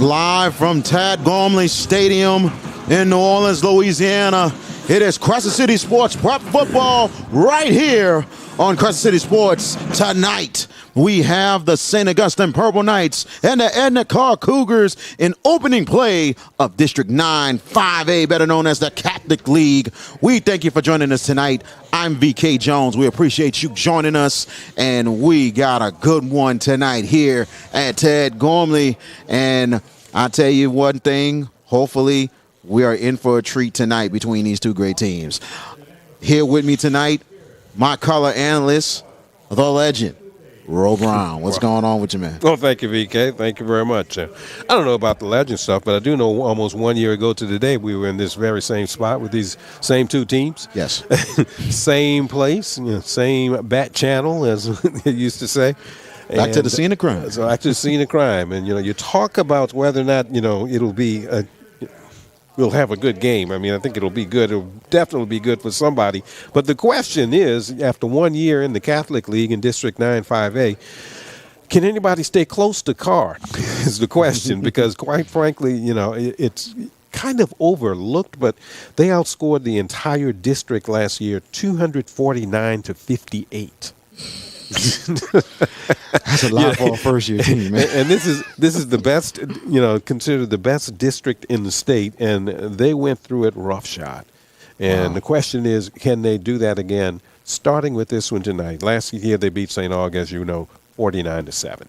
Live from Tad Gormley Stadium in New Orleans, Louisiana. It is Crescent City Sports Prep Football right here on Crescent City Sports. Tonight, we have the St. Augustine Purple Knights and the Edna Karr Cougars in opening play of District 9 5A, better known as the Catholic League. We thank you for joining us tonight. I'm VK Jones. We appreciate you joining us, and we got a good one tonight here at Tad Gormley. And I tell you one thing, hopefully we are in for a treat tonight between these two great teams. Here with me tonight, my color analyst, the legend, Ro Brown. What's going on with you, man? Well, thank you, VK. Thank you very much. I don't know about the legend stuff, but I do know almost 1 year ago to the day we were in this very same spot with these same two teams. Yes. Same place, same bat channel, as they used to say. Back to the scene of crime. So back to the scene of crime. And, you talk about whether or not, it'll be we'll have a good game. I mean, I think it'll be good. It'll definitely be good for somebody. But the question is, after 1 year in the Catholic League in District 9 5A, can anybody stay close to Karr is the question. Because quite frankly, it's kind of overlooked, but they outscored the entire district last year 249-58. That's a lot for a first-year team, man. And this is the best, considered the best district in the state, and they went through it roughshod. And The question is, can they do that again, starting with this one tonight? Last year they beat St. Aug, as you know, 49-7.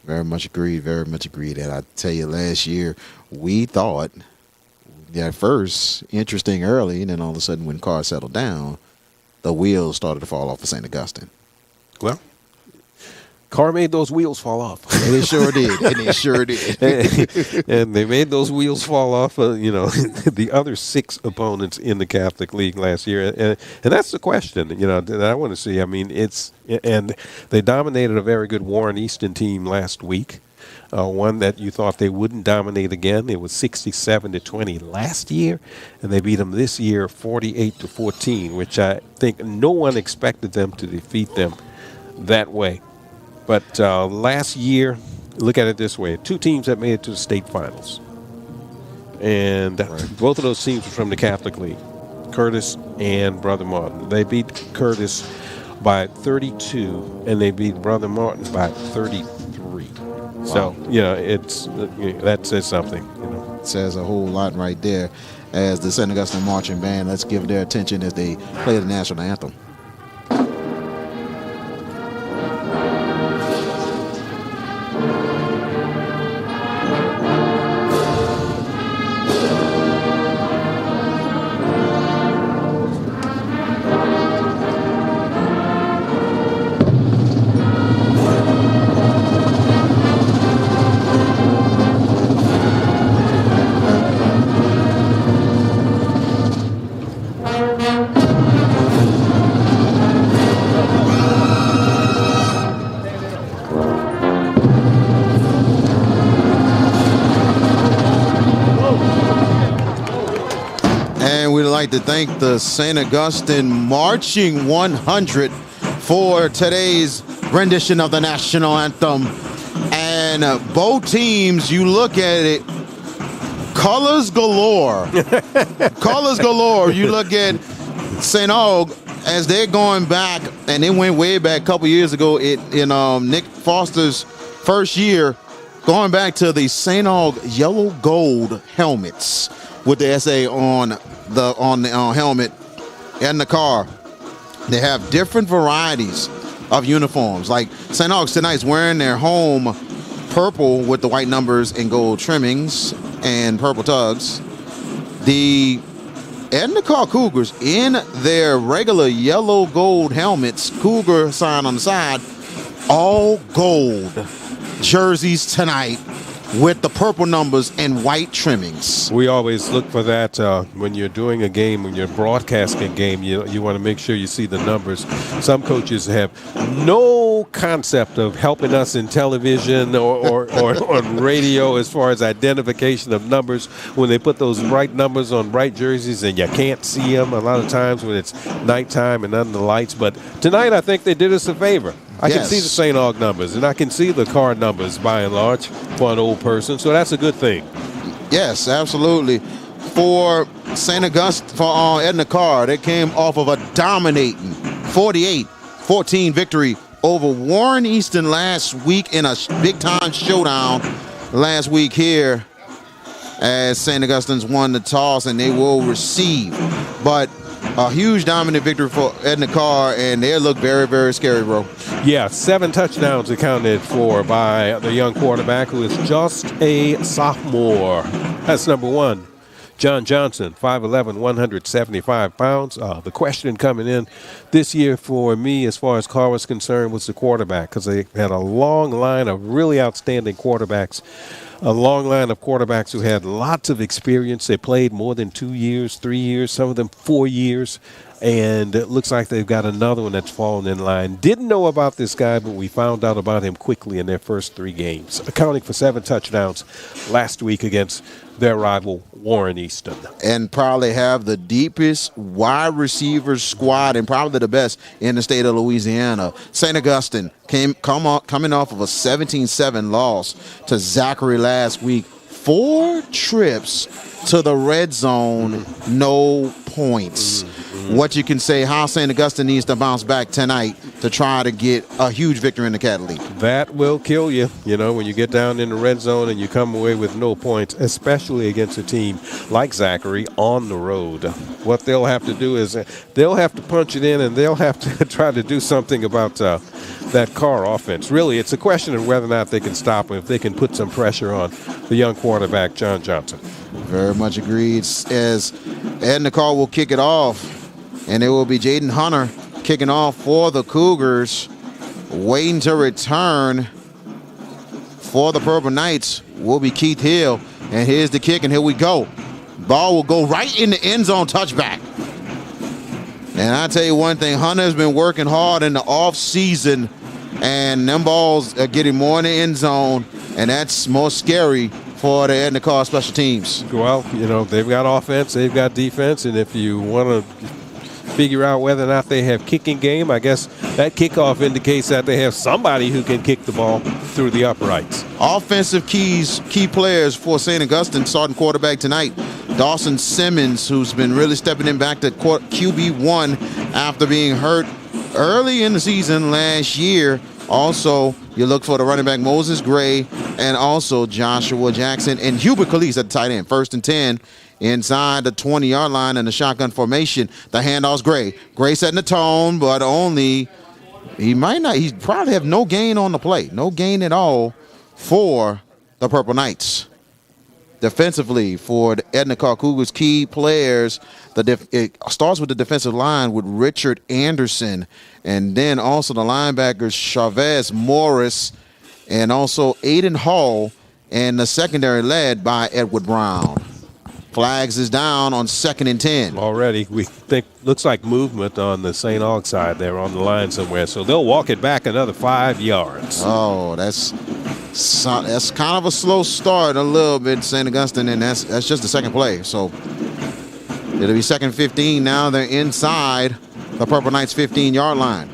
Very much agreed, very much agreed. And I tell you, last year we thought, at first, interesting early, and then all of a sudden when Karr settled down, the wheels started to fall off of St. Augustine. Well, Karr made those wheels fall off. And they sure did. And they made those wheels fall off, the other 6 opponents in the Catholic League last year. And that's the question, that I want to see. I mean, and they dominated a very good Warren Easton team last week. One that you thought they wouldn't dominate again. It was 67-20 last year, and they beat them this year 48-14, which I think no one expected them to defeat them that way. But last year, look at it this way: 2 teams that made it to the state finals, and both of those teams were from the Catholic League, Curtis and Brother Martin. They beat Curtis by 32, and they beat Brother Martin by 33. Wow. So that says something. It says a whole lot right there. As the St. Augustine Marching Band, let's give their attention as they play the national anthem. To thank the St. Augustine Marching 100 for today's rendition of the national anthem. And both teams, you look at it, colors galore. Colors galore. You look at St. Aug as they're going back, and they went way back a couple years ago in Nick Foster's first year, going back to the St. Aug yellow gold helmets with the SA on the helmet and the car. They have different varieties of uniforms. Like St. Aug's tonight's wearing their home purple with the white numbers and gold trimmings and purple tugs. The Edna Karr Cougars in their regular yellow gold helmets, Cougar sign on the side, all gold jerseys tonight with the purple numbers and white trimmings. We always look for that when you're doing a game, when you're broadcasting a game, you want to make sure you see the numbers. Some coaches have no concept of helping us in television or on radio as far as identification of numbers when they put those bright numbers on bright jerseys and you can't see them a lot of times when it's nighttime and under the lights. But tonight I think they did us a favor. I can see the St. Aug numbers, and I can see the Karr numbers by and large for an old person, so that's a good thing. Yes, absolutely. For St. Augustine, for Edna Karr, they came off of a dominating 48-14 victory over Warren Easton last week in a big-time showdown last week here, as St. Augustine's won the toss and they will receive. But a huge dominant victory for Edna Karr, and they look very, very scary, bro. Yeah, 7 touchdowns accounted for by the young quarterback who is just a sophomore. That's number 1. John Johnson, 5'11", 175 pounds. The question coming in this year for me as far as Karr was concerned was the quarterback, because they had a long line of really outstanding quarterbacks, a long line of quarterbacks who had lots of experience. They played more than 2 years, 3 years, some of them 4 years. And it looks like they've got another one that's fallen in line. Didn't know about this guy, but we found out about him quickly in their first 3 games, accounting for 7 touchdowns last week against their rival Warren Easton. And probably have the deepest wide receiver squad, and probably the best in the state of Louisiana. St. Augustine coming off of a 17-7 loss to Zachary last week. 4 trips to the red zone, no points. What you can say, how St. Augustine needs to bounce back tonight to try to get a huge victory in the Cat League. That will kill you, when you get down in the red zone and you come away with no points, especially against a team like Zachary on the road. What they'll have to do is they'll have to punch it in, and they'll have to try to do something about that Karr offense. Really, it's a question of whether or not they can stop him, if they can put some pressure on the young quarterback, John Johnson. Very much agreed. As Edna Karr will kick it off, and it will be Jaden Hunter kicking off for the Cougars. Waiting to return for the Purple Knights will be Keith Hill. And here's the kick, and here we go. Ball will go right in the end zone, touchback. And I tell you one thing, Hunter's been working hard in the off season, and them balls are getting more in the end zone, and that's more scary for the Edna Karr special teams. Well, they've got offense, they've got defense, and if you want to figure out whether or not they have kicking game, I guess that kickoff indicates that they have somebody who can kick the ball through the uprights. Offensive key players for St. Augustine, starting quarterback tonight, Dawson Simmons, who's been really stepping in back to QB1 after being hurt early in the season last year. Also, you look for the running back Moses Gray, and also Joshua Jackson and Hubert Calise at the tight end. 1st and 10 inside the 20-yard line in the shotgun formation. The handoff's Gray. Gray setting the tone, but he probably have no gain on the play. No gain at all for the Purple Knights. Defensively, for the Edna Karr Cougars, key players, it starts with the defensive line with Richard Anderson, and then also the linebackers Chavez Morris, and also Aiden Hall, and the secondary led by Edward Brown. Flags is down on 2nd and 10. Already, we think looks like movement on the St. Aug side there on the line somewhere, so they'll walk it back another 5 yards. Oh, that's kind of a slow start a little bit, St. Augustine, and that's just the second play. So it'll be 2nd 15 now. They're inside the Purple Knights 15-yard line.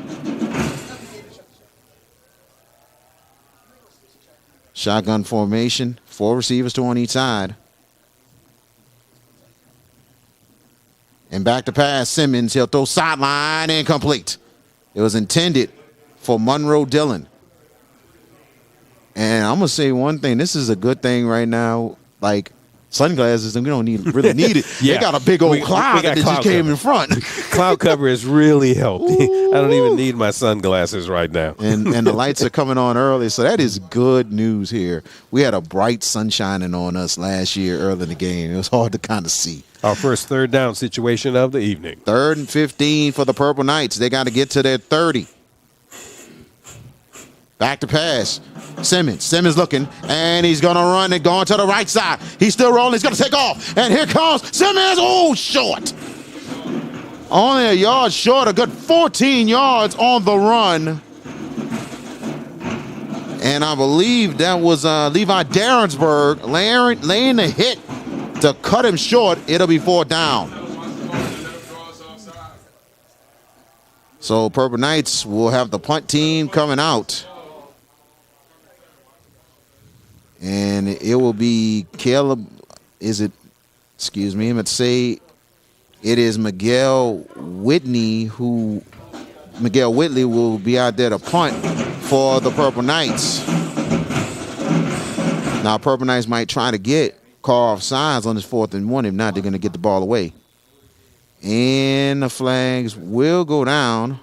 Shotgun formation, 4 receivers, 2 on each side. And back to pass, Simmons. He'll throw sideline, incomplete. It was intended for Monroe Dillon. And I'm going to say one thing. This is a good thing right now. Like, sunglasses, and we don't really need it. Yeah. They got a big old cloud that just came in front. Cloud cover has really helped. I don't even need my sunglasses right now. And the lights are coming on early, so that is good news here. We had a bright sun shining on us last year early in the game. It was hard to kind of see. Our first 3rd down situation of the evening. 3rd and 15 for the Purple Knights. They got to get to their 30. Back to pass. Simmons looking, and he's going to run and going to the right side. He's still rolling. He's going to take off. And here comes Simmons. Oh, short. Only a yard short. A good 14 yards on the run. And I believe that was Levi Darrensburg laying the hit to cut him short. It'll be 4th down. So Purple Knights will have the punt team coming out. And it will be Caleb, excuse me, let's say it is Miguel Whitley will be out there to punt for the Purple Knights. Now, Purple Knights might try to get Karr off sides on this 4th and 1. If not, they're going to get the ball away. And the flags will go down.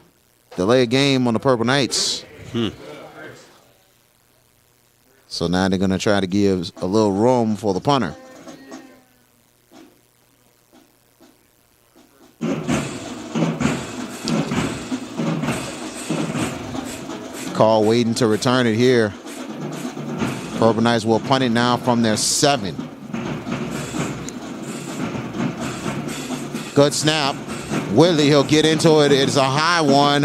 Delay a game on the Purple Knights. So now they're going to try to give a little room for the punter. Karr waiting to return it here. Purple Knights will punt it now from their 7. Good snap. Whitley, he'll get into it. It's a high one.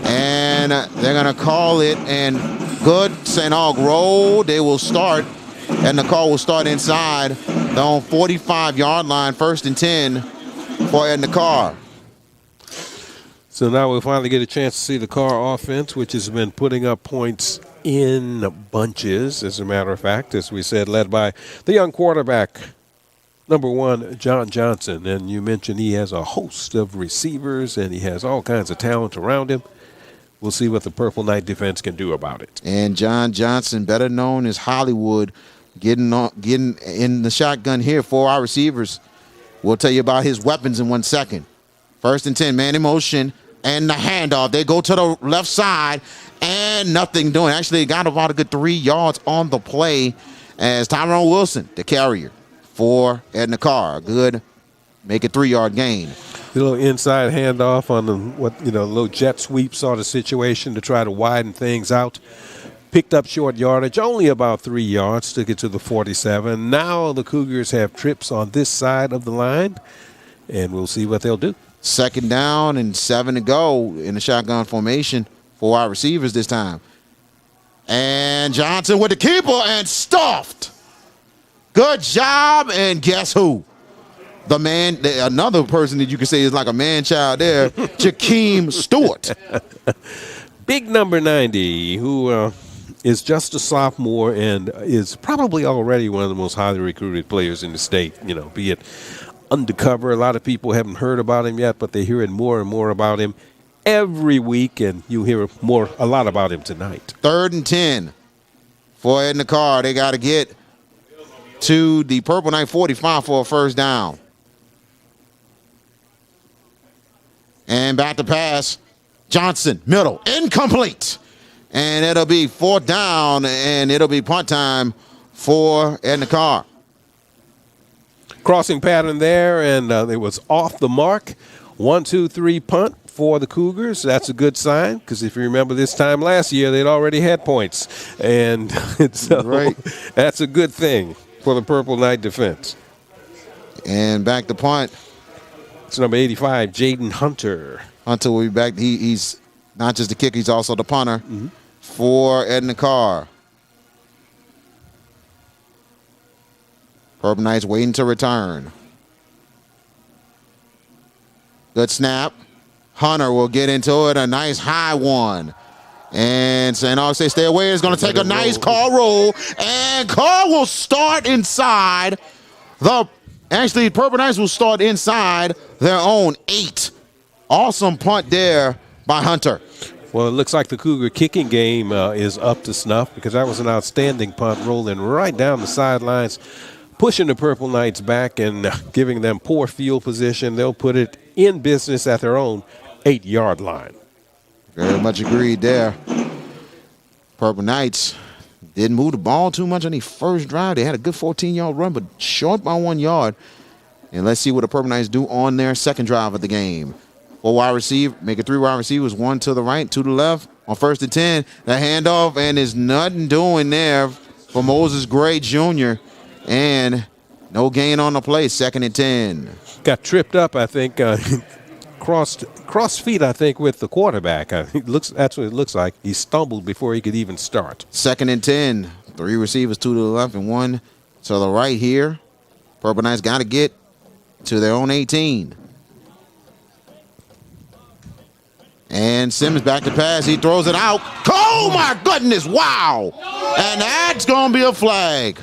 And they're going to call it. And good. St. Aug roll. They will start. And the call will start inside the own 45-yard line. 1st and 10 for Edna Karr. So now we'll finally get a chance to see the Karr offense, which has been putting up points in bunches, as a matter of fact, as we said, led by the young quarterback, number 1, John Johnson. And you mentioned he has a host of receivers, and he has all kinds of talent around him. We'll see what the Purple Knight defense can do about it. And John Johnson, better known as Hollywood, getting in the shotgun here for our receivers. We'll tell you about his weapons in 1 second. 1st and 10, man in motion. And the handoff. They go to the left side and nothing doing. Actually, got about a good 3 yards on the play as Tyrone Wilson, the carrier for Edna Karr. Good, make it 3-yard gain. A little inside handoff on the little jet sweep sort of situation to try to widen things out. Picked up short yardage, only about 3 yards, took it to the 47. Now the Cougars have trips on this side of the line, and we'll see what they'll do. 2nd down and 7 to go in the shotgun formation for our receivers this time. And Johnson with the keeper and stuffed. Good job. And guess who? The man, another person that you could say is like a man-child there, Jakeem Stewart. Big number 90, who is just a sophomore and is probably already one of the most highly recruited players in the state, be it undercover. A lot of people haven't heard about him yet, but they're hearing more and more about him every week, and you'll hear a lot about him tonight. 3rd and 10 for Edna Karr. They got to get to the Purple Knight 45 for a 1st down. And back to pass. Johnson, middle, incomplete. And it'll be 4th down, and it'll be punt time for Edna Karr. Crossing pattern there, and it was off the mark. 1, 2, 3 punt for the Cougars. That's a good sign, because if you remember this time last year, they'd already had points. And so that's a good thing for the Purple Knight defense. And back to punt. It's number 85, Jaden Hunter. Hunter will be back. He's not just the kicker, he's also the punter for Edna Karr. Purple Knights waiting to return. Good snap. Hunter will get into it. A nice high one. And St. Aug say stay away. It's going to take a nice Karr roll. And Karr will start inside. Purple Knights will start inside their own 8. Awesome punt there by Hunter. Well, it looks like the Cougar kicking game is up to snuff, because that was an outstanding punt, rolling right down the sidelines, pushing the Purple Knights back and giving them poor field position. They'll put it in business at their own 8-yard line. Very much agreed there. Purple Knights didn't move the ball too much on the first drive. They had a good 14-yard run, but short by 1 yard. And let's see what the Purple Knights do on their second drive of the game. 4 wide receiver, make it 3 wide receivers, 1 to the right, 2 to the left. On 1st and 10, the handoff, and there's nothing doing there for Moses Gray Jr. And no gain on the play, 2nd and 10. Got tripped up, I think. Cross feet, I think, with the quarterback. That's what it looks like. He stumbled before he could even start. 2nd and 10. 3 receivers, 2 to the left and 1 to the right here. Purple Knights got to get to their own 18. And Simmons back to pass. He throws it out. Oh, my goodness. Wow. And that's going to be a flag.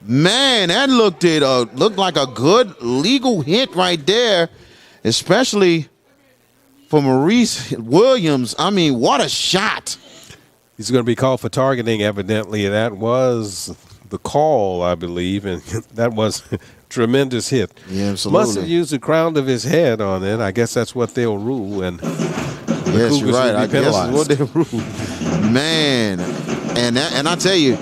Man, that looked like a good legal hit right there, especially for Maurice Williams. I mean, what a shot. He's going to be called for targeting, evidently. That was the call, I believe, and that was a tremendous hit. Yeah, absolutely. Must have used the crown of his head on it. I guess that's what they'll rule, and yes, you're right. I guess that's what they rule. Man, and I tell you,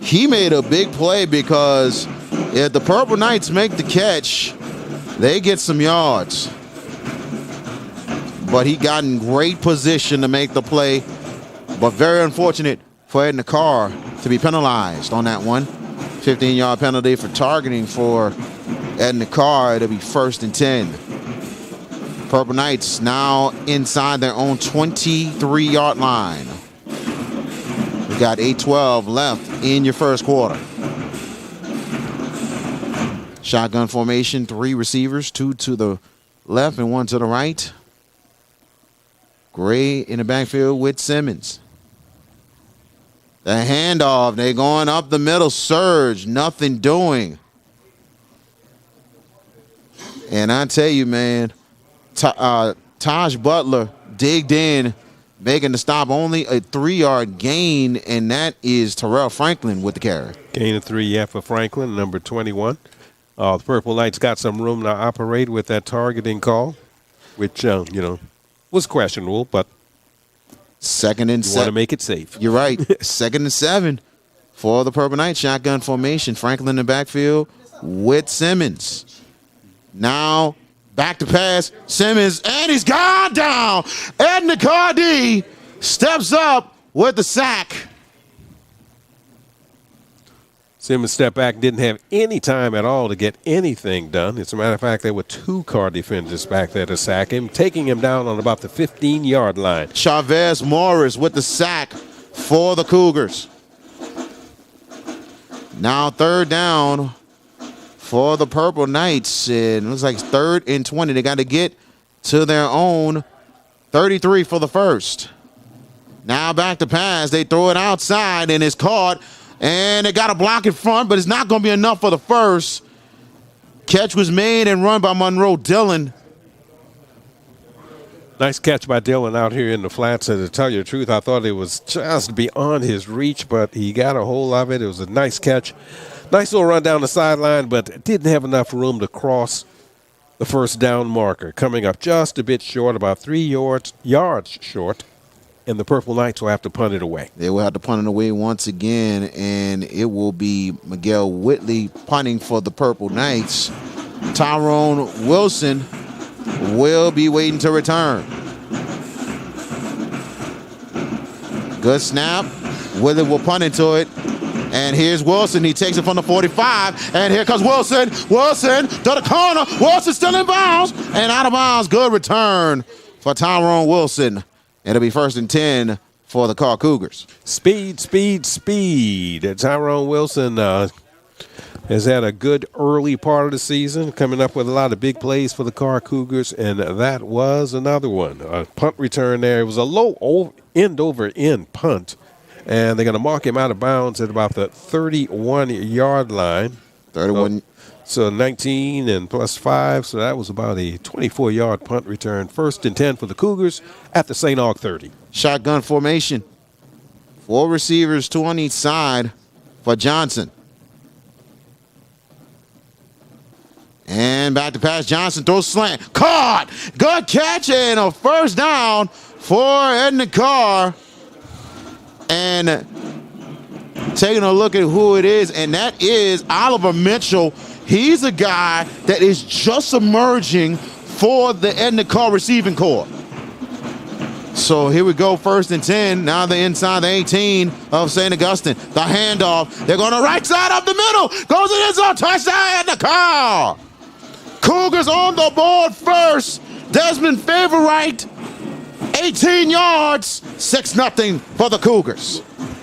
he made a big play because if the Purple Knights make the catch, they get some yards. But he got in great position to make the play. But very unfortunate for Edna Karr to be penalized on that one. 15-yard penalty for targeting for Edna Karr. It'll be 1st and 10. Purple Knights now inside their own 23-yard line. We got 8:12 left in your first quarter. Shotgun formation, 3 receivers, 2 to the left and 1 to the right. Gray in the backfield with Simmons. The handoff, they're going up the middle, surge, nothing doing. And I tell you, man, Taj Butler digged in, making the stop, only a 3-yard gain, and that is Terrell Franklin with the carry. Gain of 3, yeah, for Franklin, number 21. The Purple Knights got some room to operate with that targeting call, which, was questionable, but 2nd and 7. You want to make it safe. You're right. 2nd and 7 for the Purple Knights. Shotgun formation. Franklin in the backfield with Simmons. Now back to pass. Simmons, and he's gone down. Edna Karr steps up with the sack. Simmons stepped back, didn't have any time at all to get anything done. As a matter of fact, there were 2 Karr defenders back there to sack him, taking him down on about the 15-yard line. Chavez Morris with the sack for the Cougars. Now 3rd down for the Purple Knights. It looks like 3rd and 20. They got to get to their own 33 for the first. Now back to pass. They throw it outside, and it's caught. And they got a block in front, but it's not going to be enough for the first. Catch was made and run by Monroe Dillon. Nice catch by Dillon out here in the flats. And to tell you the truth, I thought it was just beyond his reach, but he got a hold of it. It was a nice catch. Nice little run down the sideline, but didn't have enough room to cross the first down marker. Coming up just a bit short, about 3 yards short. And the Purple Knights will have to punt it away. They will have to punt it away once again, and it will be Miguel Whitley punting for the Purple Knights. Tyrone Wilson will be waiting to return. Good snap. Whitley will punt into it. And here's Wilson. He takes it from the 45. And here comes Wilson. Wilson to the corner. Wilson still in bounds. And out of bounds. Good return for Tyrone Wilson. It'll be 1st and 10 for the Karr Cougars. Speed. Tyrone Wilson has had a good early part of the season, coming up with a lot of big plays for the Karr Cougars, and that was another one. A punt return there. It was a low end-over-end punt, and they're going to mark him out of bounds at about the 31-yard line. 31. So 19 and plus 5, so that was about a 24-yard punt return. 1st and 10 for the Cougars at the St. Aug 30. Shotgun formation. 4 receivers, 2 on each side for Johnson. And back to pass. Johnson throws slant. Caught! Good catch and a 1st down for Edna Karr. And taking a look at who it is, and that is Oliver Mitchell. He's a guy that is just emerging for the Edna Karr receiving corps. So here we go, 1st and 10. Now they're inside the 18 of St. Augustine. The handoff. They're going to right side up the middle. Goes in his own touchdown, Edna Karr. Cougars on the board first. Desmond Favorite, 18 yards, 6-0 for the Cougars.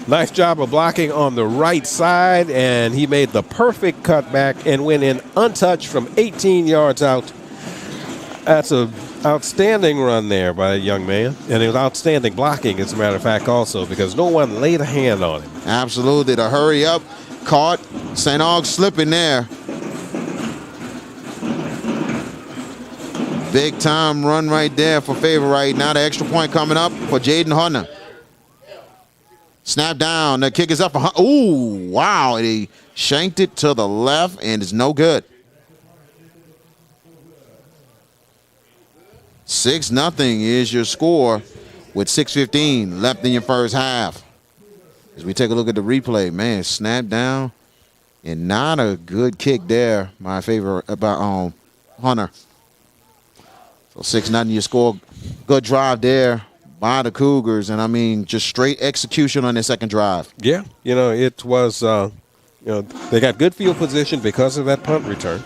Nice job of blocking on the right side, and he made the perfect cutback and went in untouched from 18 yards out. That's a Outstanding run there by a young man. And it was outstanding blocking, as a matter of fact, also, because no one laid a hand on him. Absolutely. The hurry up caught St. Aug slipping there. Big time run right there for Favorite. Now the extra point coming up for Jaden Hunter. Snap down. The kick is up for Hunter. Ooh, wow. He shanked it to the left, and it's no good. 6-0 is your score with 6:15 left in your first half. As we take a look at the replay, man, snap down and not a good kick there, my favorite about Hunter. So 6-0 your score. Good drive there by the Cougars, and I mean just straight execution on their second drive. Yeah, it was they got good field position because of that punt return.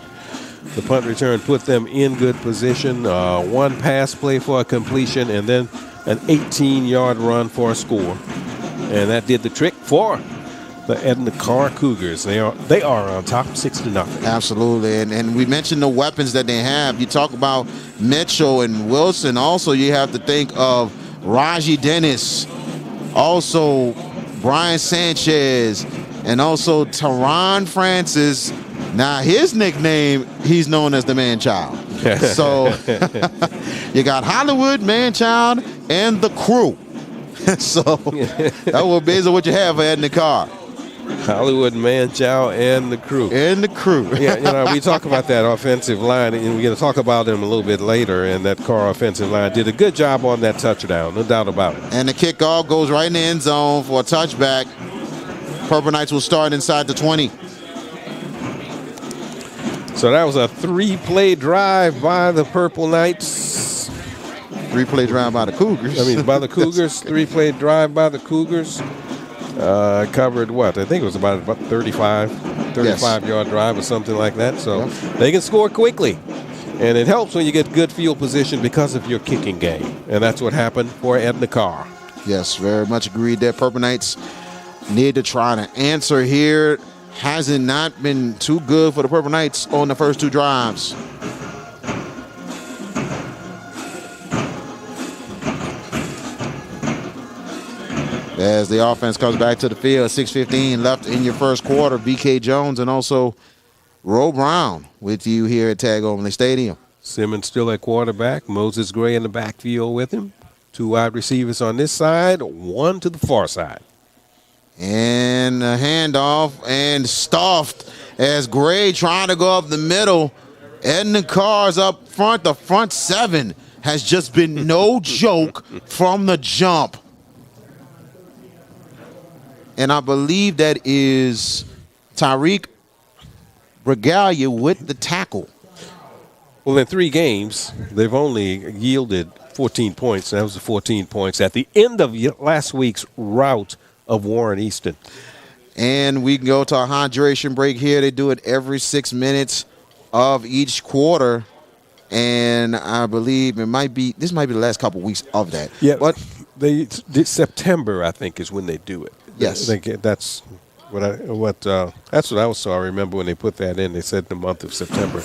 The punt return put them in good position. One pass play for a completion, and then an 18-yard run for a score. And that did the trick for the Edna Karr Cougars. They are on top 6-0. Absolutely, and we mentioned the weapons that they have. You talk about Mitchell and Wilson. Also, you have to think of Raji Dennis, also Brian Sanchez, and also Teron Francis. Now, his nickname, he's known as the Man-Child. So you got Hollywood, Man-Child, and the crew. So that will be what you have for Edna Karr. Hollywood, Man-Child, and the crew. And the crew. Yeah, we talk about that offensive line, and we're going to talk about them a little bit later, and that Karr offensive line did a good job on that touchdown, no doubt about it. And the kickoff goes right in the end zone for a touchback. Purple Knights will start inside the 20. So that was a 3-play drive by the Purple Knights. 3-play drive by the Cougars. By the Cougars. 3-play drive by the Cougars. Covered what? I think it was about 35-yard drive or something like that. So they can score quickly. And it helps when you get good field position because of your kicking game. And that's what happened for Edna Karr. Yes, very much agreed there. Purple Knights need to try to answer here. Hasn't not been too good for the Purple Knights on the first two drives. As the offense comes back to the field, 6:15 left in your first quarter. BK Jones and also Ro Brown with you here at Tag Only Stadium. Simmons still at quarterback. Moses Gray in the backfield with him. 2 wide receivers on this side, 1 to the far side. And a handoff and stuffed as Gray trying to go up the middle. Edna Karr's up front. The front 7 has just been no joke from the jump. And I believe that is Tyreek Regalia with the tackle. Well, in 3 games, they've only yielded 14 points. That was the 14 points at the end of last week's rout of Warren Easton. And we can go to a hydration break here. They do it every 6 minutes of each quarter. And I believe this might be the last couple of weeks of that. Yeah, but September, I think, is when they do it. Yes. I think that's that's what I was I remember when they put that in. They said the month of September.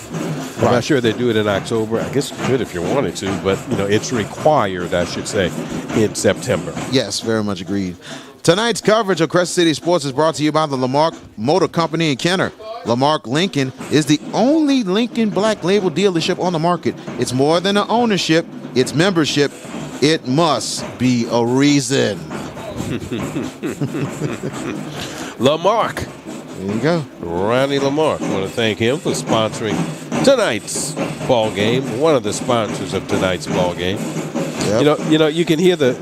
I'm not sure they do it in October. I guess you could if you wanted to, but it's required, I should say, in September. Yes, very much agreed. Tonight's coverage of Crescent City Sports is brought to you by the Lamarck Motor Company in Kenner. Lamarck Lincoln is the only Lincoln Black Label dealership on the market. It's more than an ownership, it's membership. It must be a reason. Lamarck. There you go. Ronnie Lamarck. I want to thank him for sponsoring tonight's ball game, one of the sponsors of tonight's ball game. Yep. You can hear the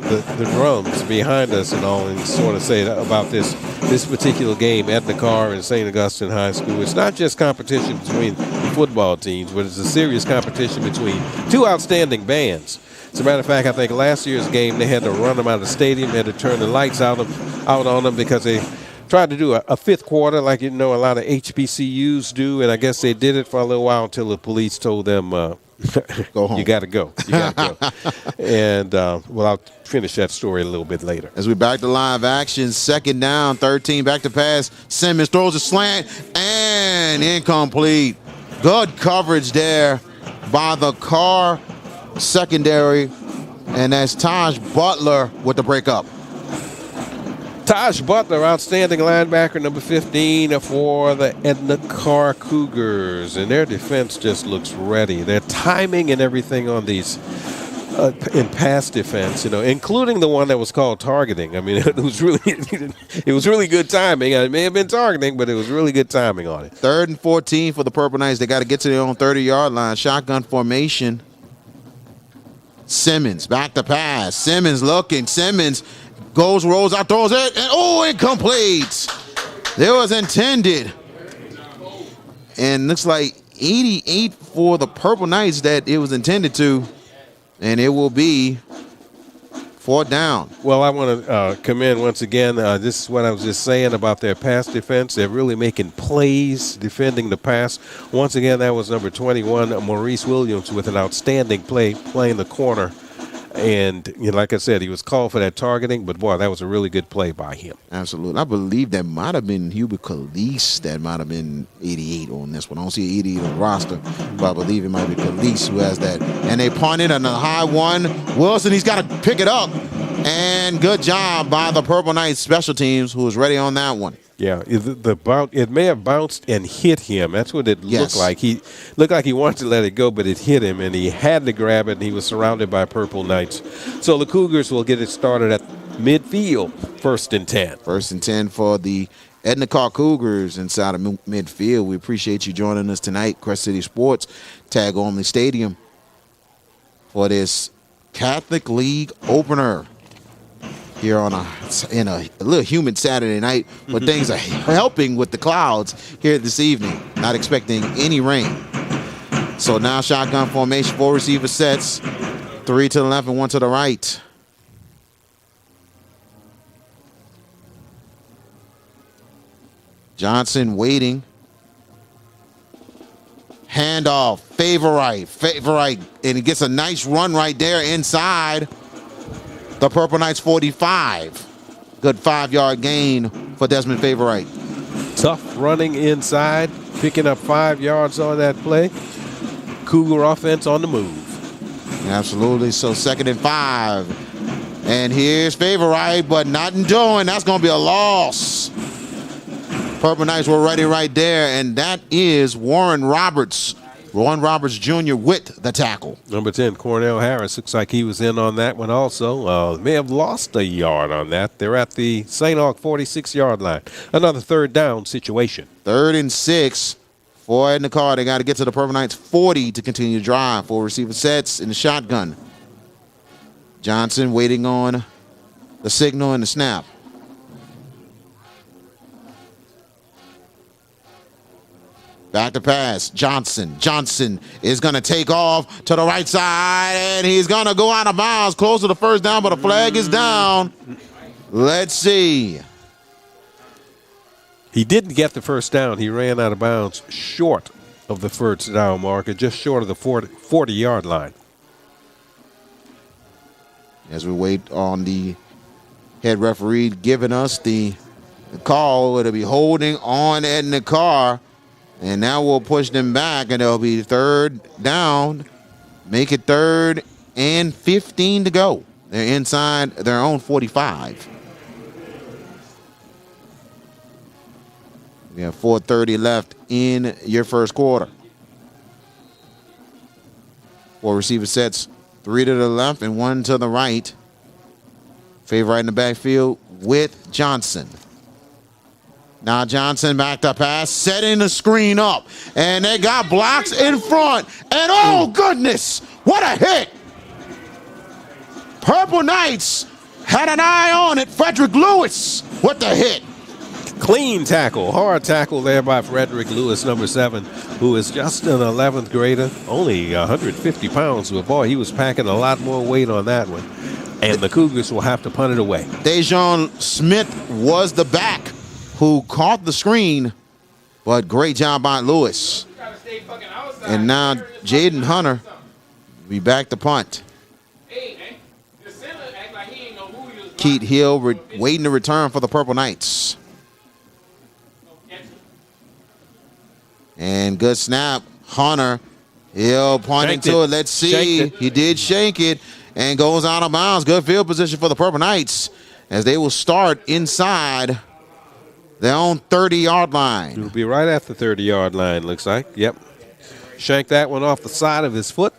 drums behind us and all, and sort of say about this particular game, Edna Karr and St. Augustine High School. It's not just competition between the football teams, but it's a serious competition between 2 outstanding bands. As a matter of fact, I think last year's game they had to run them out of the stadium, they had to turn the lights out on them because they tried to do a fifth quarter like a lot of HBCUs do, and I guess they did it for a little while until the police told them, go home. You got to go. You got to go. And, I'll finish that story a little bit later. As we back to live action, 2nd down, 13, back to pass. Simmons throws a slant and incomplete. Good coverage there by the Karr secondary, and that's Taj Butler with the breakup. Taj Butler, outstanding linebacker, number 15 for the Edna Karr Cougars. And their defense just looks ready. Their timing and everything on these in pass defense, including the one that was called targeting. I mean, it was really good timing. It may have been targeting, but it was really good timing on it. 3rd and 14 for the Purple Knights. They got to get to their own 30-yard line. Shotgun formation. Simmons back to pass. Simmons looking. Simmons rolls out, throws it, and incomplete. It was intended. And looks like 88 for the Purple Knights that it was intended to. And it will be 4th down. Well, I want to commend once again. This is what I was just saying about their pass defense. They're really making plays defending the pass. Once again, that was number 21, Maurice Williams, with an outstanding play playing the corner. And like I said, he was called for that targeting, but boy, that was a really good play by him. Absolutely. I believe that might have been Hubert Calise that might have been 88 on this one. I don't see 88 on the roster, but I believe it might be Calise who has that. And they punted on a high one. Wilson, he's got to pick it up. And good job by the Purple Knights special teams who was ready on that one. Yeah, it may have bounced and hit him. That's what it looked like. He looked like he wanted to let it go, but it hit him, and he had to grab it, and he was surrounded by Purple Knights. So the Cougars will get it started at midfield, 1st and 10. 1st and 10 for the Edna Karr Cougars inside of midfield. We appreciate you joining us tonight, Crest City Sports, Tag Only Stadium, for this Catholic League opener. Here in a little humid Saturday night, but things are helping with the clouds here this evening. Not expecting any rain. So now shotgun formation, 4 receiver sets, 3 to the left and 1 to the right. Johnson waiting. Handoff, Favorite, and he gets a nice run right there inside the Purple Knights 45. Good 5-yard gain for Desmond Favorite. Tough running inside, picking up 5 yards on that play. Cougar offense on the move. Absolutely. So 2nd and 5. And here's Favorite, but nothing doing. That's going to be a loss. Purple Knights were ready right there, and that is Warren Roberts Jr. with the tackle. Number 10, Cornell Harris. Looks like he was in on that one also. May have lost a yard on that. They're at the St. Aug 46-yard line. Another 3rd down situation. 3rd and 6 for Edna Karr. They got to get to the Purple Knights 40 to continue to drive. 4 receiver sets in the shotgun. Johnson waiting on the signal and the snap. Back to pass. Johnson is going to take off to the right side, and he's going to go out of bounds close to the 1st down, but a flag is down. Let's see. He didn't get the 1st down. He ran out of bounds short of the 1st down marker, just short of the 40-yard line. As we wait on the head referee giving us the call, it'll be holding on Edna Karr. And now we'll push them back, and it'll be 3rd down. Make it 3rd and 15 to go. They're inside their own 45. We have 4:30 left in your 1st quarter. 4 receiver sets, 3 to the left and 1 to the right. Favorite in the backfield with Johnson. Now Johnson back to pass, setting the screen up. And they got blocks in front. And oh, goodness, what a hit. Purple Knights had an eye on it. Frederick Lewis with the hit. Clean tackle, hard tackle there by Frederick Lewis, number 7, who is just an 11th grader, only 150 pounds. But boy, he was packing a lot more weight on that one. And the Cougars will have to punt it away. Dejon Smith was the back who caught the screen, but great job by Lewis. And now Jaden Hunter will be back to punt. Keith Hill waiting to return for the Purple Knights. And good snap. Hunter Hill pointing to it. Let's see. He did shake it and goes out of bounds. Good field position for the Purple Knights as they will start inside their own 30-yard line. It'll be right at the 30-yard line, looks like. Yep. Shanked that one off the side of his foot.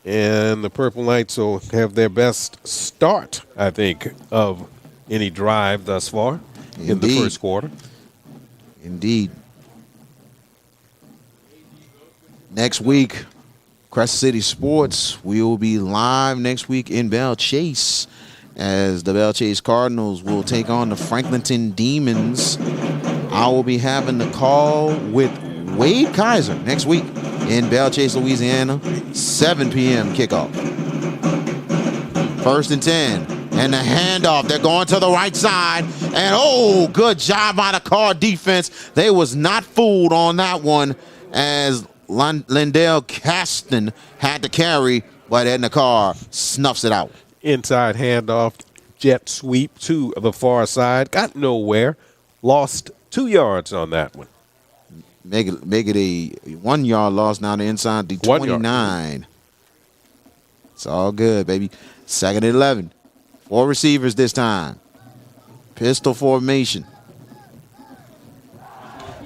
And the Purple Knights will have their best start, I think, of any drive thus far in the first quarter. Indeed. Next week, Crescent City Sports, we will be live next week in Belle Chase as the Belle Chase Cardinals will take on the Franklinton Demons. I will be having the call with Wade Kaiser next week in Belle Chase, Louisiana, 7 p.m. kickoff. 1st and 10, and the handoff. They're going to the right side, and good job by the Karr defense. They was not fooled on that one as Lindell Caston had to carry, but Edna Karr snuffs it out. Inside handoff, jet sweep to the far side. Got nowhere. Lost 2 yards on that one. Make it a 1 yard loss now to inside the 29. It's all good, baby. 2nd and 11. 4 receivers this time. Pistol formation.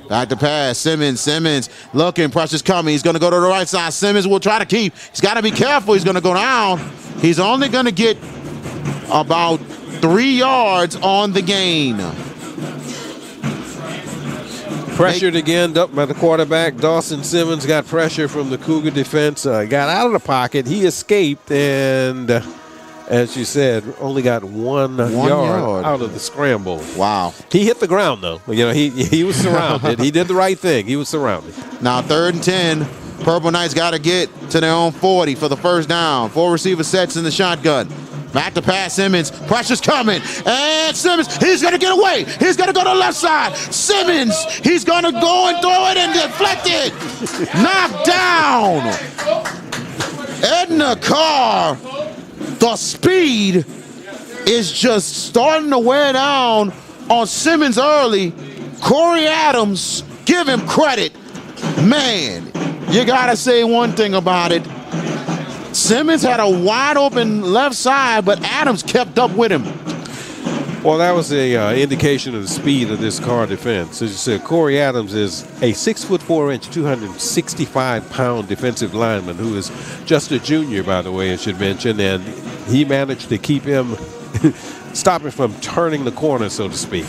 Back to pass. Simmons looking. Pressure's coming. He's going to go to the right side. Simmons will try to keep. He's got to be careful. He's going to go down. He's only going to get about 3 yards on the gain. Pressured again up by the quarterback. Dawson Simmons got pressure from the Cougar defense. Got out of the pocket. He escaped and, as you said, only got one yard out of the scramble. Wow. He hit the ground, though. He was surrounded. He did the right thing. He was surrounded. Now 3rd and 10. Purple Knights got to get to their own 40 for the first down. 4 receiver sets in the shotgun. Back to pass, Simmons. Pressure's coming. And Simmons, he's going to get away. He's going to go to the left side. Simmons, he's going to go and throw it and deflect it. Knocked down. Edna Karr, the speed is just starting to wear down on Simmons early. Corey Adams, give him credit. Man, you got to say one thing about it. Simmons had a wide open left side, but Adams kept up with him. Well, that was a indication of the speed of this Karr defense. As you said, Corey Adams is a 6'4", 265-pound defensive lineman who is just a junior, by the way, I should mention, and he managed to keep him, stop him from turning the corner, so to speak.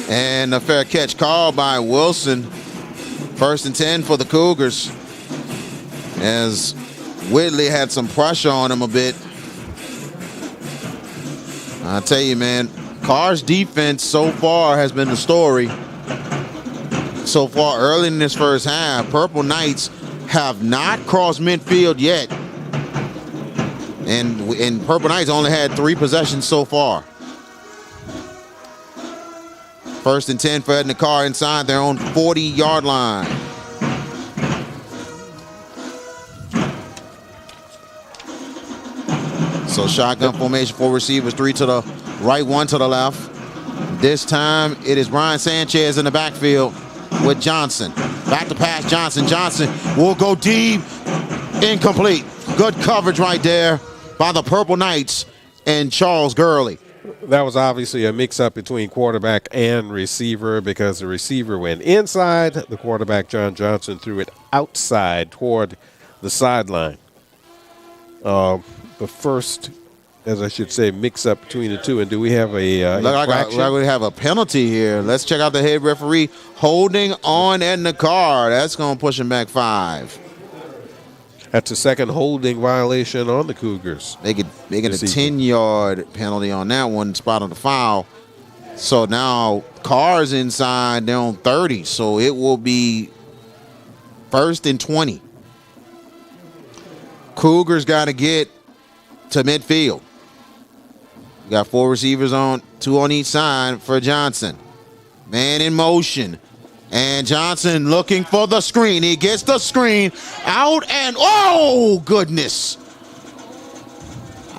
And a fair catch called by Wilson. 1st and 10 for the Cougars as Whitley had some pressure on him a bit. I tell you, man, Karr's defense so far has been the story. So far early in this first half, Purple Knights have not crossed midfield yet. And Purple Knights only had 3 possessions so far. 1st and 10 for Edna Karr inside their own 40-yard line. So shotgun formation, 4 receivers, 3 to the right, 1 to the left. This time it is Brian Sanchez in the backfield with Johnson. Back to pass, Johnson. Johnson will go deep. Incomplete. Good coverage right there by the Purple Knights and Charles Gurley. That was obviously a mix-up between quarterback and receiver because the receiver went inside. The quarterback, John Johnson, threw it outside toward the sideline. The first, as I should say, mix-up between the two. And do we have a infraction? Like we have a penalty here. Let's check out the head referee holding on Edna Karr. That's going to push him back 5. That's a second holding violation on the Cougars. They get a 10-yard penalty on that one, spot on the foul. So now Karr's inside, they're on 30. So it will be 1st and 20. Cougars got to get to midfield. We got 4 receivers on, 2 on each side for Johnson. Man in motion. And Johnson looking for the screen. He gets the screen out and, oh, goodness.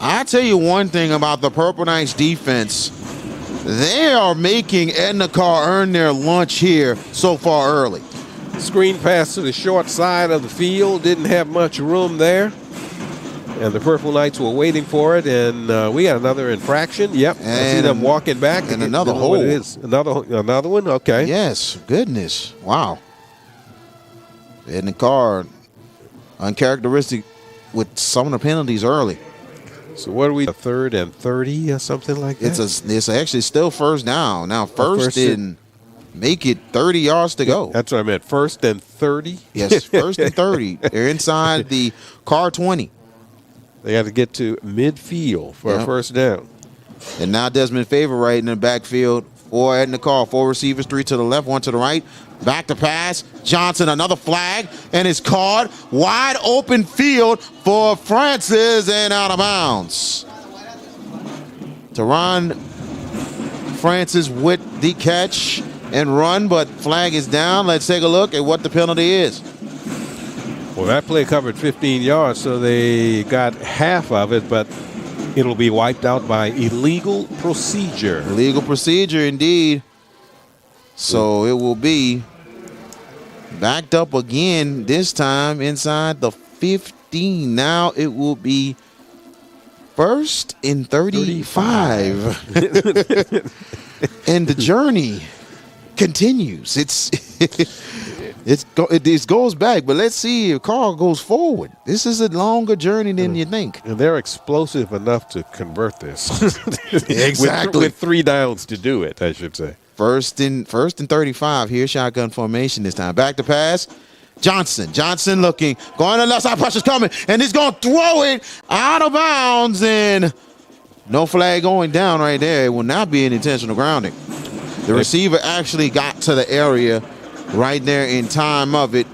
I tell you one thing about the Purple Knights defense. They are making Edna Karr earn their lunch here so far early. Screen pass to the short side of the field. Didn't have much room there. And the Purple Knights were waiting for it, and we got another infraction. Yep, I see them walking back. And another hole. It is. Another one? Okay. Yes, goodness. Wow. Edna Karr, uncharacteristic with some of the penalties early. So what are we, a 3rd and 30 or something like that? It's actually still first down. Now, first didn't make it 30 yards to go. That's what I meant, 1st and 30? Yes, 1st and 30. They're inside the Karr 20. They got to get to midfield for a first down. And now Desmond Favor right in the backfield for Edna Karr. 4 receivers, 3 to the left, 1 to the right. Back to pass. Johnson, another flag, and it's caught. Wide open field for Francis and out of bounds. Teron Francis with the catch and run, but flag is down. Let's take a look at what the penalty is. Well, that play covered 15 yards, so they got half of it, but it'll be wiped out by illegal procedure. Illegal procedure, indeed. So it will be backed up again, this time inside the 15. Now it will be 1st and 35. And the journey continues. It goes back, but let's see if Karr goes forward. This is a longer journey than you think. And they're explosive enough to convert this. Exactly. with 3 downs to do it, I should say. First and 35 here, shotgun formation this time. Back to pass. Johnson looking, going to the left side, pressure's coming, and he's going to throw it out of bounds, and no flag going down right there. It will not be an intentional grounding. The receiver actually got to the area right there in time of it.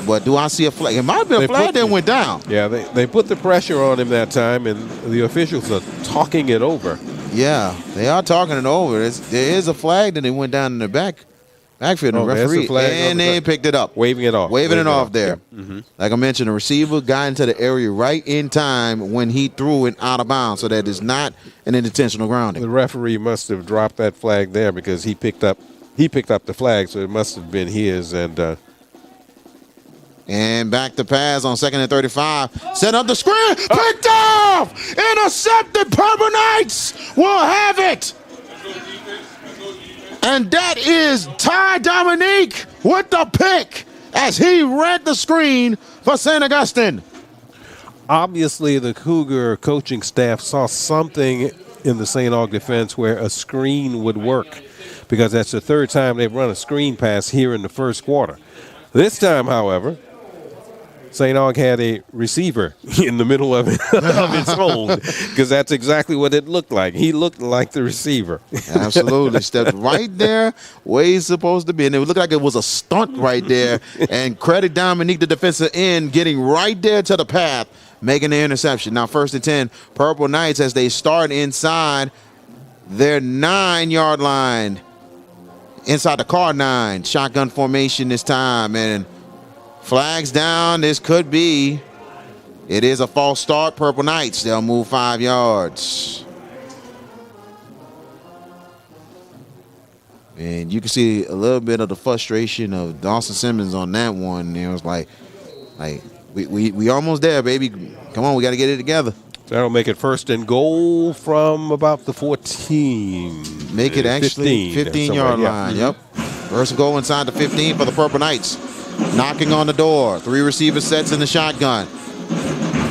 But do I see a flag? It might have been a flag that went down. Yeah, they put the pressure on him that time, and the officials are talking it over. Yeah, they are talking it over. There is a flag that it went down in the backfield. The referee, and they picked it up. Waving it off. Waving it off there. Yeah. Mm-hmm. Like I mentioned, the receiver got into the area right in time when he threw it out of bounds, so that is not an intentional grounding. The referee must have dropped that flag there because he picked up the flag, so it must have been his. And back to pass on 2nd and 35. Set up the screen. Picked off. Intercepted. Purple Knights will have it. And that is Ty Dominique with the pick as he read the screen for St. Augustine. Obviously, the Cougar coaching staff saw something in the St. Aug defense where a screen would work, because that's the 3rd time they've run a screen pass here in the first quarter. This time, however, St. Aug had a receiver in the middle of its own, because that's exactly what it looked like. He looked like the receiver. Absolutely. Stepped right there where he's supposed to be. And it looked like it was a stunt right there. And credit Dominique, the defensive end, getting right there to the path, making the interception. Now 1st and 10, Purple Knights as they start inside their 9-yard line. Inside the Karr 9. Shotgun formation this time. And flags down. This could be. It is a false start. Purple Knights. They'll move 5 yards. And you can see a little bit of the frustration of Dawson Simmons on that one. It was like we almost there, baby. Come on, we got to get it together. That'll make it 1st and goal from about the 14. Make it actually 15-yard line. Yeah. Yep. 1st and goal inside the 15 for the Purple Knights. Knocking on the door. 3 receiver sets in the shotgun.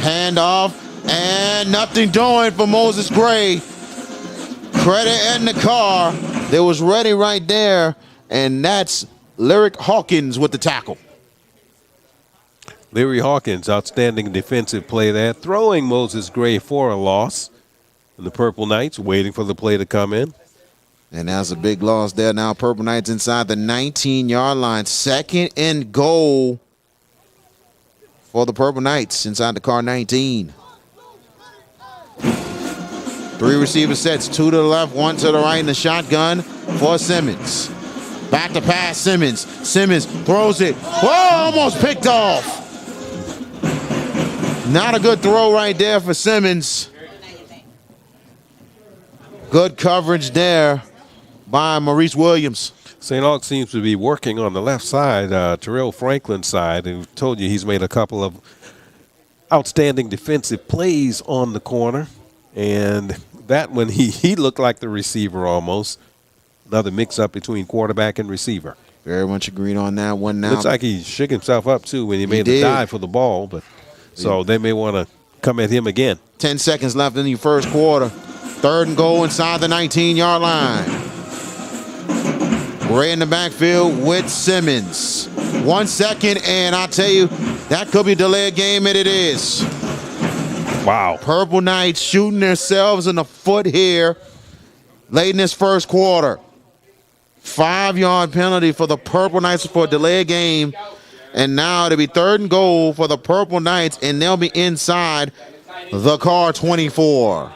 Handoff, and nothing doing for Moses Gray. Credit Edna Karr. They was ready right there, and that's Lyric Hawkins with the tackle. Leary Hawkins, outstanding defensive play there, throwing Moses Gray for a loss. And the Purple Knights waiting for the play to come in. And that's a big loss there. Now Purple Knights inside the 19-yard line. 2nd and goal for the Purple Knights inside the Karr 19. 3 receiver sets, 2 to the left, 1 to the right in the shotgun for Simmons. Back to pass, Simmons. Simmons throws it. Whoa, almost picked off. Not a good throw right there for Simmons. Good coverage there by Maurice Williams. St. Aug seems to be working on the left side, Terrell Franklin's side, and told you he's made a couple of outstanding defensive plays on the corner. And that one, he looked like the receiver almost. Another mix-up between quarterback and receiver. Very much agreed on that one now. Looks like he shook himself up, too, when he made the dive for the ball. But so they may want to come at him again. 10 seconds left in the first quarter. 3rd and goal inside the 19-yard line. Ray in the backfield with Simmons. 1 second, and I tell you, that could be a delayed game, and it is. Wow. Purple Knights shooting themselves in the foot here late in this first quarter. 5-yard penalty for the Purple Knights for a delayed game. And now it'll be 3rd and goal for the Purple Knights, and they'll be inside the Karr 24.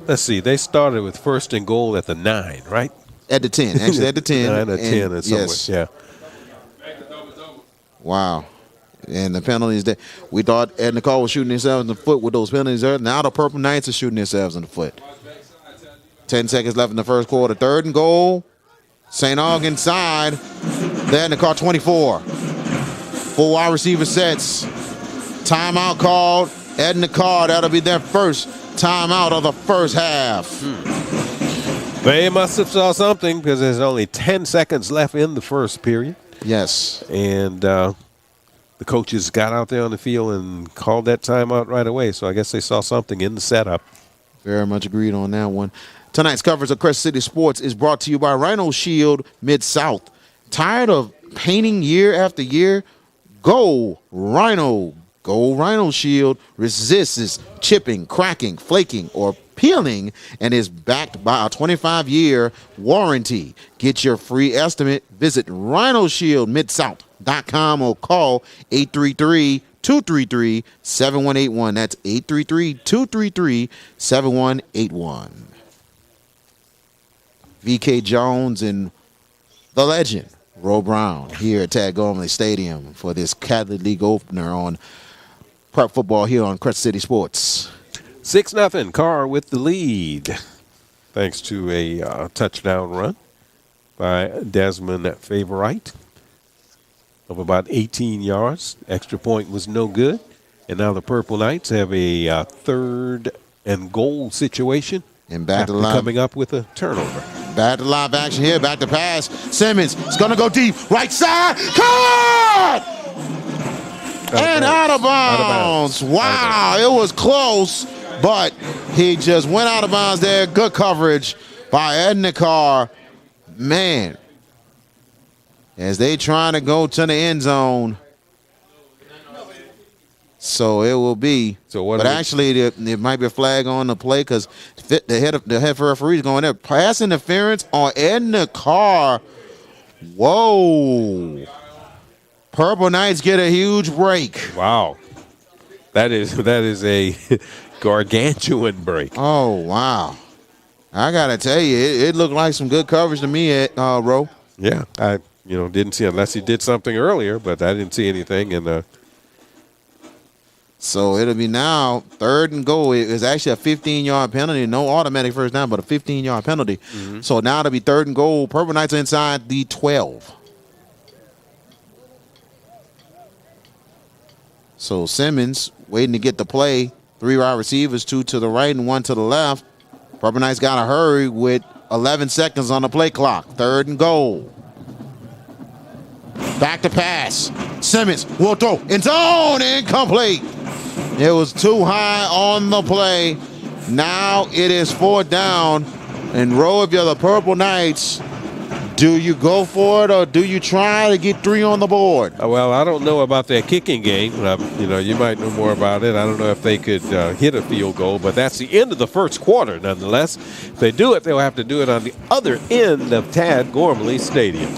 Let's see. They started with 1st and goal at the 9, right? At the 10. Actually, at the 10. 9 or 10 or somewhere. Yes. Yeah. Wow. And the penalties that we thought Edna Karr was shooting themselves in the foot with those penalties there. Now the Purple Knights are shooting themselves in the foot. 10 seconds left in the first quarter. 3rd and goal. St. Aug inside. They're in the Karr 24. 4 wide receiver sets. Timeout called. Edna Karr, that'll be their first timeout of the first half. They must have saw something because there's only 10 seconds left in the first period. Yes. And the coaches got out there on the field and called that timeout right away. So I guess they saw something in the setup. Very much agreed on that one. Tonight's coverage of Crescent City Sports is brought to you by Rhino Shield Mid-South. Tired of painting year after year? Go Rhino. Go Rhino Shield resists chipping, cracking, flaking, or peeling and is backed by a 25-year warranty. Get your free estimate. Visit rhinoshieldmidsouth.com or call 833-233-7181. That's 833-233-7181. VK Jones and the legend, Ro Brown, here at Tad Gormley Stadium for this Catholic League opener on Prep Football here on Crescent City Sports. 6-0, Karr with the lead. Thanks to a touchdown run by Desmond Favorite of about 18 yards. Extra point was no good. And now the Purple Knights have a 3rd and goal situation. And back to live. Coming up with a turnover. Back to live action here. Back to pass. Simmons is going to go deep. Right side. Caught! And out of bounds. Wow, it was close, but he just went out of bounds there. Good coverage by Edna Karr. Man, as they trying to go to the end zone. So it will be. But actually, there might be a flag on the play because the head referee is going there. Pass interference on Edna Karr. Whoa. Purple Knights get a huge break. Wow. That is a gargantuan break. Oh, wow. I got to tell you, it looked like some good coverage to me, Ro. Yeah, I didn't see, unless he did something earlier, but I didn't see anything. And so it'll be now 3rd and goal. It was actually a 15-yard penalty. No automatic first down, but a 15-yard penalty. Mm-hmm. So now it'll be 3rd and goal. Purple Knights inside the 12. So Simmons waiting to get the play. 3 wide receivers, 2 to the right and 1 to the left. Purple Knights got to hurry with 11 seconds on the play clock. 3rd and goal. Back to pass. Simmons will throw. End zone. Incomplete. It was too high on the play. Now it is 4th down. And Ro, if you're the Purple Knights, do you go for it or do you try to get 3 on the board? Well, I don't know about their kicking game. You might know more about it. I don't know if they could hit a field goal, but that's the end of the first quarter nonetheless. If they do it, they'll have to do it on the other end of Tad Gormley Stadium.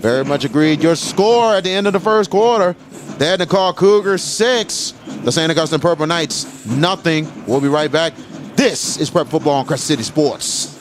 Very much agreed. Your score at the end of the first quarter, the Edna Karr Cougars 6, the St. Augustine Purple Knights nothing. We'll be right back. This is Prep Football on Crescent City Sports.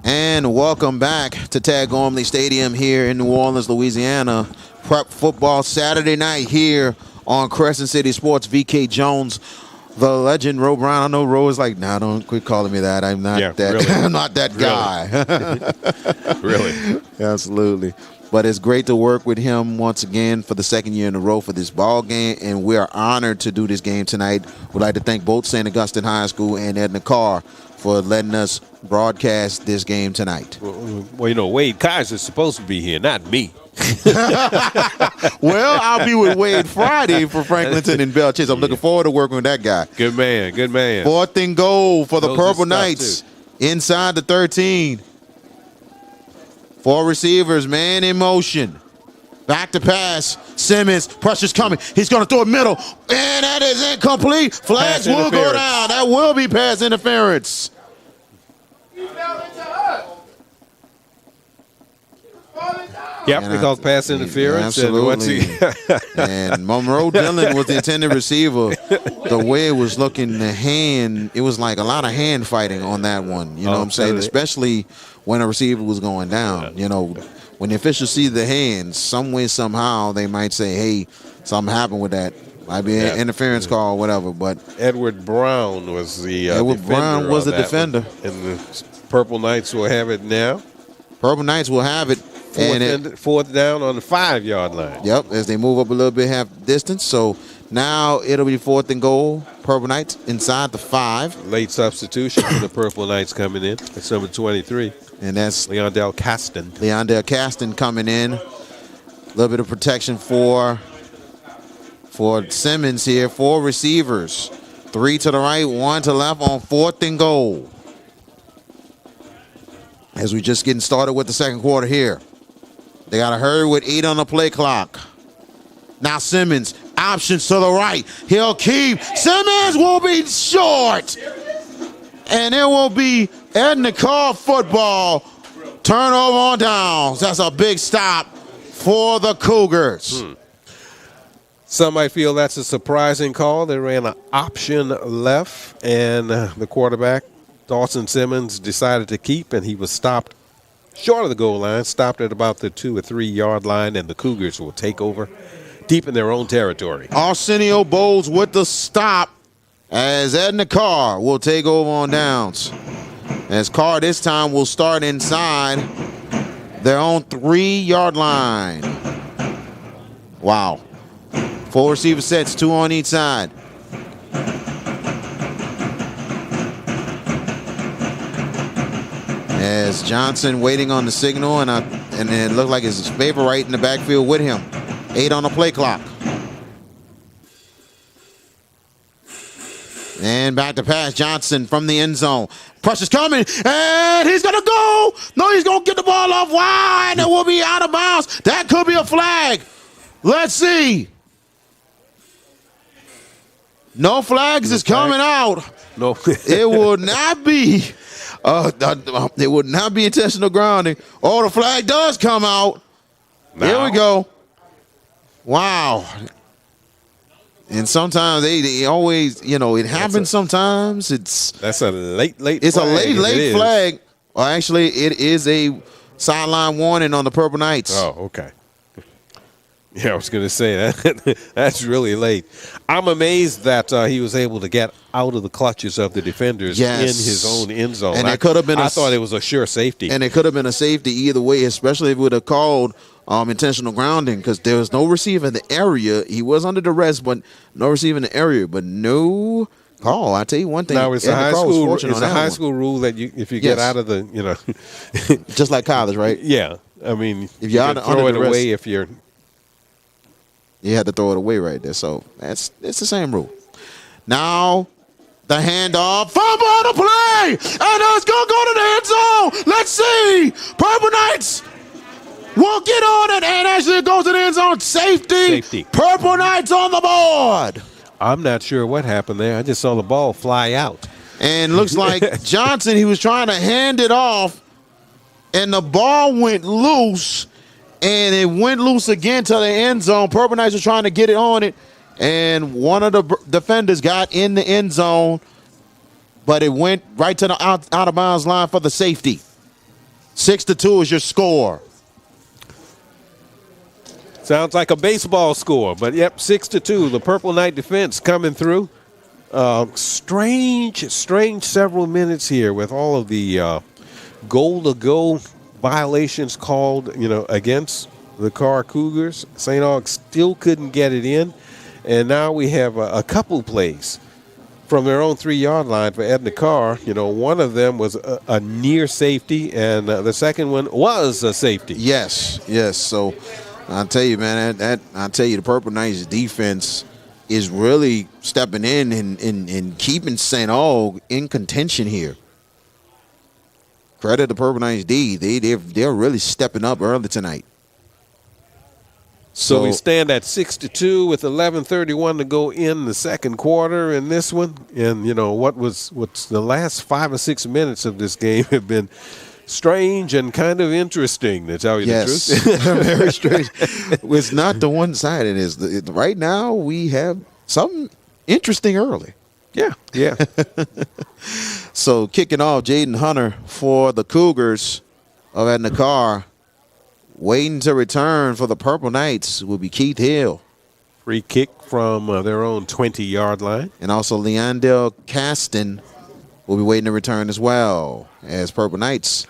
And welcome back to Tad Gormley Stadium here in New Orleans, Louisiana. Prep football Saturday night here on Crescent City Sports. VK Jones, the legend, Ro Brown. I know Ro is like, nah, don't quit calling me that. I'm not that. Really. I'm not that guy. Really? Absolutely. But it's great to work with him once again for the second year in a row for this ball game, and we are honored to do this game tonight. We'd like to thank both St. Augustine High School and Edna Karr for letting us broadcast this game tonight. Well, you know, Wade Kaiser's supposed to be here, not me. Well, I'll be with Wade Friday for Franklinton and Bell Chase. I'm looking forward to working with that guy. Good man, good man. 4th and goal for the Purple Knights inside the 13. 4 receivers, man in motion. Back to pass. Simmons, pressure's coming. He's going to throw it middle. And that is incomplete. Flags will go down. That will be pass interference. Yep, because pass interference. Absolutely. And Monroe Dillon was the intended receiver. The way it was looking, the hand, it was like a lot of hand fighting on that one. You know what I'm saying? Especially when a receiver was going down. You know, when the officials see the hands, some way, somehow, they might say, hey, something happened with that. Might be an interference call or whatever. But Edward Brown was the Brown was the defender. And the Purple Knights will have it now. Purple Knights will have it. Fourth down on the 5-yard line. Yep, as they move up a little bit half distance. So now it'll be 4th and goal. Purple Knights inside the 5. Late substitution for the Purple Knights coming in. That's number 23. And that's Leondell Caston. Leondell Caston coming in. A little bit of protection for Simmons here. 4 receivers. 3 to the right, 1 to the left on 4th and goal. As we just getting started with the second quarter here. They got to hurry with 8 on the play clock. Now Simmons, options to the right. He'll keep. Simmons will be short. And it will be Edna Karr football. Turnover on downs. That's a big stop for the Cougars. Some might feel that's a surprising call. They ran an option left, and the quarterback, Dawson Simmons, decided to keep, and he was stopped short of the goal line, stopped at about the 2 or 3 yard line, and the Cougars will take over deep in their own territory. Arsenio Bowles with the stop as Edna Karr will take over on downs. As Karr this time will start inside their own 3 yard line. Wow. 4 receiver sets, 2 on each side. As Johnson waiting on the signal, and it looked like his favorite in the backfield with him. 8 on the play clock. And back to pass. Johnson from the end zone. Pressure's coming, and he's going to go. No, he's going to get the ball off wide, and it will be out of bounds. That could be a flag. Let's see. No flags is coming out. No. It will not be. It would not be intentional grounding. Oh, the flag does come out. Now. Here we go. Wow. And sometimes they always, you know, it happens sometimes. That's a late It's flag. A late flag. Well, actually, it is a sideline warning on the Purple Knights. Oh, okay. Yeah, I was going to say that. That's really late. I'm amazed that he was able to get out of the clutches of the defenders in his own end zone. And it could have been. I thought it was a sure safety. And it could have been a safety either way, especially if it would have called intentional grounding, because there was no receiver in the area. He was under duress, but no receiver in the area. But no call. I tell you one thing. Now it's a high school. It's a high school rule that if you get out of the, you know, just like college, right? Yeah. I mean, if you're throw it away if you're. You had to throw it away right there. So it's the same rule. Now the handoff, fumble on the play, and it's gonna go to the end zone. Let's see. Purple Knights will get on it, and actually it goes to the end zone. Safety. Purple Knights on the board. I'm not sure what happened there. I just saw the ball fly out. And looks like Johnson, he was trying to hand it off, and the ball went loose. And it went loose again to the end zone. Purple Knights were trying to get it on it. And one of the defenders got in the end zone. But it went right to the out of bounds line for the safety. 6-2 is your score. Sounds like a baseball score, but yep, 6-2. The Purple Knight defense coming through. Strange several minutes here with all of the goal-to-go violations called, against the Karr Cougars. St. Aug still couldn't get it in, and now we have a couple plays from their own 3-yard line for Edna Karr. One of them was a near safety, and the second one was a safety. Yes. So I'll tell you, man, the Purple Knights defense is really stepping in and keeping St. Aug in contention here. Credit the Purple Knights D. They're really stepping up early tonight. So we stand at 6-2 with 11:31 to go in the second quarter in this one. And what's the last 5 or 6 minutes of this game have been strange and kind of interesting, to tell you the truth. Very strange. It's not the one side. It is. Right now we have something interesting early. Yeah. So kicking off, Jaden Hunter for the Cougars of Edna Karr. Waiting to return for the Purple Knights will be Keith Hill. Free kick from their own 20-yard line. And also Leandell Caston will be waiting to return as well, as Purple Knights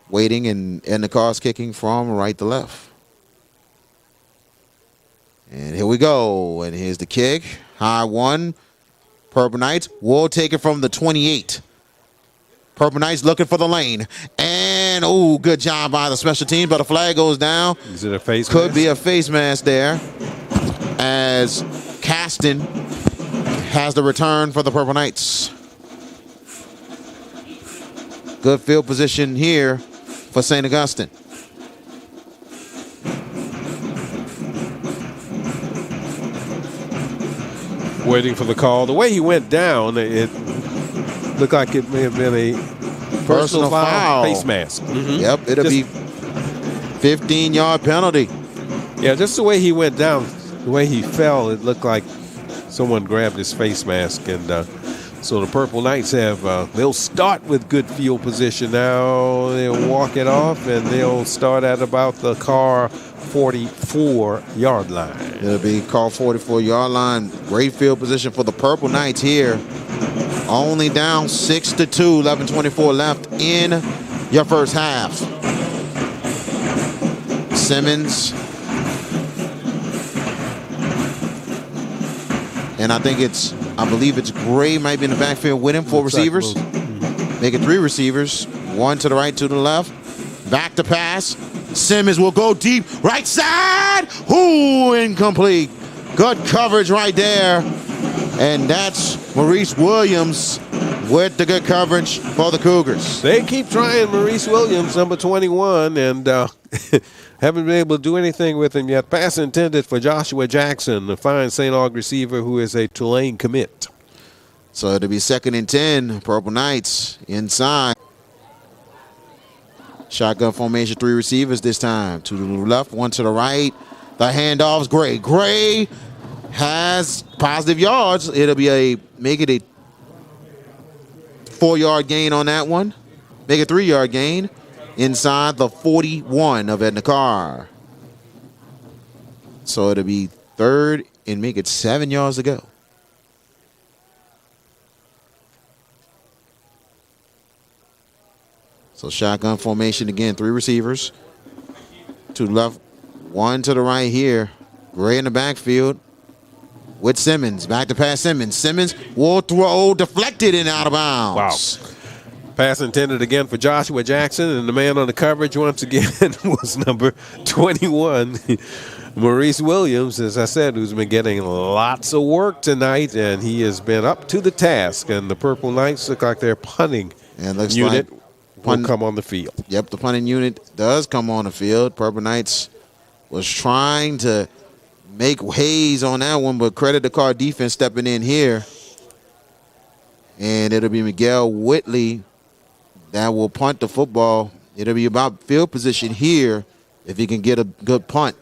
waiting and Edna Karr's kicking from right to left. And here we go. And here's the kick. High one. Purple Knights will take it from the 28. Purple Knights looking for the lane. And, good job by the special team, but a flag goes down. Is it a face mask? Could be a face mask there, as Caston has the return for the Purple Knights. Good field position here for St. Augustine. Waiting for the call. The way he went down, it looked like it may have been a personal foul face mask. Mm-hmm. Yep, it'll be 15-yard penalty. Yeah, just the way he went down, the way he fell, it looked like someone grabbed his face mask. And so the Purple Knights they'll start with good field position now. They'll walk it off, and they'll start at about the Karr 44-yard line. It'll be Karr 44-yard line. Great field position for the Purple Knights here. Only down 6-2, 11:24 left in your first half. Simmons. And I believe it's Gray might be in the backfield with him. 4 receivers. Make it 3 receivers. 1 to the right, 2 to the left. Back to pass. Simmons will go deep. Right side. Incomplete. Good coverage right there. And that's Maurice Williams with the good coverage for the Cougars. They keep trying Maurice Williams, number 21, and haven't been able to do anything with him yet. Pass intended for Joshua Jackson, the fine St. Aug receiver who is a Tulane commit. So it'll be 2nd and 10. Purple Knights inside. Shotgun formation, 3 receivers this time. 2 to the left, 1 to the right. The handoff's Gray. Gray has positive yards. It'll be make it a 4-yard gain on that one. Make a 3-yard gain inside the 41 of Edna Karr. So it'll be 3rd and make it 7 yards to go. So shotgun formation again, 3 receivers. 2 to the left, 1 to the right here. Gray in the backfield with Simmons. Back to pass Simmons. Simmons will throw, deflected and out of bounds. Wow. Pass intended again for Joshua Jackson, and the man on the coverage once again was number 21, Maurice Williams, as I said, who's been getting lots of work tonight, and he has been up to the task. And the Purple Knights look like their punting unit will come on the field. Yep, the punting unit does come on the field. Purple Knights was trying to make haze on that one, but credit the Karr defense stepping in here. And it'll be Miguel Whitley that will punt the football. It'll be about field position here if he can get a good punt.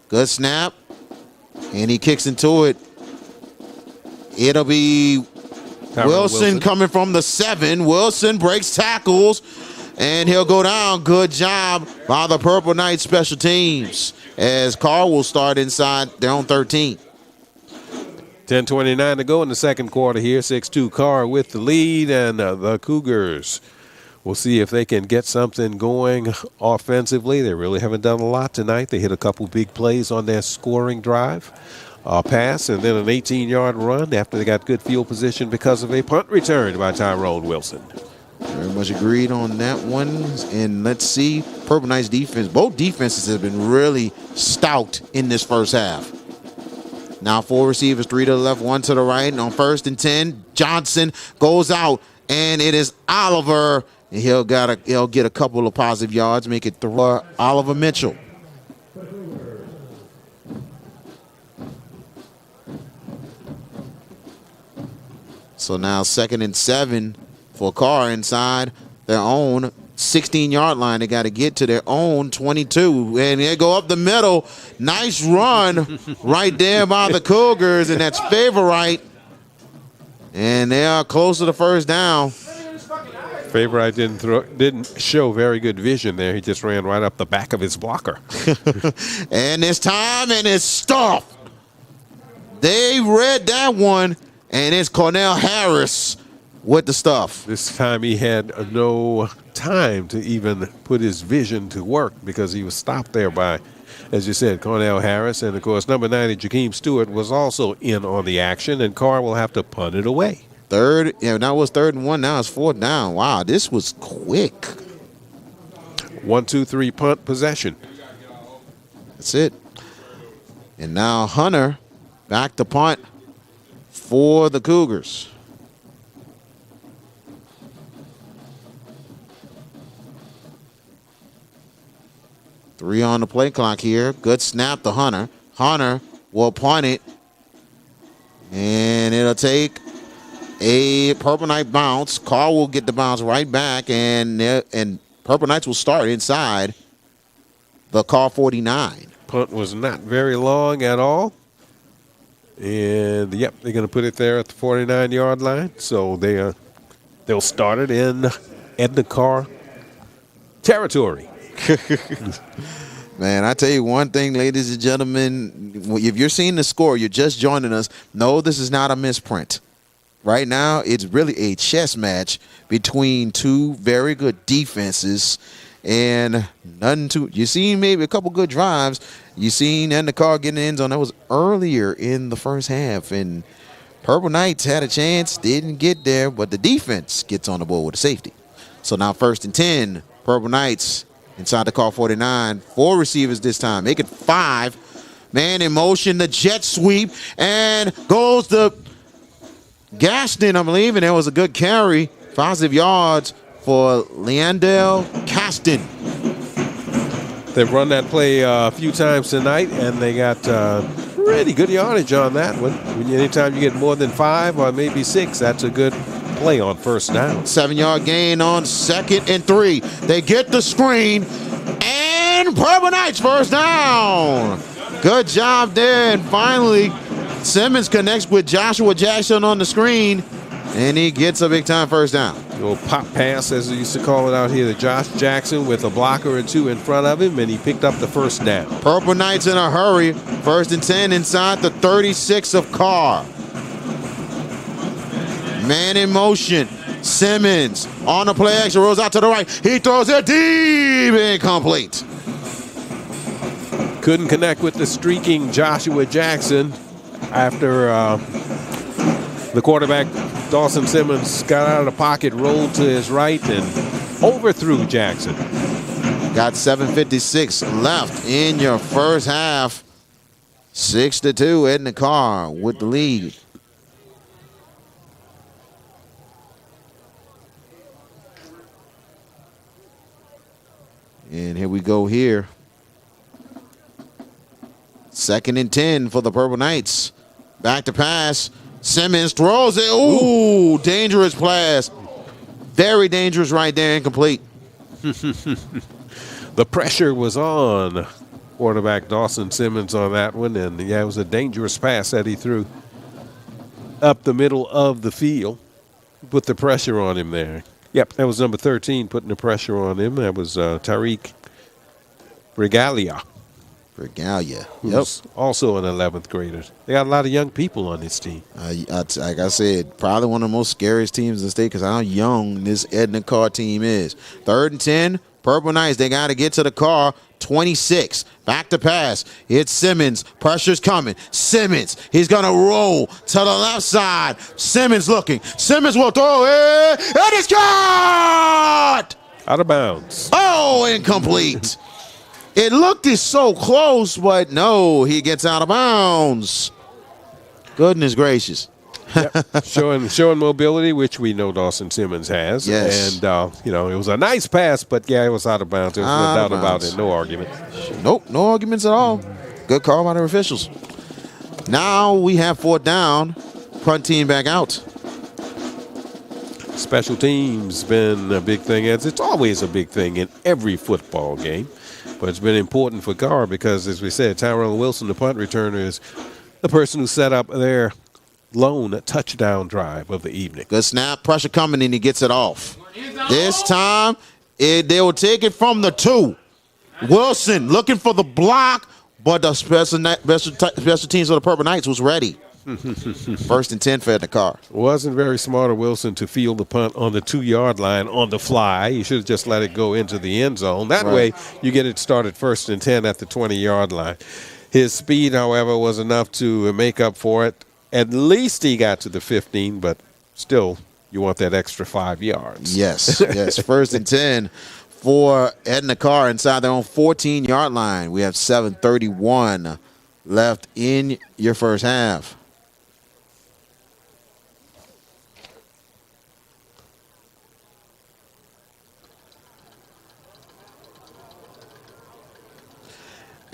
Good snap. And he kicks into it. It'll be Wilson coming from the 7. Wilson breaks tackles, and he'll go down. Good job by the Purple Knights special teams, as Karr will start inside their own 13. 10:29 to go in the second quarter here. 6-2 Karr with the lead, and the Cougars will see if they can get something going offensively. They really haven't done a lot tonight. They hit a couple big plays on their scoring drive. Pass and then an 18-yard run after they got good field position because of a punt return by Tyrone Wilson. Very much agreed on that one. And let's see, Purple Knights defense. Both defenses have been really stout in this first half. Now 4 receivers, 3 to the left, 1 to the right. And on 1st and 10, Johnson goes out, and it is Oliver. And he'll get a couple of positive yards, make it through Oliver Mitchell. So now 2nd and 7 for Karr inside their own 16-yard line. They got to get to their own 22. And they go up the middle. Nice run right there by the Cougars, and that's Favorite. And they are close to the first down. Favorite didn't show very good vision there. He just ran right up the back of his blocker. And it's time, and it's stuffed. They read that one. And it's Cornell Harris with the stuff. This time he had no time to even put his vision to work because he was stopped there by, as you said, Cornell Harris. And, of course, number 90, Jakeem Stewart, was also in on the action, and Karr will have to punt it away. Now it was 3rd and 1. Now it's 4th down. Wow, this was quick. 1-2-3 punt possession. That's it. And now Hunter back to punt for the Cougars. Three on the play clock here. Good snap to Hunter. Hunter will punt it. And it'll take a Purple Knight bounce. Karr will get the bounce right back. And Purple Knights will start inside the Karr 49. Punt was not very long at all. And, yep, they're going to put it there at the 49-yard line. So they'll start it in Edna Karr territory. Man, I tell you one thing, ladies and gentlemen. If you're seeing the score, you're just joining us. No, this is not a misprint. Right now, it's really a chess match between two very good defenses. And you seen maybe a couple good drives. You seen Edna Karr getting the end zone. That was earlier in the first half. And Purple Knights had a chance, didn't get there, but the defense gets on the board with a safety. So now 1st and 10, Purple Knights inside the Karr 49. 4 receivers this time. Make it 5. Man in motion, the jet sweep, and goes to Gaston, I believe, and there was a good carry. Positive yards for Leandell Caston. They've run that play a few times tonight, and they got pretty good yardage on that one. Anytime you get more than 5 or maybe 6, that's a good play on first down. 7-yard gain on 2nd and 3. They get the screen, and Purple Knights first down. Good job there, and finally Simmons connects with Joshua Jackson on the screen, and he gets a big-time first down. Little pop pass, as they used to call it out here, to Josh Jackson with a blocker or 2 in front of him, and he picked up the first down. Purple Knights in a hurry. 1st and 10 inside the 36 of Karr. Man in motion. Simmons on the play action, rolls out to the right. He throws it deep, incomplete. Couldn't connect with the streaking Joshua Jackson after the quarterback, Dawson Simmons, got out of the pocket, rolled to his right, and overthrew Jackson. Got 7:56 left in your first half. 6-2, Edna Karr with the lead. And here we go here. 2nd and 10 for the Purple Knights. Back to pass. Simmons throws it. Ooh, dangerous pass. Very dangerous right there, incomplete. The pressure was on quarterback Dawson Simmons on that one, and yeah, it was a dangerous pass that he threw up the middle of the field. put the pressure on him there. Yep, that was number 13 putting the pressure on him. That was Tariq Regalia, Regalia. who's also an 11th grader. They got a lot of young people on this team. Like I said, probably one of the most scariest teams in the state because how young this Edna Karr team is. 3rd and 10, Purple Knights. They got to get to the Karr. 26, back to pass. It's Simmons. Pressure's coming. Simmons, he's going to roll to the left side. Simmons looking. Simmons will throw it. And it's caught! Out of bounds. Oh, incomplete. It looked so close, but no, he gets out of bounds. Goodness gracious. Yep. Showing mobility, which we know Dawson Simmons has. Yes. And, it was a nice pass, but, yeah, it was out of bounds. There's no doubt about it. No argument. Nope, no arguments at all. Good call by the officials. Now we have 4th down. Punt team back out. Special teams been a big thing. It's always a big thing in every football game. But it's been important for Karr because, as we said, Tyrone Wilson, the punt returner, is the person who set up their lone touchdown drive of the evening. Good snap, pressure coming, and he gets it off. This time, they will take it from the 2. Wilson looking for the block, but the special teams of the Purple Knights was ready. 1st and 10 for Edna Karr. Wasn't very smart of Wilson to field the punt on the 2-yard line on the fly. He should have just let it go into the end zone. That way, you get it started 1st and 10 at the 20-yard line. His speed, however, was enough to make up for it. At least he got to the 15, but still, you want that extra 5 yards. Yes. 1st and 10 for Edna Karr inside their own 14-yard line. We have 7:31 left in your first half.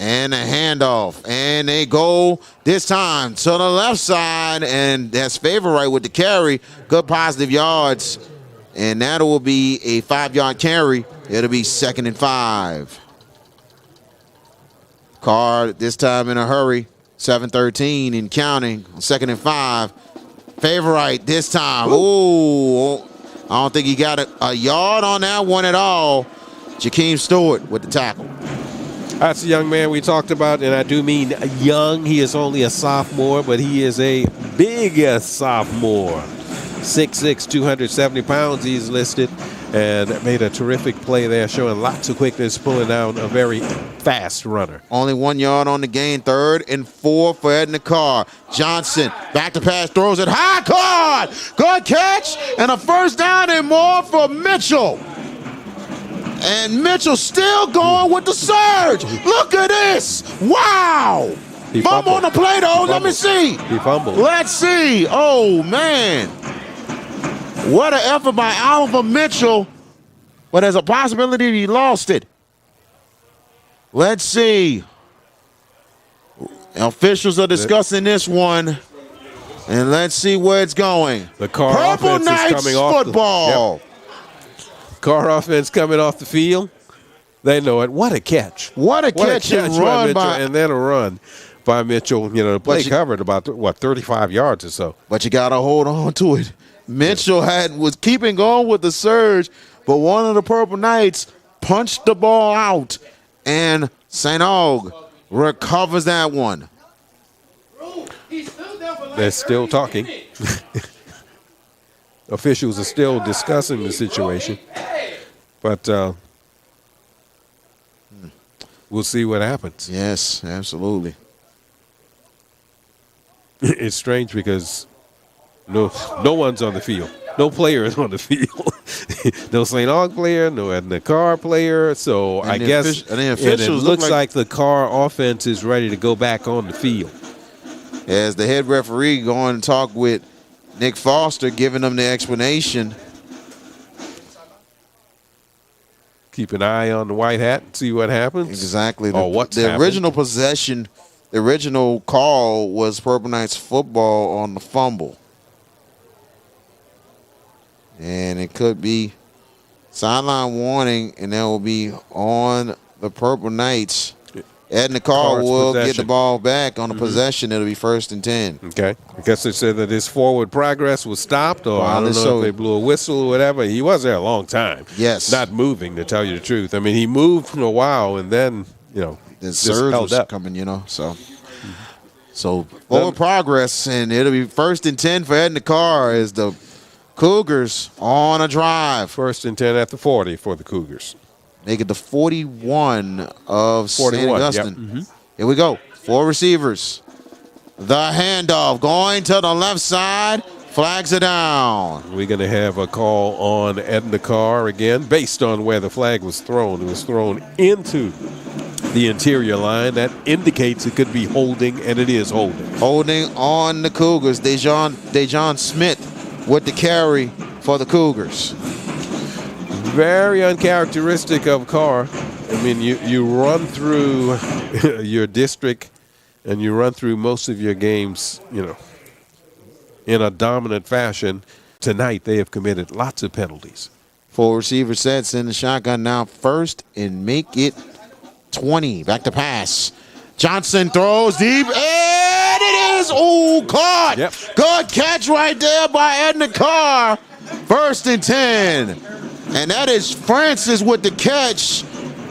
And a handoff. And they go this time to the left side. And that's Favorite with the carry. Good positive yards. And that will be a 5-yard carry. It'll be 2nd and 5. Karr this time in a hurry. 7:13 and counting. 2nd and 5. Favorite this time. Ooh. I don't think he got a yard on that one at all. Jakeem Stewart with the tackle. That's a young man we talked about, and I do mean young. He is only a sophomore, but he is a big sophomore. 6'6", 270 pounds he's listed, and made a terrific play there, showing lots of quickness, pulling down a very fast runner. Only 1 yard on the gain. 3rd and 4 for Edna Karr. Johnson, back to pass, throws it high, caught! Good catch, and a 1st down and more for Mitchell. And Mitchell still going with the surge. Look at this. Wow. He Fumble on the play, though. Let me see. He fumbled. Let's see. Oh, man. What an effort by Oliver Mitchell. But there's a possibility he lost it. Let's see. Officials are discussing this one. And let's see where it's going. The Karr Purple offense Knights is coming off football. Yep. Karr offense coming off the field. They know it. What a catch. What a catch and run by Mitchell, and then a run by Mitchell. The play covered about, 35 yards or so. But you got to hold on to it. Mitchell was keeping going with the surge, but one of the Purple Knights punched the ball out, and St. Aug recovers that one. They're still talking. Officials are still discussing the situation, but we'll see what happens. Yes, absolutely. It's strange because no one's on the field. No player is on the field. No St. Aug player, no Edna Karr player. So I guess it looks like the Karr offense is ready to go back on the field. As the head referee going to talk with Nick Foster, giving them the explanation. Keep an eye on the white hat and see what happens. Exactly. The original possession, the original call was Purple Knights football on the fumble. And it could be sideline warning, and that will be on the Purple Knights. Edna Karr Karr's will get the possession. ball back on the possession. It'll be 1st and 10. Okay. I guess they said that his forward progress was stopped, or I don't know so. if they blew a whistle or whatever. He was there a long time. Yes. Not moving, to tell you the truth. I mean, he moved for a while, and then, The just surge held was up. coming, So forward progress, and it'll be 1st and 10 for Edna Karr as the Cougars on a drive. 1st and 10 at the 40 for the Cougars. Make it the 41 of 41, St. Augustine. Here we go. 4 receivers. The handoff going to the left side. Flags it down. We're going to have a call on Edna Karr again based on where the flag was thrown. It was thrown into the interior line. That indicates it could be holding, and it is holding. Holding on the Cougars. Dejon Smith with the carry for the Cougars. Very uncharacteristic of Karr. I mean, you run through your district and you run through most of your games, in a dominant fashion. Tonight, they have committed lots of penalties. 4 receiver sets in the shotgun now. 1st and make it 20. Back to pass. Johnson throws deep, and it is caught. Yep. Good catch right there by Edna Karr. 1st and 10. And that is Francis with the catch,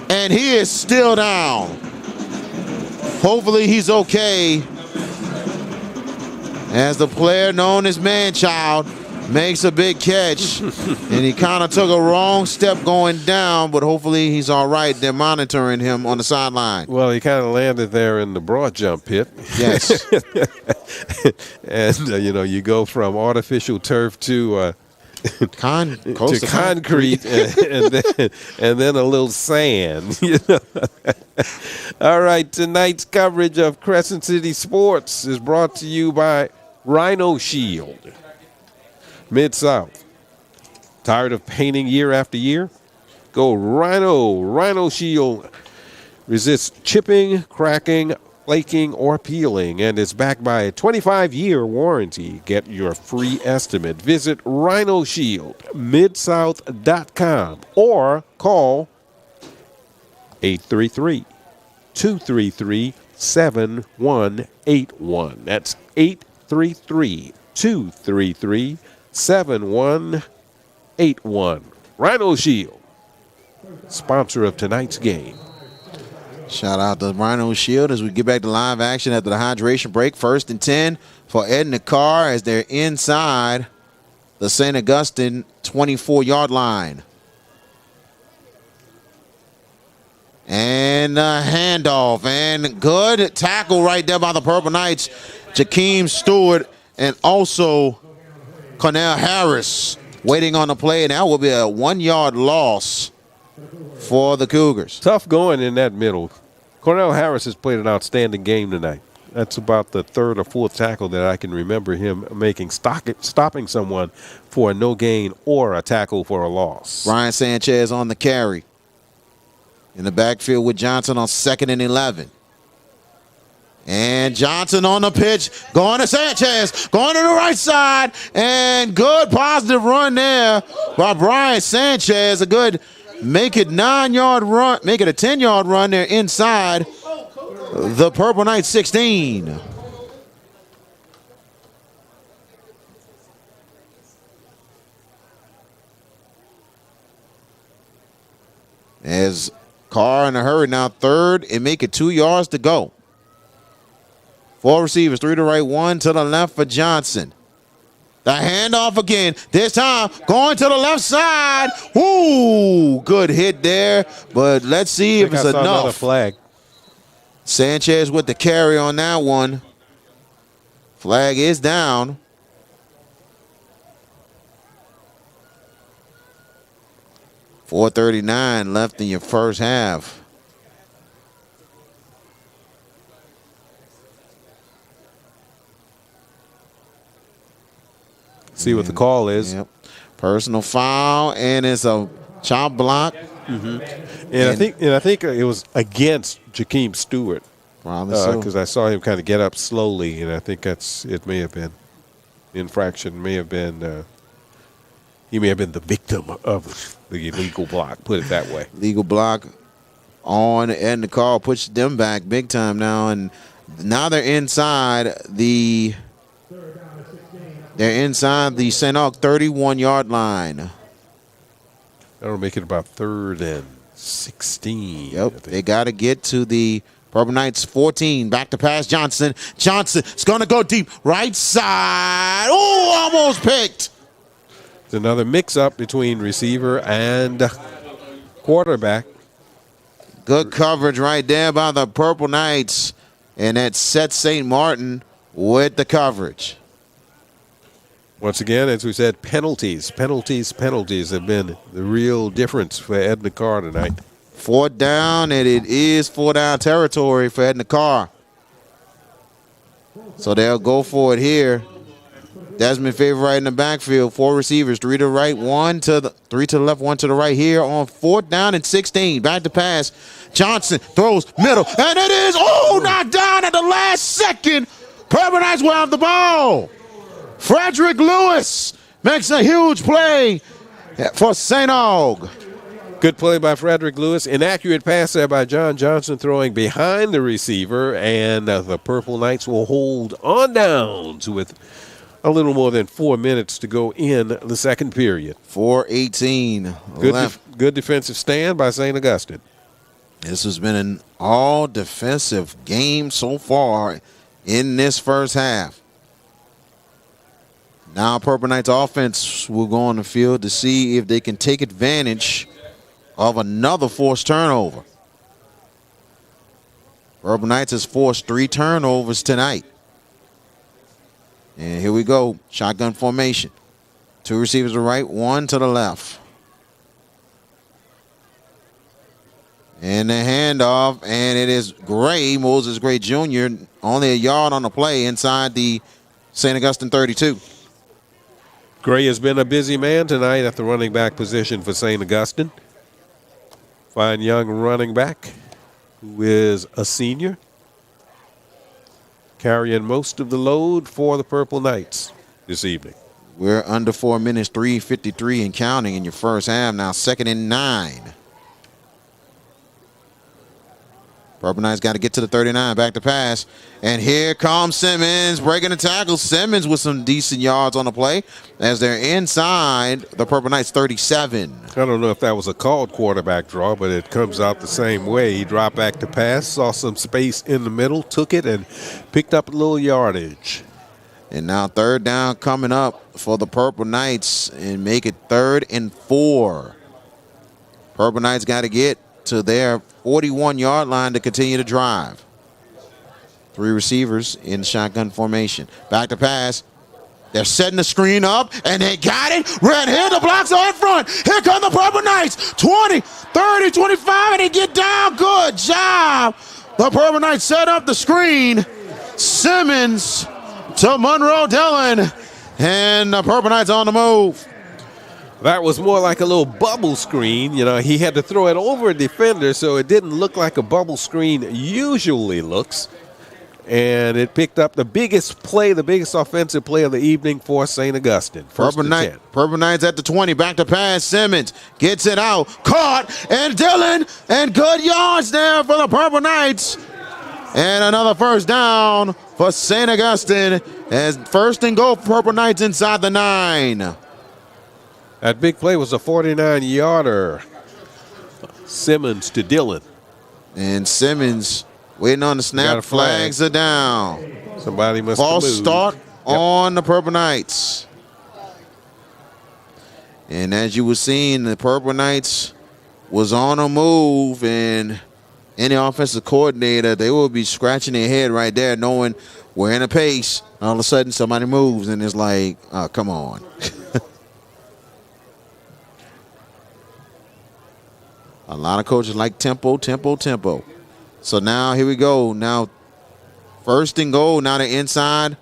and he is still down. Hopefully he's okay, as the player known as Manchild makes a big catch. And he kind of took a wrong step going down, but hopefully he's all right. They're monitoring him on the sideline. Well, he kind of landed there in the broad jump pit. Yes. And, you go from artificial turf to concrete and then a little sand. All right, tonight's coverage of Crescent City Sports is brought to you by Rhino Shield. Mid-South. Tired of painting year after year? Go Rhino. Rhino Shield resists chipping, cracking, flaking, or peeling, and is backed by a 25-year warranty. Get your free estimate. Visit rhinoshield.midsouth.com or call 833-233-7181. That's 833-233-7181. Rhino Shield, sponsor of tonight's game. Shout out to Rhino Shield as we get back to live action after the hydration break. 1st and 10 for Edna Karr as they're inside the St. Augustine 24-yard line. And a handoff, and good tackle right there by the Purple Knights. Jakeem Stewart and also Cornell Harris waiting on the play, and that will be a 1-yard loss for the Cougars. Tough going in that middle. Cornell Harris has played an outstanding game tonight. That's about the 3rd or 4th tackle that I can remember him making, stopping someone for a no gain or a tackle for a loss. Brian Sanchez on the carry. In the backfield with Johnson on 2nd and 11. And Johnson on the pitch, going to Sanchez, going to the right side, and good positive run there by Brian Sanchez. A good make it 9-yard run, make it a 10-yard run there inside the Purple Knights 16. As Karr in a hurry now, 3rd and make it 2 yards to go. 4 receivers, 3 to the right, 1 to the left for Johnson. The handoff again. This time going to the left side. Ooh, good hit there. But let's see if it's another enough. Flag. Sanchez with the carry on that one. Flag is down. .439 left in your first half. See what the call is. Yep. Personal foul, and it's a chop block. And I think it was against Jakeem Stewart. Probably so. Because I saw him kind of get up slowly, and I think it may have been infraction. May have been he may have been the victim of the illegal block. Put it that way. Legal block on Edna Karr, pushed them back big time now, and now they're inside the St. Aug 31-yard line. That'll make it about 3rd and 16. Yep, they got to get to the Purple Knights 14. Back to pass Johnson. Johnson is going to go deep. Right side. Oh, almost picked. It's another mix-up between receiver and quarterback. Good coverage right there by the Purple Knights. And that sets St. Martin with the coverage. Once again, as we said, penalties have been the real difference for Edna Karr tonight. 4th down, and it is 4th down territory for Edna Karr. So they'll go for it here. Desmond Favor right in the backfield. 4 receivers, 3 to the right, 3 to the left, 1 to the right here on 4th down and 16. Back to pass. Johnson throws middle, and it is knocked down at the last second. Purple Knights will have the ball. Frederick Lewis makes a huge play for St. Aug. Good play by Frederick Lewis. Inaccurate pass there by John Johnson throwing behind the receiver, and the Purple Knights will hold on downs with a little more than 4 minutes to go in the second period. 4:18 left. Good defensive stand by St. Augustine. This has been an all-defensive game so far in this first half. Now Purple Knights offense will go on the field to see if they can take advantage of another forced turnover. Purple Knights has forced 3 turnovers tonight. And here we go, shotgun formation. 2 receivers to the right, 1 to the left. And the handoff, and it is Gray, Moses Gray Jr., only a yard on the play inside the St. Augustine 32. Gray has been a busy man tonight at the running back position for St. Augustine. Fine young running back who is a senior, carrying most of the load for the Purple Knights this evening. We're under 4 minutes, 3:53 and counting in your first half. Now 2nd and 9. Purple Knights got to get to the 39, back to pass. And here comes Simmons breaking the tackle. Simmons with some decent yards on the play as they're inside the Purple Knights 37. I don't know if that was a called quarterback draw, but it comes out the same way. He dropped back to pass, saw some space in the middle, took it, and picked up a little yardage. And now 3rd down coming up for the Purple Knights and make it 3rd and 4. Purple Knights got to get to their 41-yard line to continue to drive. 3 receivers in shotgun formation. Back to pass. They're setting the screen up, and they got it. Right here, the blocks are in front. Here come the Purple Knights. 20, 30, 25, and they get down. Good job. The Purple Knights set up the screen. Simmons to Monroe Dillon, and the Purple Knights on the move. That was more like a little bubble screen. You know, he had to throw it over a defender, so it didn't look like a bubble screen usually looks. And it picked up the biggest play, the biggest offensive play of the evening for St. Augustine. Purple Knights at the 20, back to pass. Simmons gets it out, caught, and Dillon, and good yards there for the Purple Knights. And another first down for St. Augustine as 1st and goal for Purple Knights inside the 9. That big play was a 49-yarder. Simmons to Dillon. And Simmons waiting on the snap. Flags are down. Somebody must have moved. False start on the Purple Knights. And as you were seeing, the Purple Knights was on a move, and any offensive coordinator, they will be scratching their head right there knowing we're in a pace. All of a sudden, somebody moves, and it's like, oh, come on. A lot of coaches like tempo, tempo, tempo. So now here we go. Now 1st and goal. Now they're inside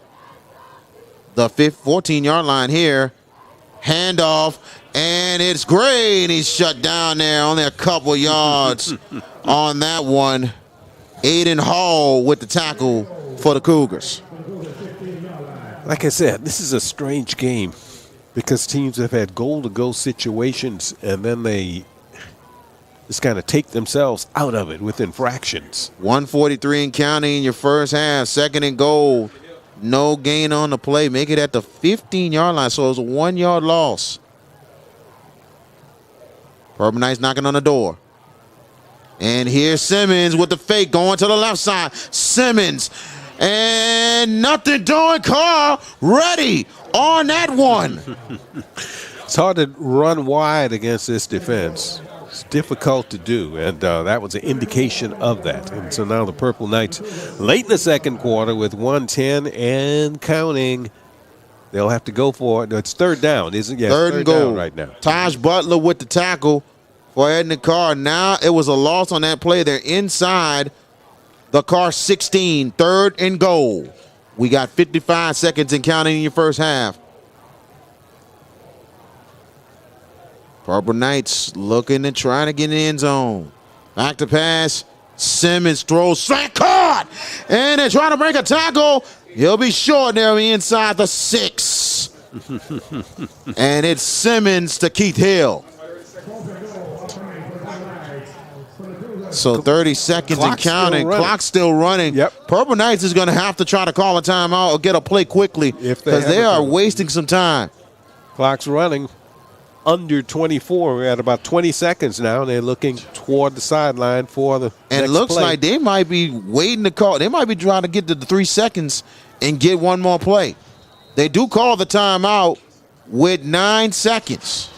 the 14-yard line here. Handoff, and it's Gray, and he's shut down there. Only a couple yards on that one. Aiden Hall with the tackle for the Cougars. Like I said, this is a strange game because teams have had goal-to-go situations, and then they just kind of take themselves out of it with infractions. 143 and counting in your first half. Second and goal. No gain on the play. Make it at the 15-yard line, so it was a 1-yard loss. Purple Knights knocking on the door. And here's Simmons with the fake going to the left side. Simmons. And nothing doing. Karr ready on that one. It's hard to run wide against this defense. It's difficult to do, and that was an indication of that. And so now the Purple Knights, late in the second quarter with 1:10 and counting, they'll have to go for it. It's third down, isn't it? Yeah, third and goal right now. Taj Butler with the tackle for Edna Karr. Now it was a loss on that play. They're inside the Karr 16, third and goal. We got 55 seconds and counting in your first half. Purple Knights looking and trying to get in the end zone. Back to pass. Simmons throws, slant caught, and they're trying to break a tackle. He'll be short there inside the 6. And it's Simmons to Keith Hill. So 30 seconds and counting. Clock's still running. Yep. Purple Knights is going to have to try to call a timeout or get a play quickly because they are wasting some time. Clock's running. Under 24. We're at about 20 seconds now, and they're looking toward the sideline for the and next it looks play. like they might be waiting to call. They might be trying to get to the 3 seconds and get one more play. They do call the timeout with 9 seconds.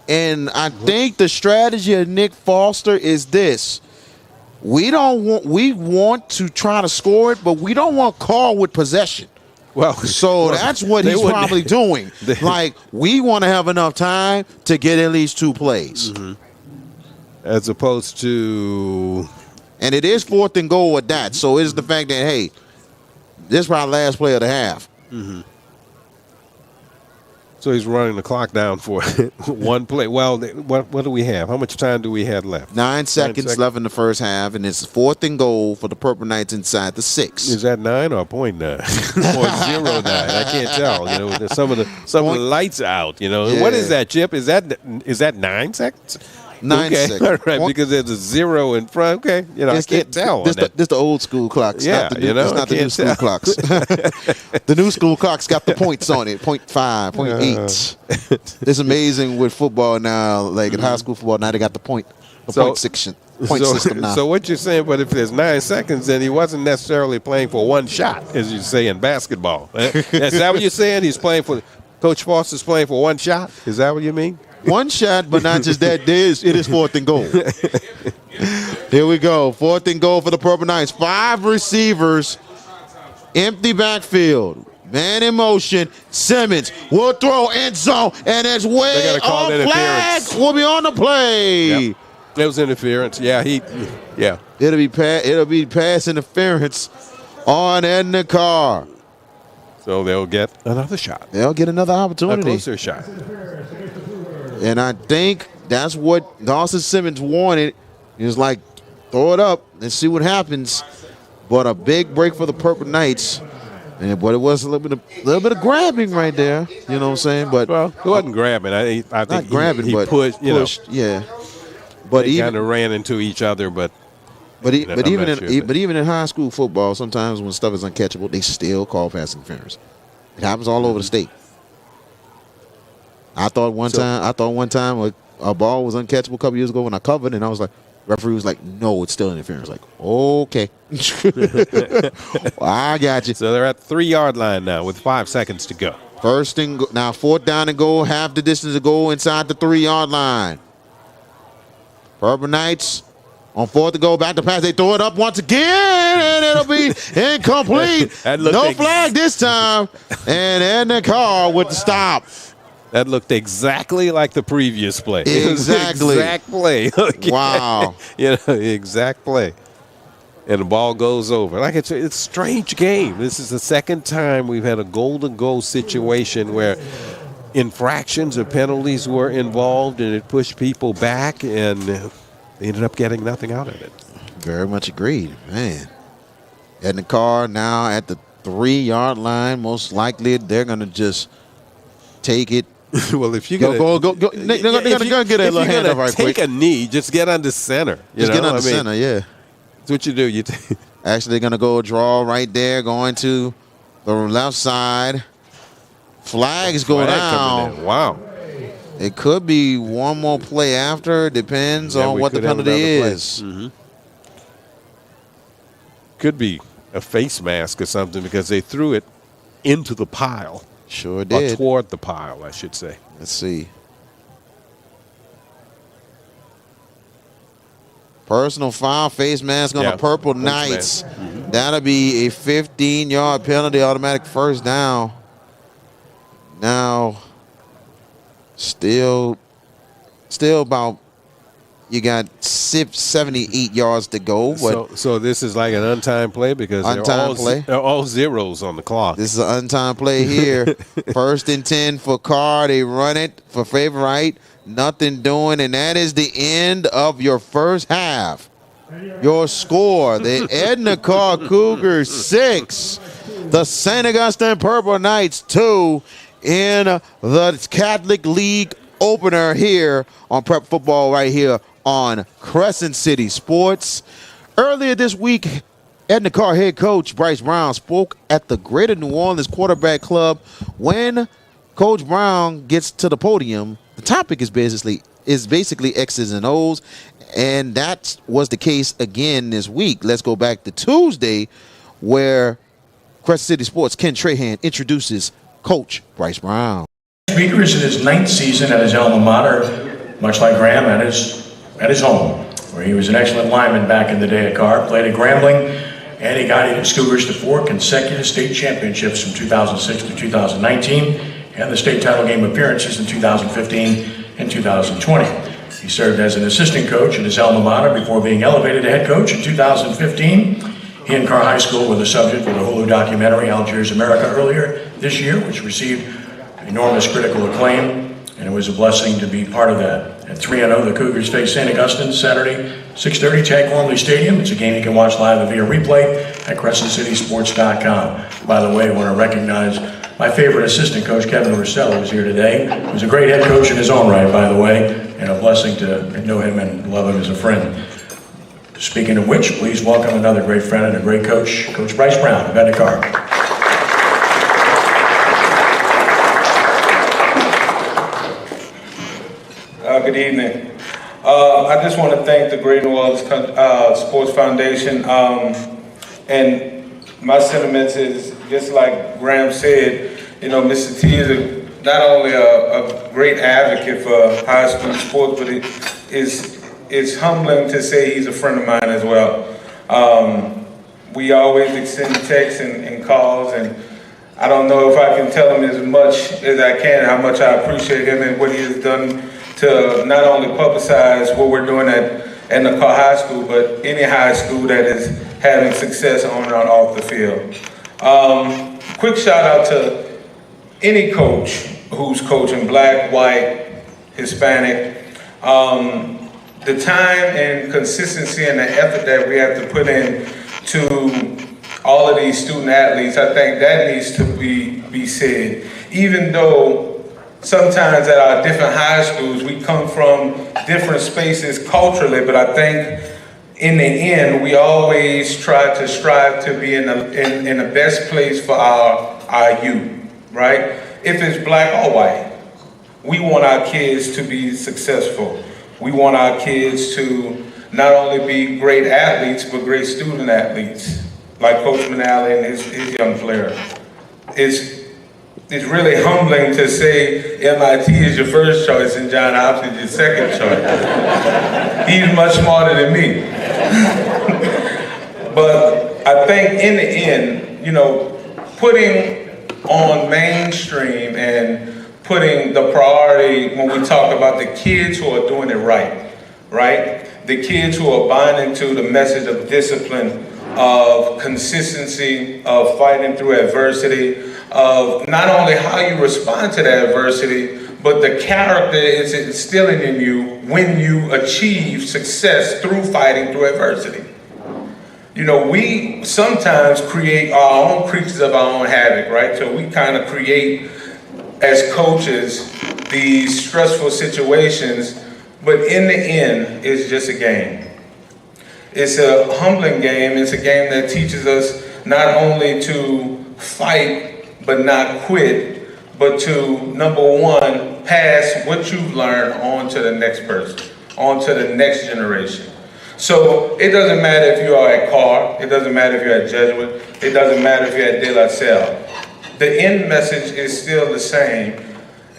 And I think the strategy of Nick Foster is this. We want to try to score it, but we don't want Karr with possession. Well, so that's what he's probably doing. Like, we want to have enough time to get at least 2 plays. As opposed to... And it is 4th and goal at that. So it's the fact that, hey, this is probably last play of the half. So he's running the clock down for one play. Well, what do we have? How much time do we have left? 9 seconds left in the first half, and it's 4th and goal for the Purple Knights inside the 6. Is that 9 or 0.9? or 0.09? I can't tell. You know, some of the lights out. You know, what is that, Chip? Is that 9 seconds? 9 seconds. All right, because there's a 0 in front. Okay, you know, I can't tell. This the old school clocks. Yeah, it's not the new school clocks. The new school clocks got the points on it. 0.5, 0.8. It's amazing with football now. Like in high school football now, they got the point system now. So what you're saying? But if there's 9 seconds, then he wasn't necessarily playing for one shot, as you say in basketball. Is that what you're saying? He's playing for. Coach Foster's playing for one shot. Is that what you mean? One shot, but not just that. It is 4th and goal. Here we go. 4th and goal for the Purple Knights. 5 receivers. Empty backfield. Man in motion. Simmons will throw end zone, and it's way off flag. Will be on the play. Yep. It was interference. Yeah, It'll be pass interference on Edna Karr. So they'll get another shot. They'll get another opportunity. A closer shot. And I think that's what Dawson Simmons wanted. He was like, throw it up and see what happens. But a big break for the Purple Knights. But it was a little bit of grabbing right there. You know what I'm saying? But well, it wasn't grabbing. I think not grabbing, he but pushed. Yeah. But they even kind of ran into each other. But even in high school football, sometimes when stuff is uncatchable, they still call pass interference. It happens all over the state. I thought one time a ball was uncatchable a couple years ago when I covered, and I was like, referee was like, no, it's still interference. Like, okay. I got you. So they're at the 3-yard line now with 5 seconds to go. First and now 4th down and goal, half the distance to go inside the 3-yard line. Purple Knights on 4th to go, back to pass. They throw it up once again, and it'll be incomplete. No flag this time. And Edna Karr with the stop. That looked exactly like the previous play. Exactly. Exact play. Wow. Exact play. And the ball goes over. Like it's a strange game. This is the second time we've had a golden goal situation where infractions or penalties were involved, and it pushed people back, and they ended up getting nothing out of it. Very much agreed. Man. Edna Karr now at the 3-yard line. Most likely they're going to just take it Well, if you're gonna go. They're gonna get a little hand up right quick. Take a knee, just get under center. Just get under center, yeah. That's what you do. Actually, they're gonna go draw right there, going to the left side. Flags go down. Wow. It could be one more play after. Depends on what the penalty is. Mm-hmm. Could be a face mask or something because they threw it into the pile. Sure did. Or toward the pile, I should say. Let's see. Personal foul, face mask on the Purple Knights. Mm-hmm. That'll be a 15-yard penalty, automatic first down. Now, still about, you got 78 yards to go. But so this is like an untimed play because they're all zeros on the clock. This is an untimed play here. 1st and 10 for Karr. They run it for favorite. Nothing doing, and that is the end of your first half. Your score, the Edna Karr Cougars 6, the St. Augustine Purple Knights 2 in the Catholic League opener here on Prep Football right here on Crescent City Sports. Earlier this week, Edna Karr head coach Bryce Brown spoke at the Greater New Orleans Quarterback Club. When Coach Brown gets to the podium, the topic is basically X's and O's, and that was the case again this week. Let's go back to Tuesday, where Crescent City Sports' Ken Trahan introduces Coach Bryce Brown. Speaker is in his 9th season at his alma mater, much like Graham at his home, where he was an excellent lineman back in the day at Karr, played at Grambling, and he guided his Cougars to 4 consecutive state championships from 2006 to 2019. And the state title game appearances in 2015 and 2020. He served as an assistant coach at his alma mater before being elevated to head coach in 2015. He and Karr High School were the subject of the Hulu documentary Algiers America earlier this year, which received enormous critical acclaim, and it was a blessing to be part of that. At 3-0, the Cougars face St. Augustine Saturday, 6:30, Chad Gormley Stadium. It's a game you can watch live via replay at CrescentCitySports.com. By the way, I want to recognize my favorite assistant coach, Kevin Russell, who's here today. He was a great head coach in his own right, by the way, and a blessing to know him and love him as a friend. Speaking of which, please welcome another great friend and a great coach, Coach Bryce Brown of Edna Karr. Good evening. I just want to thank the Great New Orleans Sports Foundation, and my sentiments is just like Graham said. You know, Mr. T is not only a great advocate for high school sports, but it's humbling to say he's a friend of mine as well. We always extend texts and calls, and I don't know if I can tell him as much as I can how much I appreciate him and what he has done to not only publicize what we're doing at the Karr High School, but any high school that is having success on and off the field. Quick shout out to any coach who's coaching black, white, Hispanic. The time and consistency and the effort that we have to put in to all of these student athletes, I think that needs to be said. Even though sometimes at our different high schools, we come from different spaces culturally, but I think in the end, we always try to strive to be in the best place for our youth, right? If it's black or white, we want our kids to be successful. We want our kids to not only be great athletes, but great student athletes, like Coach Manali and his young player. It's really humbling to say MIT is your first choice and John Hopkins your second choice. He's much smarter than me. But I think in the end, you know, putting on mainstream and putting the priority when we talk about the kids who are doing it right? The kids who are binding to the message of discipline, of consistency, of fighting through adversity, of not only how you respond to that adversity, but the character it's instilling in you when you achieve success through fighting through adversity. You know, we sometimes create our own creatures of our own havoc, right? So we kind of create as coaches, these stressful situations, but in the end, it's just a game. It's a humbling game. It's a game that teaches us not only to fight, but not quit, but to, number one, pass what you've learned on to the next person, on to the next generation. So it doesn't matter if you are at Karr, it doesn't matter if you're at Jesuit, it doesn't matter if you're at De La Salle. The end message is still the same.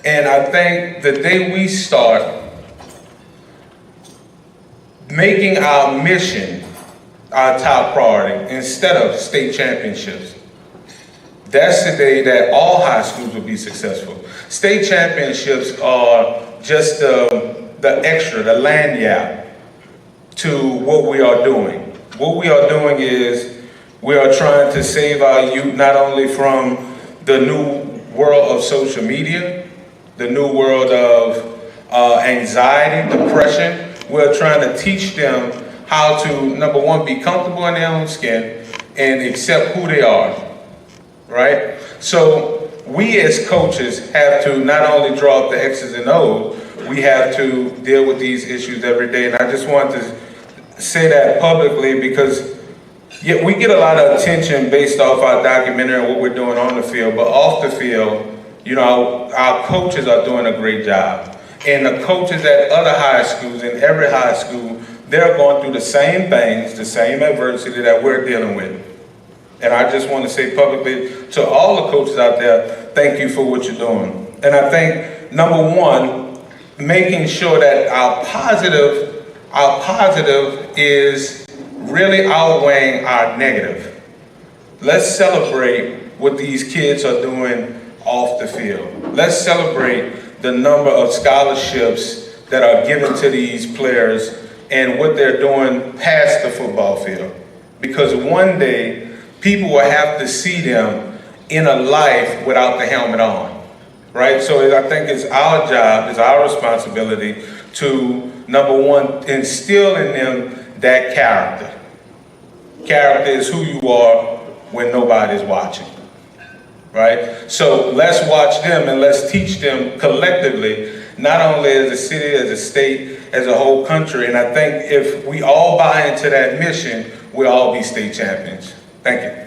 And I think the day we start making our mission our top priority instead of state championships, that's the day that all high schools will be successful. State championships are just the extra, the lanyard to what we are doing. What we are doing is we are trying to save our youth not only from the new world of social media, the new world of anxiety, depression. We're trying to teach them how to, number one, be comfortable in their own skin and accept who they are, right? So we as coaches have to not only draw up the X's and O's, we have to deal with these issues every day. And I just want to say that publicly because we get a lot of attention based off our documentary and what we're doing on the field, but off the field, you know, our coaches are doing a great job. And the coaches at other high schools, in every high school, they're going through the same things, the same adversity that we're dealing with. And I just want to say publicly to all the coaches out there, thank you for what you're doing. And I think, number one, making sure that our positive is really outweighing our negative. Let's celebrate what these kids are doing off the field. Let's celebrate the number of scholarships that are given to these players and what they're doing past the football field. Because one day, people will have to see them in a life without the helmet on, right? So I think it's our job, it's our responsibility to, number one, instill in them that character. Character is who you are when nobody's watching, right? So let's watch them and let's teach them collectively, not only as a city, as a state, as a whole country. And I think if we all buy into that mission, we'll all be state champions. Thank you.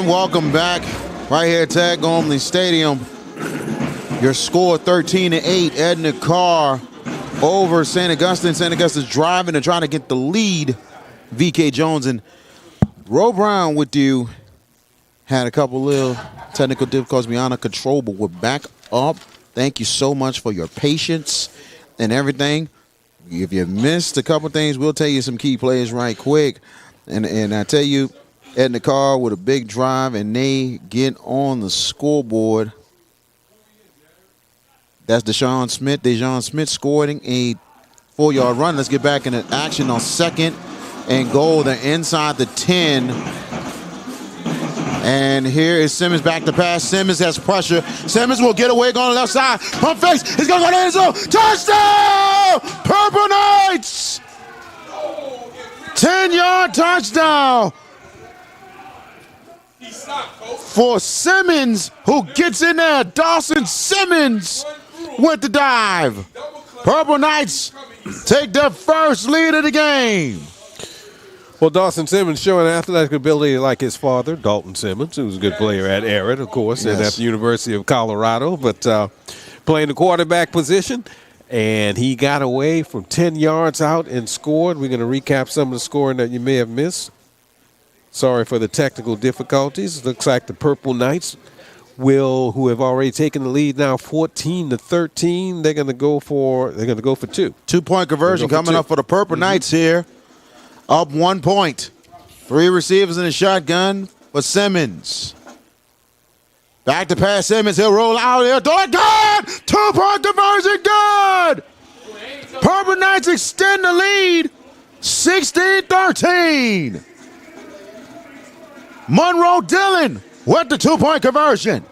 And welcome back right here at Tag Gormley Stadium. Your score 13-8. Edna Karr over St. Augustine. St. Augustine's driving and trying to get the lead. VK Jones and Ro Brown with you. Had a couple little technical difficulties beyond our control, but we're back up. Thank you so much for your patience and everything. If you missed a couple things, we'll tell you some key plays right quick. And I tell you, Edna Karr with a big drive, and they get on the scoreboard. That's Dejon Smith. Dejon Smith scoring a 4-yard run. Let's get back into action on 2nd and goal. They're inside the 10. And here is Simmons back to pass. Simmons has pressure. Simmons will get away, going on the left side. Pump fakes. He's going to go to the end zone. Touchdown! Purple Knights! 10-yard touchdown for Simmons, who gets in there. Dawson Simmons with the dive. Purple Knights take their first lead of the game. Well, Dawson Simmons showing athletic ability like his father, Dalton Simmons, who was a good player at Arid, of course, and at the University of Colorado, but playing the quarterback position. And he got away from 10 yards out and scored. We're going to recap some of the scoring that you may have missed. Sorry for the technical difficulties. Looks like the Purple Knights who have already taken the lead now 14-13. They're going to go for 2. 2-point conversion coming up for the Purple Knights here. Up 1 point. 3 receivers in the shotgun for Simmons. Back to pass Simmons. He'll roll out here. Good! 2-point conversion. Good! Purple Knights extend the lead. 16-13. Monroe Dillon with the 2-point conversion.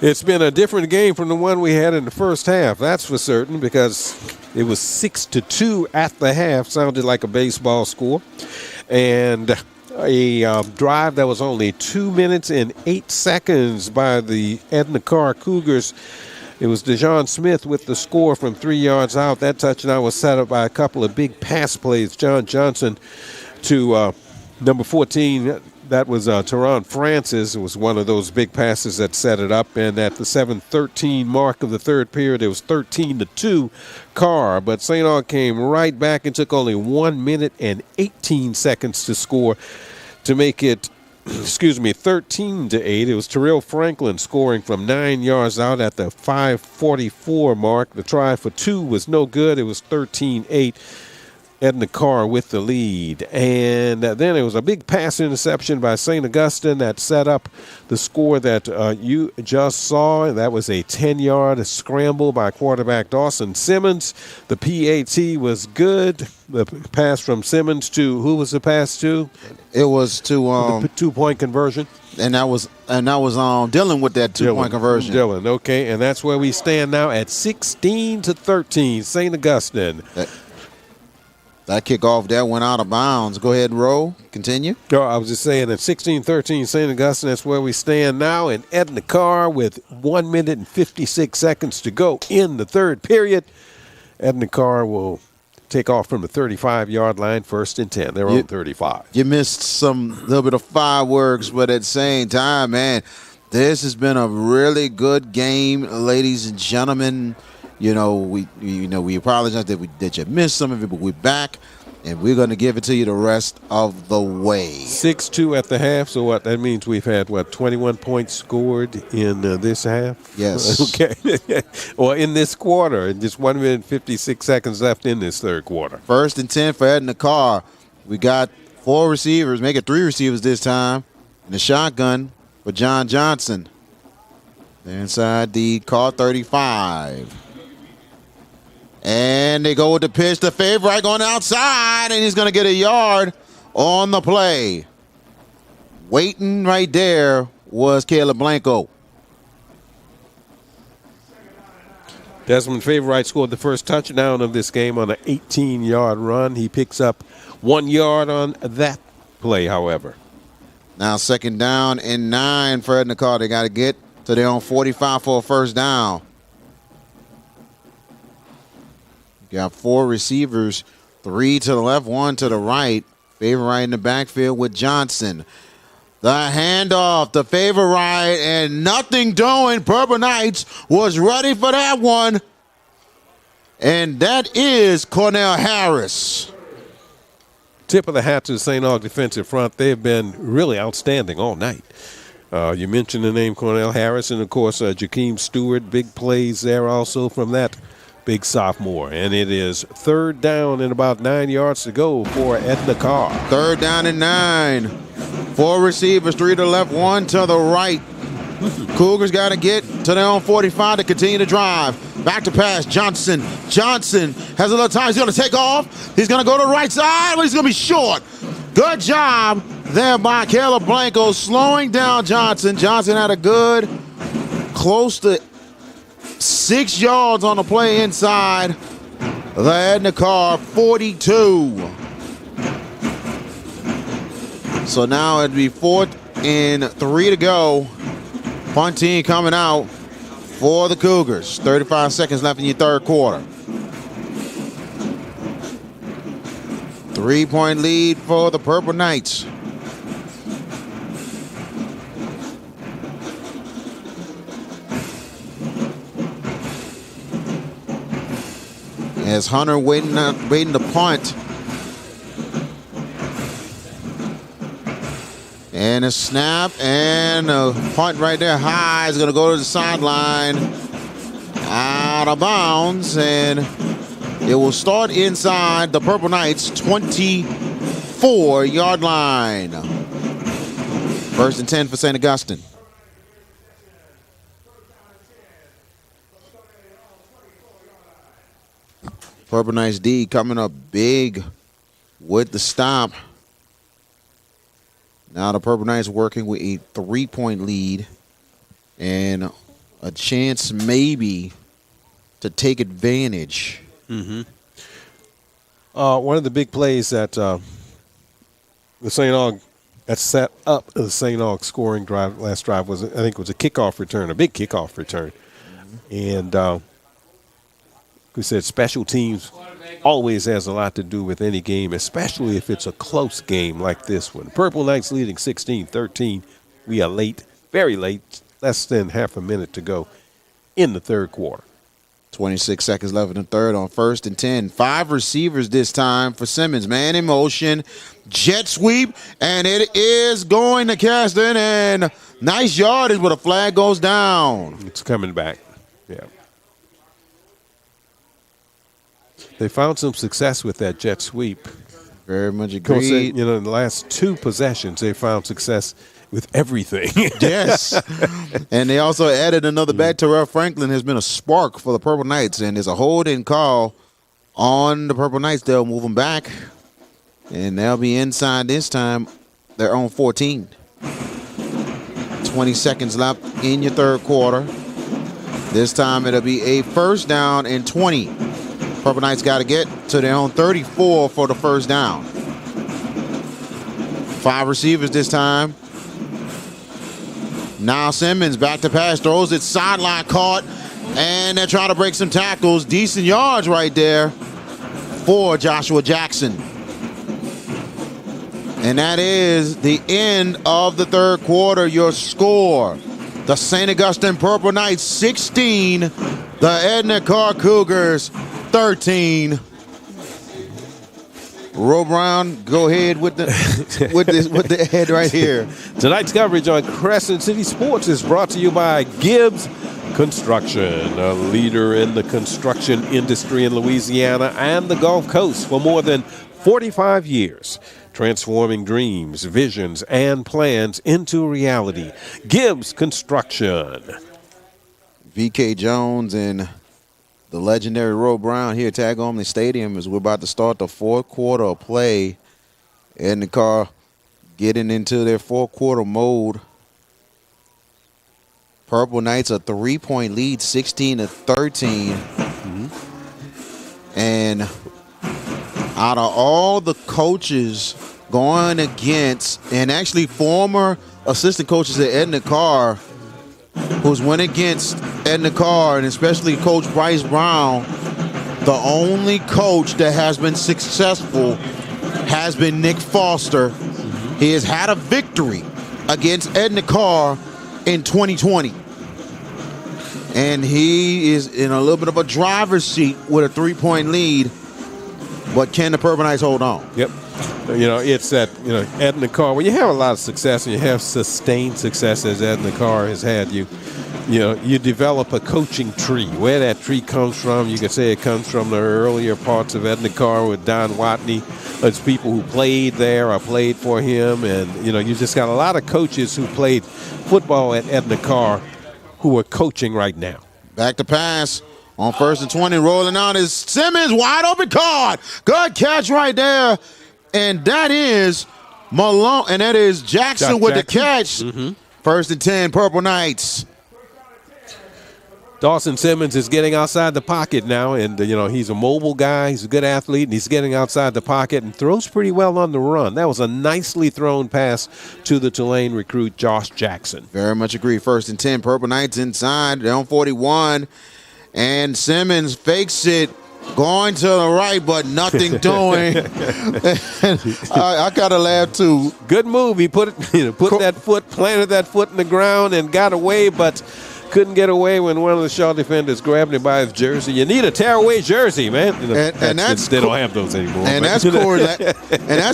It's been a different game from the one we had in the first half, that's for certain, because it was 6-2 at the half. Sounded like a baseball score. And a drive that was only 2 minutes and 8 seconds by the Edna Karr Cougars. It was Dejon Smith with the score from 3 yards out. That touchdown was set up by a couple of big pass plays. John Johnson to number 14, that was Teron Francis. It was one of those big passes that set it up. And at the 7:13 mark of the third period, it was 13-2 Karr. But St. Aug came right back and took only 1 minute and 18 seconds to score to make it, 13-8. It was Terrell Franklin scoring from 9 yards out at the 5:44 mark. The try for 2 was no good. It was 13-8. Edna Karr with the lead. And then it was a big pass interception by St. Augustine that set up the score that you just saw. That was a 10-yard scramble by quarterback Dawson Simmons. The PAT was good. The pass from Simmons to, who was the pass to? It was to the 2-point conversion. And that was Dillon with that 2-point conversion. Dillon, okay. And that's where we stand now at 16-13. St. Augustine. That kickoff there went out of bounds. Go ahead, Ro. Continue. Oh, I was just saying at 16-13, St. Augustine, that's where we stand now. And Edna Karr with 1 minute and 56 seconds to go in the third period. Edna Karr will take off from the 35-yard line, 1st and 10. They're on 35. You missed some little bit of fireworks, but at the same time, man, this has been a really good game, ladies and gentlemen. We apologize that you missed some of it, but we're back, and we're going to give it to you the rest of the way. 6-2 at the half, so what? That means we've had, 21 points scored in this half? Yes. Okay. Well, in this quarter, and just 1 minute and 56 seconds left in this third quarter. 1st and 10 for Edna Karr. We got 4 receivers, make it 3 receivers this time, and the shotgun for John Johnson. They're inside the Karr 35. And they go with the pitch. The favorite going outside, and he's going to get a yard on the play. Waiting right there was Caleb Blanco. Desmond Favorite scored the first touchdown of this game on an 18-yard run. He picks up 1 yard on that play, however. Now 2nd down and 9 for Edna Karr. They got to get to their own 45 for a first down. Got 4 receivers, 3 to the left, 1 to the right. Favorite in the backfield with Johnson. The handoff, the favor right, and nothing doing. Purple Knights was ready for that one. And that is Cornell Harris. Tip of the hat to the St. Aug defensive front. They've been really outstanding all night. You mentioned the name Cornell Harris, and, of course, Jakeem Stewart. Big plays there also from that big sophomore. And it is 3rd down and about 9 yards to go for Edna Karr. 3rd down and 9. 4 receivers, 3 to the left, 1 to the right. Cougars got to get to their own 45 to continue to drive. Back to pass, Johnson. Johnson has a little time. He's going to take off. He's going to go to the right side, but he's going to be short. Good job there by Caleb Blanco slowing down Johnson. Johnson had a good close to 6 yards on the play inside the Edna Karr 42. So now it'd be 4th and 3 to go. Punting coming out for the Cougars. 35 seconds left in your 3rd quarter. 3-point lead for the Purple Knights. As Hunter waiting to punt. And a snap and a punt right there high is going to go to the sideline. Out of bounds, and it will start inside the Purple Knights 24-yard line. 1st and 10 for St. Augustine. Purple Knights D coming up big with the stop. Now the Purple Knights working with a 3-point lead and a chance maybe to take advantage. One of the big plays that the St. Aug that set up the St. Aug scoring drive last drive was, I think, it was a kickoff return, a big kickoff return. And we said special teams always has a lot to do with any game, especially if it's a close game like this one. Purple Knights leading 16-13. We are late, very late, less than half a minute to go in the 3rd quarter. 26 seconds left in the 3rd on 1st and 10. 5 receivers this time for Simmons. Man in motion, jet sweep, and it is going to Caston, and nice yardage, but a flag goes down. It's coming back, yeah. They found some success with that jet sweep. Very much agreed. In the last 2 possessions, they found success with everything. Yes. And they also added another back. Terrell Franklin has been a spark for the Purple Knights, and there's a hold-in call on the Purple Knights. They'll move them back, and they'll be inside this time their own 14. 20 seconds left in your 3rd quarter. This time it'll be a 1st down and 20. Purple Knights got to get to their own 34 for the 1st down. 5 receivers this time. Now Simmons back to pass, throws it sideline, caught, and they're trying to break some tackles. Decent yards right there for Joshua Jackson. And that is the end of the 3rd quarter. Your score, the St. Augustine Purple Knights 16, the Edna Karr Cougars 13. Roe Brown, go ahead with the with the head right here. Tonight's coverage on Crescent City Sports is brought to you by Gibbs Construction, a leader in the construction industry in Louisiana and the Gulf Coast for more than 45 years, transforming dreams, visions, and plans into reality. Gibbs Construction. VK Jones and the legendary Roe Brown here at Tag Only Stadium as we're about to start the 4th quarter of play. Edna Karr getting into their 4th quarter mode. Purple Knights a 3-point lead, 16-13. And out of all the coaches going against, and actually former assistant coaches at Edna Karr, who's went against Edna Karr, and especially Coach Bryce Brown, the only coach that has been successful has been Nick Foster. He has had a victory against Edna Karr in 2020. And he is in a little bit of a driver's seat with a 3-point lead. But can the Purple Knights hold on? Yep. It's that, Edna Karr, when you have a lot of success and you have sustained success as Edna Karr has had, you develop a coaching tree. Where that tree comes from, you can say it comes from the earlier parts of Edna Karr with Don Watney. It's people who played there or played for him. And, you just got a lot of coaches who played football at Edna Karr who are coaching right now. Back to pass. On 1st and 20, rolling out is Simmons, wide open card. Good catch right there. And that is Malone, and that is Jackson with the catch. 1st and 10, Purple Knights. Dawson Simmons is getting outside the pocket now, and, he's a mobile guy. He's a good athlete, and he's getting outside the pocket and throws pretty well on the run. That was a nicely thrown pass to the Tulane recruit, Josh Jackson. Very much agree. 1st and 10, Purple Knights inside. They're on 41. And Simmons fakes it, going to the right, but nothing doing. I got to laugh, too. Good move. He planted that foot in the ground and got away, but couldn't get away when one of the Shaw defenders grabbed him by his jersey. You need a tearaway jersey, man. And they don't have those anymore. And that's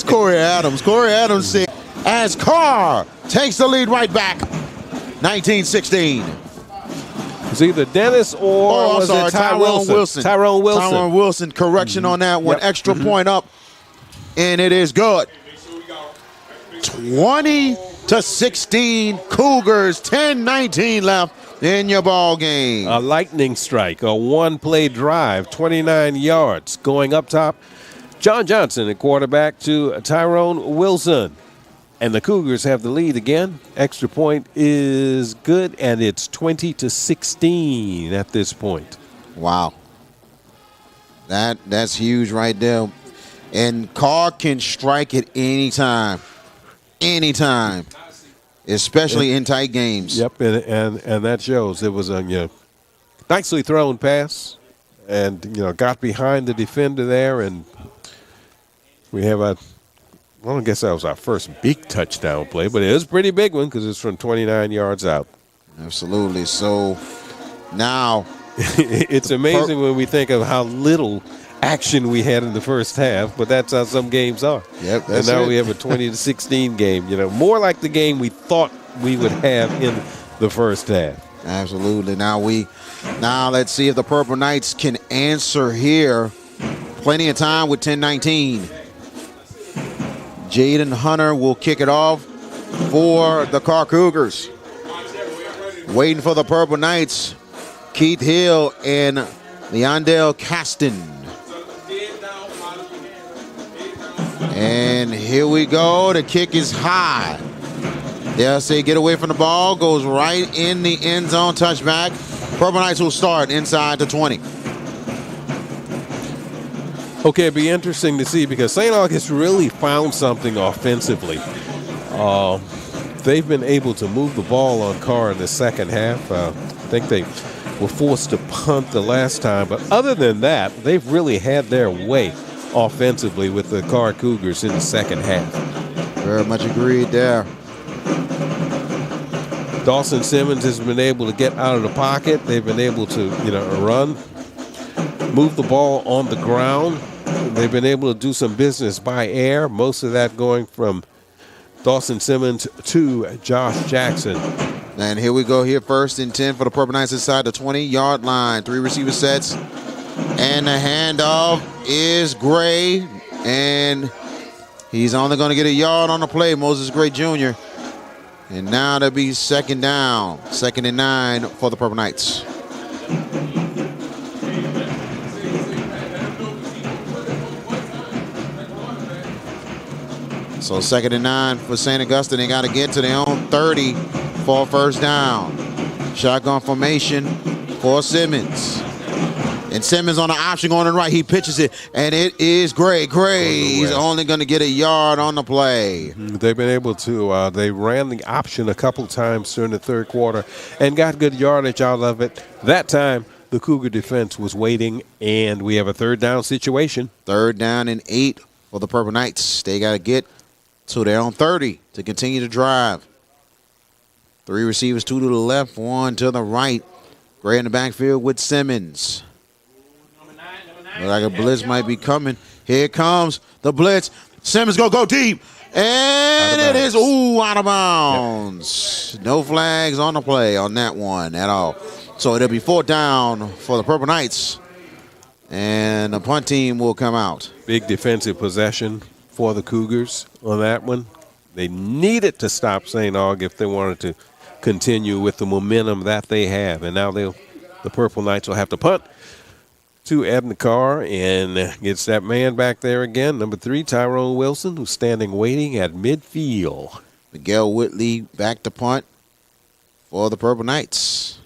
Corey Adams. Corey Adams said, as Karr takes the lead right back, 19-16. It's either Dennis or Tyrone Wilson. Tyrone Wilson. Tyrone Wilson. Correction on that one. Yep. Extra point up, and it is good. 20-16 Cougars. 10-19 left in your ball game. A lightning strike, a one-play drive, 29 yards. Going up top, John Johnson, the quarterback, to Tyrone Wilson. And the Cougars have the lead again. Extra point is good, and it's 20-16 at this point. Wow. That's huge right there. And Karr can strike at any time. Anytime. Especially in tight games. Yep, and that shows. It was a nicely thrown pass and, got behind the defender there, and we have I guess that was our first big touchdown play, but it was a pretty big one because it's from 29 yards out. Absolutely. So now it's amazing when we think of how little action we had in the first half, but that's how some games are. Yep, and now we have a 20-16 game. More like the game we thought we would have in the first half. Absolutely. Now let's see if the Purple Knights can answer here. Plenty of time with 10-19. Jaden Hunter will kick it off for the Karr Cougars. Waiting for the Purple Knights, Keith Hill and Leondale Caston. And here we go. The kick is high. They'll say get away from the ball. Goes right in the end zone. Touchback. Purple Knights will start inside the 20. Okay, it'd be interesting to see because St. August really found something offensively. They've been able to move the ball on Karr in the second half. I think they were forced to punt the last time. But other than that, they've really had their way offensively with the Karr Cougars in the second half. Very much agreed there. Dawson Simmons has been able to get out of the pocket. They've been able to, run, move the ball on the ground. They've been able to do some business by air, most of that going from Dawson Simmons to Josh Jackson. And here we go here, 1st and 10 for the Purple Knights inside the 20-yard line. 3 receiver sets. And the handoff is Gray. And he's only going to get a yard on the play, Moses Gray Jr. And now that'll be 2nd down. 2nd and 9 for the Purple Knights. So 2nd and 9 for St. Augustine. They got to get to their own 30 for a 1st down. Shotgun formation for Simmons. And Simmons on the option going to the right. He pitches it, and it is Gray. He's only going to get a yard on the play. They've been able to, they ran the option a couple times during the third quarter and got good yardage out of it. That time, the Cougar defense was waiting, and we have a 3rd down situation. 3rd down and 8 for the Purple Knights. They got to get to their own 30 to continue to drive. Three receivers, two to the left, one to the right. Gray in the backfield with Simmons. Look like a blitz might be coming. Here comes the blitz. Simmons gonna go deep. And it is, out of bounds. Yep. No flags on the play on that one at all. So it'll be 4th down for the Purple Knights. And the punt team will come out. Big defensive possession for the Cougars on that one. They needed to stop St. Aug if they wanted to continue with the momentum that they have. And now the Purple Knights will have to punt to Edna Karr, and gets that man back there again, number 3, Tyrone Wilson, who's standing waiting at midfield. Miguel Whitley back to punt for the Purple Knights.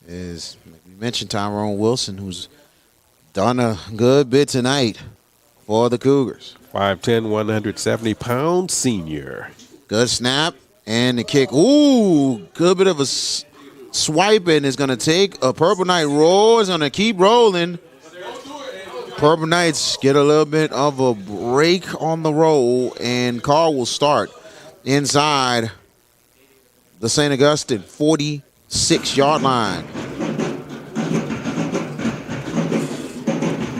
As we mentioned, Tyrone Wilson, who's done a good bit tonight for the Cougars. 5'10", 170-pound senior. Good snap and the kick. Ooh, good bit of a swipe, and is going to take a Purple Knight roll. It's going to keep rolling. Purple Knights get a little bit of a break on the roll, and Karr will start inside the St. Augustine 46-yard line.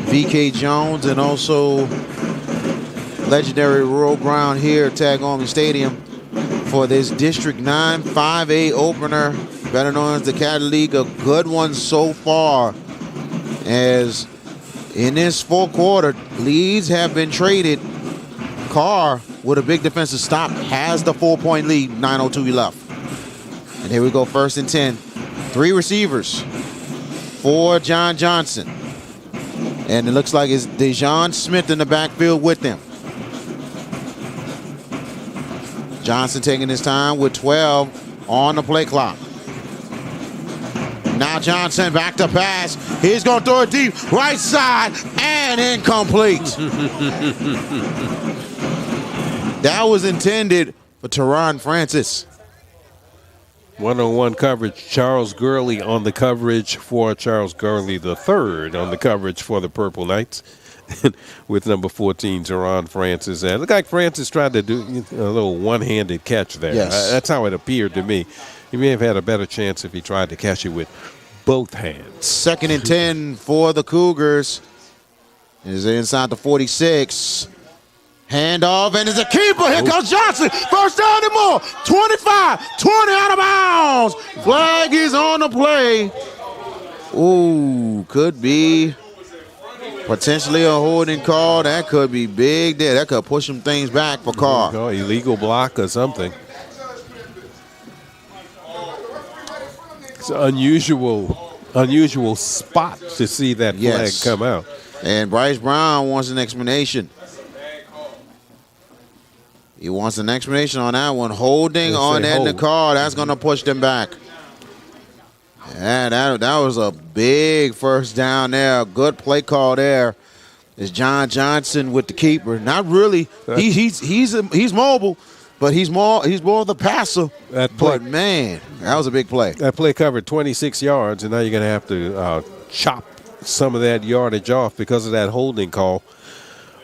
V.K. Jones and also legendary Royal Brown here at Tag Army Stadium for this District 9 5A opener, better known as the Cali League. A good one so far, as in this 4th quarter, leads have been traded. Karr, with a big defensive stop, has the 4-point lead, 9:02 left. And here we go, 1st and 10. 3 receivers for John Johnson. And it looks like it's Dejon Smith in the backfield with them. Johnson taking his time with 12 on the play clock. Now Johnson back to pass. He's going to throw it deep, right side, and incomplete. That was intended for Teron Francis. One-on-one coverage. Charles Gurley on the coverage for Charles Gurley III on the coverage for the Purple Knights. With number 14, Teron Francis. And it looked like Francis tried to do a little one-handed catch there. Yes. That's how it appeared to me. He may have had a better chance if he tried to catch it with both hands. 2nd and 10 for the Cougars. Is inside the 46. Handoff, and it's a keeper. Here comes Johnson. 1st down and more. 25, 20 out of bounds. Flag is on the play. Ooh, could be potentially a holding call. That could be big there. That could push some things back for Karr. Illegal block or something. It's an unusual spot to see that flag come out. And Bryce Brown wants an explanation. He wants an explanation on that one. Holding on Edna Karr. That's going to push them back. Yeah, that was a big 1st down there. Good play call there. It's John Johnson with the keeper. Not really. He's mobile, but he's more of the passer. But man, that was a big play. That play covered 26 yards, and now you're going to have to chop some of that yardage off because of that holding call.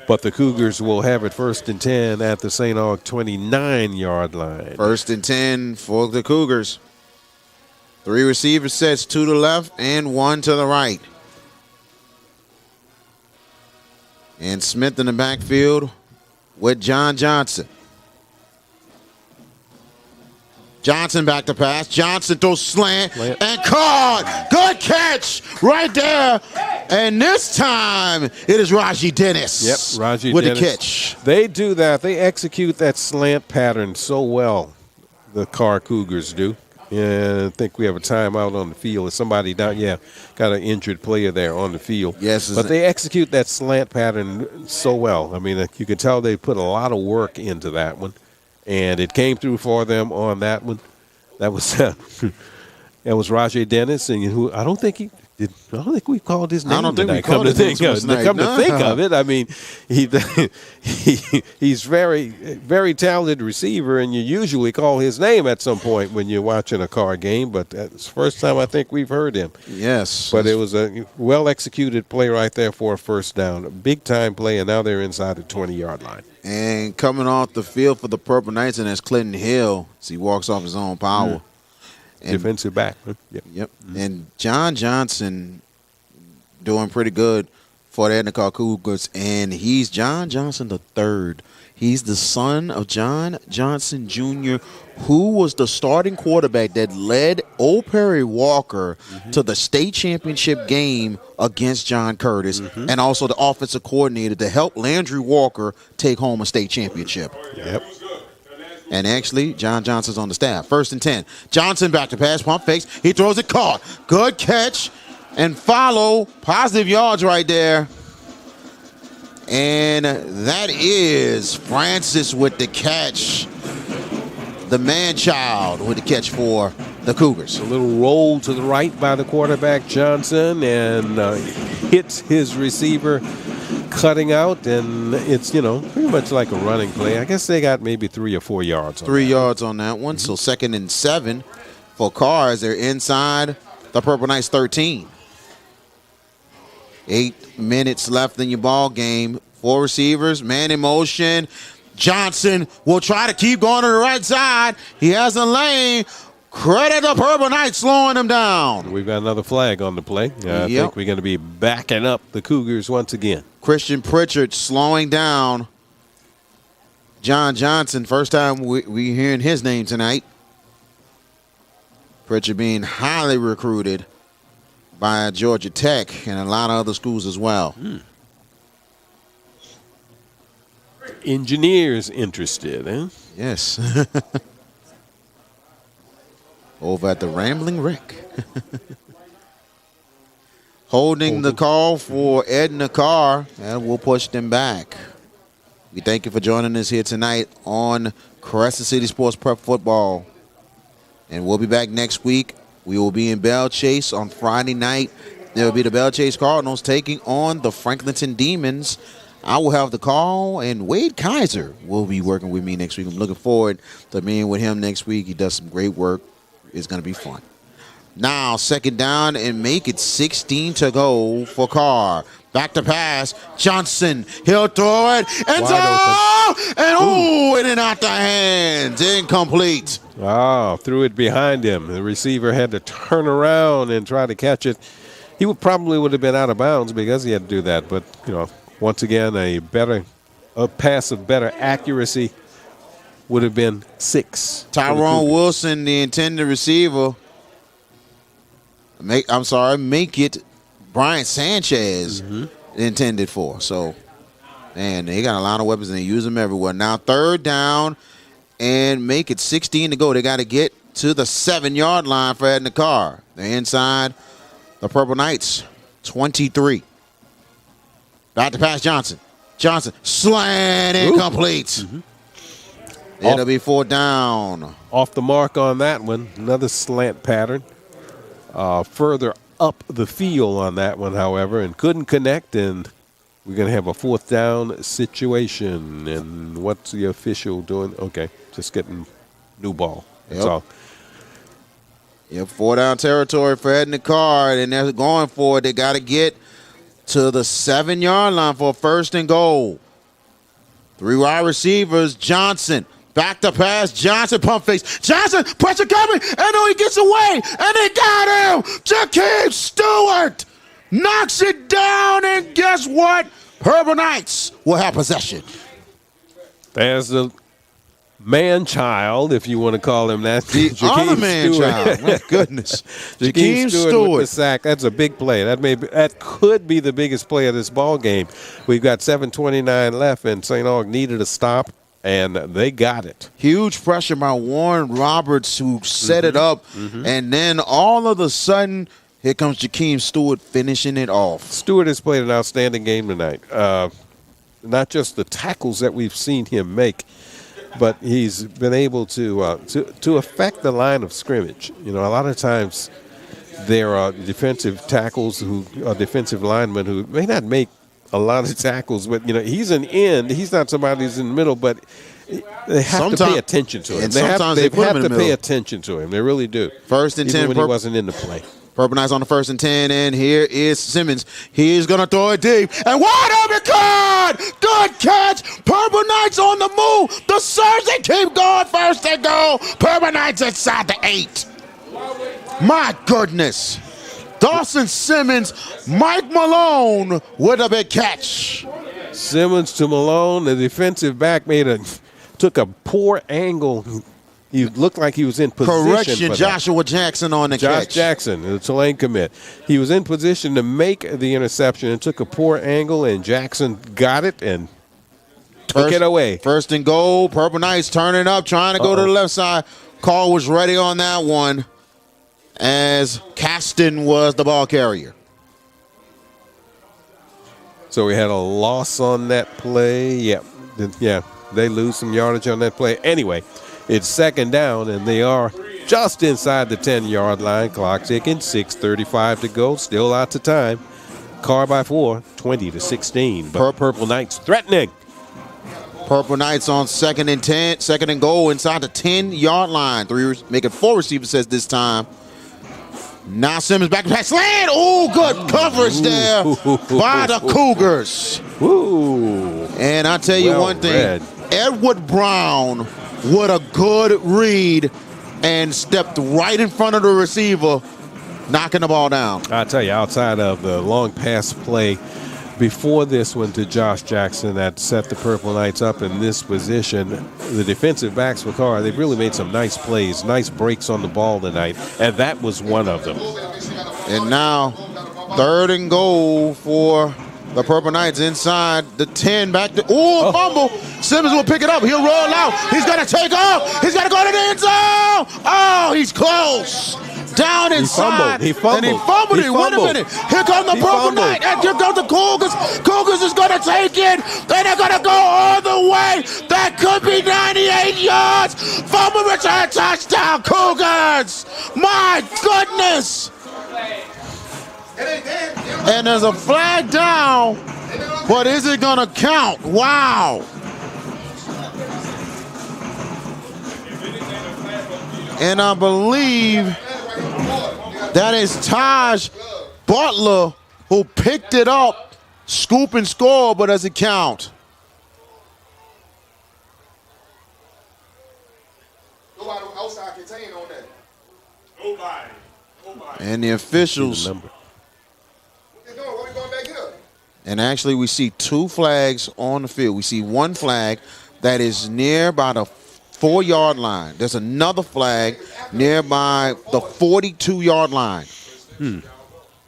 But the Cougars will have it 1st and 10 at the St. Aug 29-yard line. 1st and 10 for the Cougars. 3 receiver sets, 2 to the left and 1 to the right. And Smith in the backfield with John Johnson. Johnson back to pass. Johnson throws slant and caught. Good catch right there. And this time it is Raji Dennis. Yep, Raji with Dennis. The catch. They do that. They execute that slant pattern so well, the Karr Cougars do. Yeah, I think we have a timeout on the field. Is somebody down? Yeah, got an injured player there on the field. Yes. But they execute that slant pattern so well. I mean, you can tell they put a lot of work into that one. And it came through for them on that one. That was It was Rajay Dennis, and who I don't think we called his name. I don't think we tonight. called his name tonight. Come to think of it, I mean, he's very, very talented receiver, and you usually call his name at some point when you're watching a Karr game. But it's the first time I think we've heard him. Yes, but it was a well-executed play right there for a first down, a big-time play, and now they're inside the 20-yard line. And coming off the field for the Purple Knights, and that's Clinton Hill as he walks off his own power. And, defensive back. Huh? Yep. Mm-hmm. And John Johnson doing pretty good for the Edna Karr Cougars. And he's John Johnson III. He's the son of John Johnson Jr., who was the starting quarterback that led Old Perry Walker to the state championship game against John Curtis, and also the offensive coordinator to help Landry Walker take home a state championship. Yep. And actually, John Johnson's on the staff. 1st and 10. Johnson back to pass, pump fakes. He throws it, caught. Good catch and follow. Positive yards right there. And that is Francis with the catch. The man-child with the catch for the Cougars. A little roll to the right by the quarterback, Johnson, and hits his receiver cutting out, and it's, pretty much like a running play. I guess they got maybe 3 or 4 yards on 3 yards on that one. So 2nd and 7 for Karr as they're inside the Purple Knights 13. 8 minutes left in your ball game. 4 receivers, man in motion. Johnson will try to keep going to the right side. He has a lane. Credit the Purple Knights slowing him down. We've got another flag on the play. I think we're going to be backing up the Cougars once again. Christian Pritchard slowing down John Johnson. First time we hearing his name tonight. Pritchard being highly recruited by Georgia Tech and a lot of other schools as well. Engineers interested, eh? Yes. Over at the Rambling Wreck. Holding the call for Edna Karr, and we'll push them back. We thank you for joining us here tonight on Crescent City Sports Prep Football. And we'll be back next week. We will be in Belle Chase on Friday night. There will be the Belle Chase Cardinals taking on the Franklinton Demons. I will have the call, and Wade Kaiser will be working with me next week. I'm looking forward to being with him next week. He does some great work. It's going to be fun. Now, 2nd down and make it 16 to go for Karr. Back to pass. Johnson. He'll throw it. And in and out the hands. Incomplete. Threw it behind him. The receiver had to turn around and try to catch it. He probably would have been out of bounds because he had to do that. But, once again, a pass of better accuracy would have been 6. Tyrone Wilson, the intended receiver. Make it Brian Sanchez intended for. So, man, they got a lot of weapons and they use them everywhere. Now 3rd down and make it 16 to go. They got to get to the 7-yard line for Edna Karr. They're inside the Purple Knights 23. Back to pass Johnson. Johnson slant incomplete. It'll be 4th down. Off the mark on that one. Another slant pattern. Further up the field on that one, however, and couldn't connect, and we're going to have a 4th down situation. And what's the official doing? Okay, just getting new ball. That's all. 4 down territory for Edna Karr, and they're going for it. They got to get to the 7-yard line for 1st and goal. 3 wide receivers. Johnson. Back to pass. Johnson pump fakes. Johnson, pressure coming. And he gets away. And they got him. Jakeem Stewart knocks it down. And guess what? Purple Knights will have possession. There's the man-child, if you want to call him that. The other man-child. My goodness. Jakeem Stewart with the sack. That's a big play. That could be the biggest play of this ball game. We've got 7:29 left, and St. Aug needed a stop, and they got it. Huge pressure by Warren Roberts, who set it up, and then all of a sudden, here comes Jakeem Stewart finishing it off. Stewart has played an outstanding game tonight. Not just the tackles that we've seen him make, but he's been able to affect the line of scrimmage. A lot of times there are defensive tackles who are defensive linemen who may not make a lot of tackles, but he's an end. He's not somebody who's in the middle, but they have to pay attention to him. And sometimes they have to pay attention to him. They really do. First and 10. Even when he wasn't in the play. Purple Knights on the 1st and 10, and here is Simmons. He's going to throw it deep. And wide open, Karr! Good catch! Purple Knights on the move. The Surge, they keep going. 1st and goal. Purple Knights inside the 8. My goodness. Dawson Simmons, Mike Malone with a big catch. Simmons to Malone. The defensive back took a poor angle. He looked like he was in position. Correction, Joshua Jackson on the catch. Josh Jackson, the Tulane commit. He was in position to make the interception and took a poor angle, and Jackson got it and took it away. 1st and goal. Purple Knights turning up, trying to go to the left side. Karr was ready on that one as Caston was the ball carrier. So we had a loss on that play. Yeah, they lose some yardage on that play. Anyway, it's 2nd down, and they are just inside the 10-yard line. Clock ticking, 6:35 to go. Still lots of time. Karr by 4, 20-16. But Purple Knights threatening. Purple Knights on 2nd and 10, 2nd and goal inside the 10-yard line. Making 4 receivers says this time. Now Simmons back to pass slant. Oh, good coverage there by the Cougars. Ooh. And I tell you one thing, Edward Brown with a good read and stepped right in front of the receiver, knocking the ball down. I tell you, outside of the long pass play before this one to Josh Jackson that set the Purple Knights up in this position, the defensive backs for Karr, they've really made some nice plays, nice breaks on the ball tonight, and that was one of them. And now 3rd and goal for the Purple Knights inside the 10, back to, fumble. Simmons will pick it up. He'll roll out. He's going to take off. He's going to go to the end zone. Oh, he's close. Down inside. He fumbled. And he fumbled it. Wait a minute. Here comes the Purple Knights. And here comes the Cougars. Cougars is going to take it. Then they're going to go all the way. That could be 98 yards. Fumble return touchdown, Cougars. My goodness. And there's a flag down, but is it going to count? Wow. And I believe that is Taj Butler who picked it up, scoop and score, but does it count? Nobody outside contain on that. Nobody. And the officials. What we going back here? And actually, we see 2 flags on the field. We see 1 flag that is near by the 4-yard line. There's another flag nearby the 42-yard line.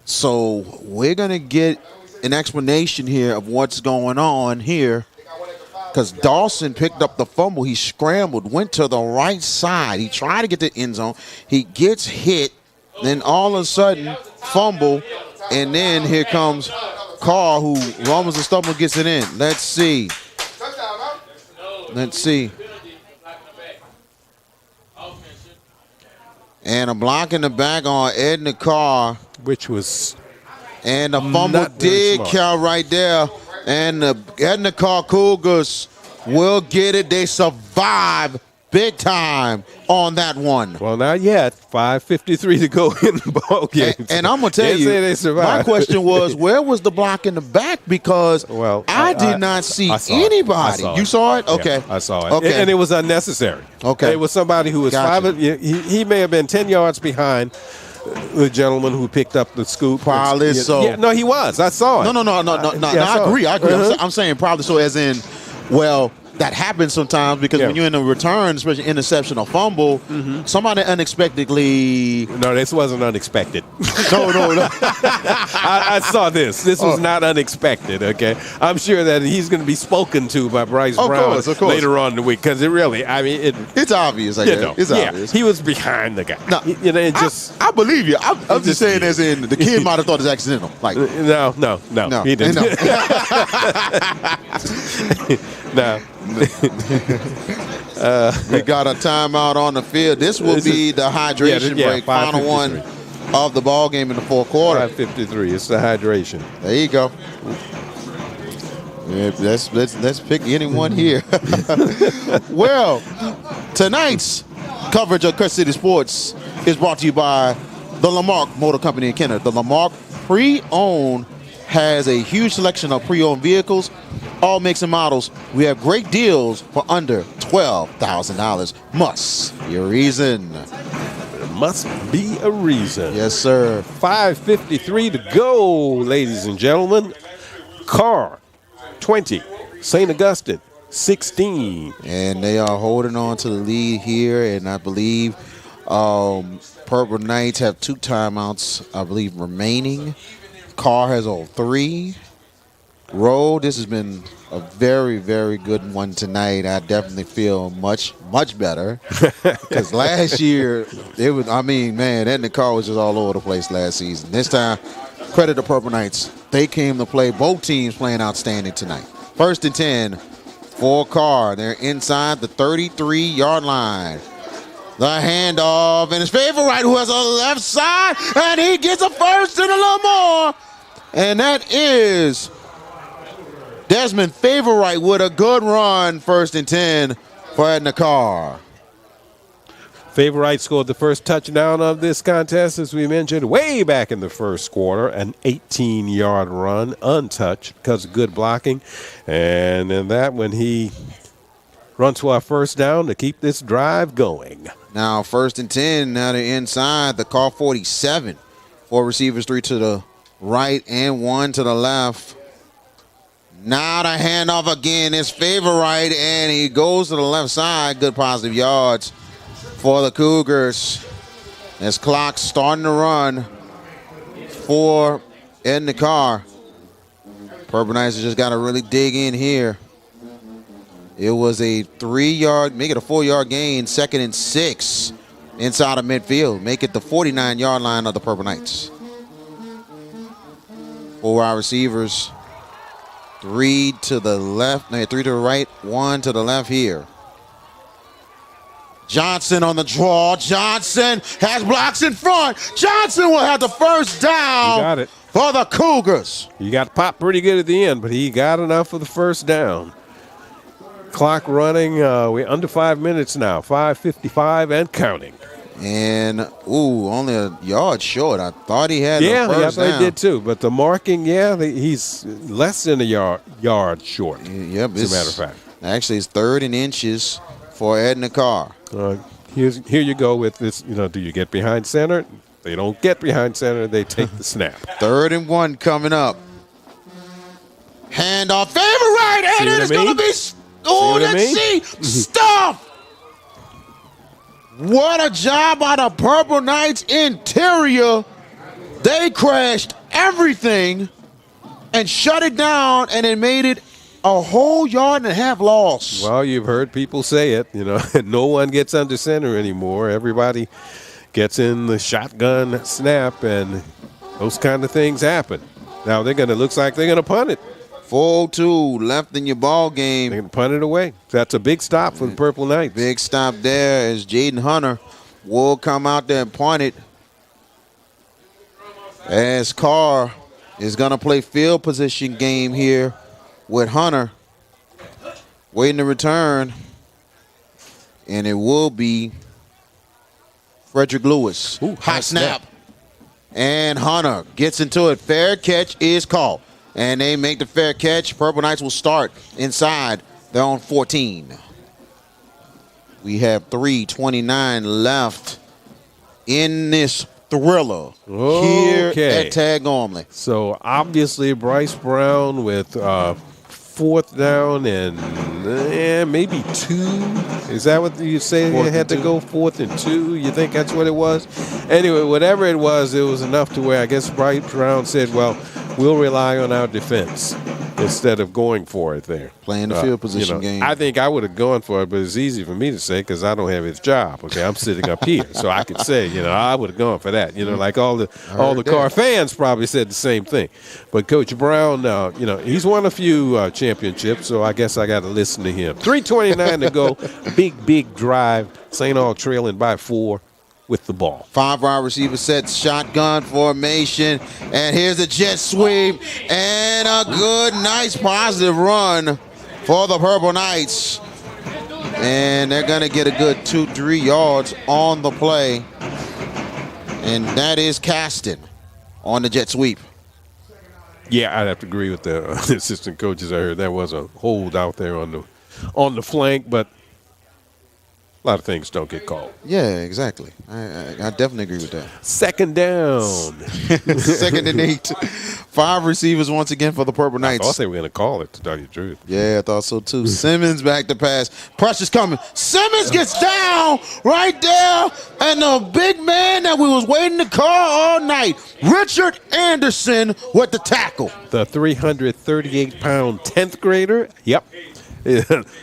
So we're going to get an explanation here of what's going on here, because Dawson picked up the fumble. He scrambled, went to the right side. He tried to get the end zone. He gets hit. Then all of a sudden, fumble. And then here comes Karr, who rumbles the stumble, gets it in. Let's see. And a block in the back on Edna Karr. Which was and the fumble did count right there. And the Edna Karr Cougars will get it. They survive big time on that one. Well, not yet. 5:53 to go in the ball game. And I'm going to tell you, my question was, where was the block in the back? Because I did not see anybody. You saw it? Okay. Yeah, I saw it. Okay. And it was unnecessary. Okay. It was somebody who was he may have been 10 yards behind the gentleman who picked up the scoop. Probably so. Yeah, no, he was. I saw it. No. I agree. I'm saying probably so, as in, well, that happens sometimes because when you're in a return, especially interception or fumble, somebody unexpectedly. No, this wasn't unexpected. No. I saw this. This was not unexpected, okay? I'm sure that he's going to be spoken to by Bryce Brown later on in the week because it really, I mean, it's obvious. It's obvious. He was behind the guy. No, I believe you. I'm just saying, as in, the kid might have thought it was accidental. Like, no, he didn't. No. We got a timeout on the field. This will be the hydration break, final one of the ball game in the fourth quarter. 5:53. It's the hydration. There you go. Yeah, let's pick anyone here. Well, tonight's coverage of Crescent City Sports is brought to you by the Lamarck Motor Company in Kenner. The Lamarck Pre-Owned has a huge selection of pre-owned vehicles, all makes and models. We have great deals for under $12,000. Must be a reason. Must be a reason. Yes, sir. 5:53 to go, ladies and gentlemen. Karr, 20. St. Augustine, 16. And they are holding on to the lead here, and I believe Purple Knights have 2 timeouts, I believe, remaining. Karr has all 3. Roll, this has been a very, very good one tonight. I definitely feel much, much better. Because last year, it was, I mean, man, Edna Karr was just all over the place last season. This time, credit to Purple Knights. They came to play. Both teams playing outstanding tonight. 1st and 10 for Karr. They're inside the 33-yard line. The handoff, and his favorite, who has a left side, and he gets a first and a little more. And that is Desmond Favorite with a good run, 1st and 10 for Edna Karr. Favorite scored the first touchdown of this contest, as we mentioned, way back in the first quarter. An 18-yard run, untouched because of good blocking. And then that when he runs for our first down to keep this drive going. Now 1st and 10, now they're inside the Karr 47. 4 receivers, 3 to the right and 1 to the left. Now the handoff again is Favorite, and he goes to the left side. Good positive yards for the Cougars. As clock's starting to run for Edna Karr. Purple Knights has just got to really dig in here. It was a 3-yard, make it a 4-yard gain, 2nd and 6 inside of midfield. Make it the 49-yard line of the Purple Knights. 4 wide receivers, 3 to the left, 3 to the right, 1 to the left here. Johnson on the draw. Johnson has blocks in front. Johnson will have the first down. You got it. For the Cougars. You got popped pretty good at the end, but he got enough for the first down. Clock running. We're under 5 minutes now. 5:55 and counting. And, only a yard short. I thought he had the first down. down. He did too. But the marking, he's less than a yard short, Yep, as a matter of fact. Actually, it's 3rd and inches for Edna Karr. Here you go with this. Do you get behind center? They don't get behind center. They take the snap. 3rd and 1 coming up. Handoff. Favorite. And it is going to be... let's see. Stuff. What a job by the Purple Knights interior. They crashed everything and shut it down, and it made it a whole yard and a half loss. Well, you've heard people say it. No one gets under center anymore. Everybody gets in the shotgun snap, and those kind of things happen. Now looks like they're gonna punt it. 4-2 left in your ball game. They're gonna punt it away. That's a big stop for the Purple Knights. Big stop there as Jaden Hunter will come out there and punt it. As Karr is gonna play field position game here with Hunter waiting to return, and it will be Frederick Lewis. Hot snap. And Hunter gets into it. Fair catch is called. And they make the fair catch. Purple Knights will start inside their own 14. We have 3:29 left in this thriller here at Tag Gormley. So obviously Bryce Brown with 4th down and maybe 2. Is that what you say? They had to go 4th and 2. You think that's what it was? Anyway, whatever it was enough to where I guess Bryce Brown said, well, we'll rely on our defense. instead of going for it there. Playing the field position game. I think I would have gone for it, but it's easy for me to say because I don't have his job. Okay, I'm sitting up here, so I could say, I would have gone for that. Like all the Karr fans probably said the same thing. But Coach Brown, he's won a few championships, so I guess I got to listen to him. 3:29 to go, big drive. St. Aug trailing by 4 with the ball. 5 wide receiver sets, shotgun formation, and here's a jet sweep and a good, nice, positive run for the Purple Knights. And they're going to get a good 2-3 yards on the play. And that is Caston on the jet sweep. Yeah, I'd have to agree with the assistant coaches. I heard there was a hold out there on the flank, but a lot of things don't get called. Yeah, exactly. I definitely agree with that. Second down. 2nd and 8. 5 receivers once again for the Purple Knights. I thought they were going to call it, to tell you the truth. Yeah, I thought so too. Simmons back to pass. Pressure's coming. Simmons gets down right there. And the big man that we was waiting to call all night, Richard Anderson, with the tackle. The 338-pound 10th grader. Yep.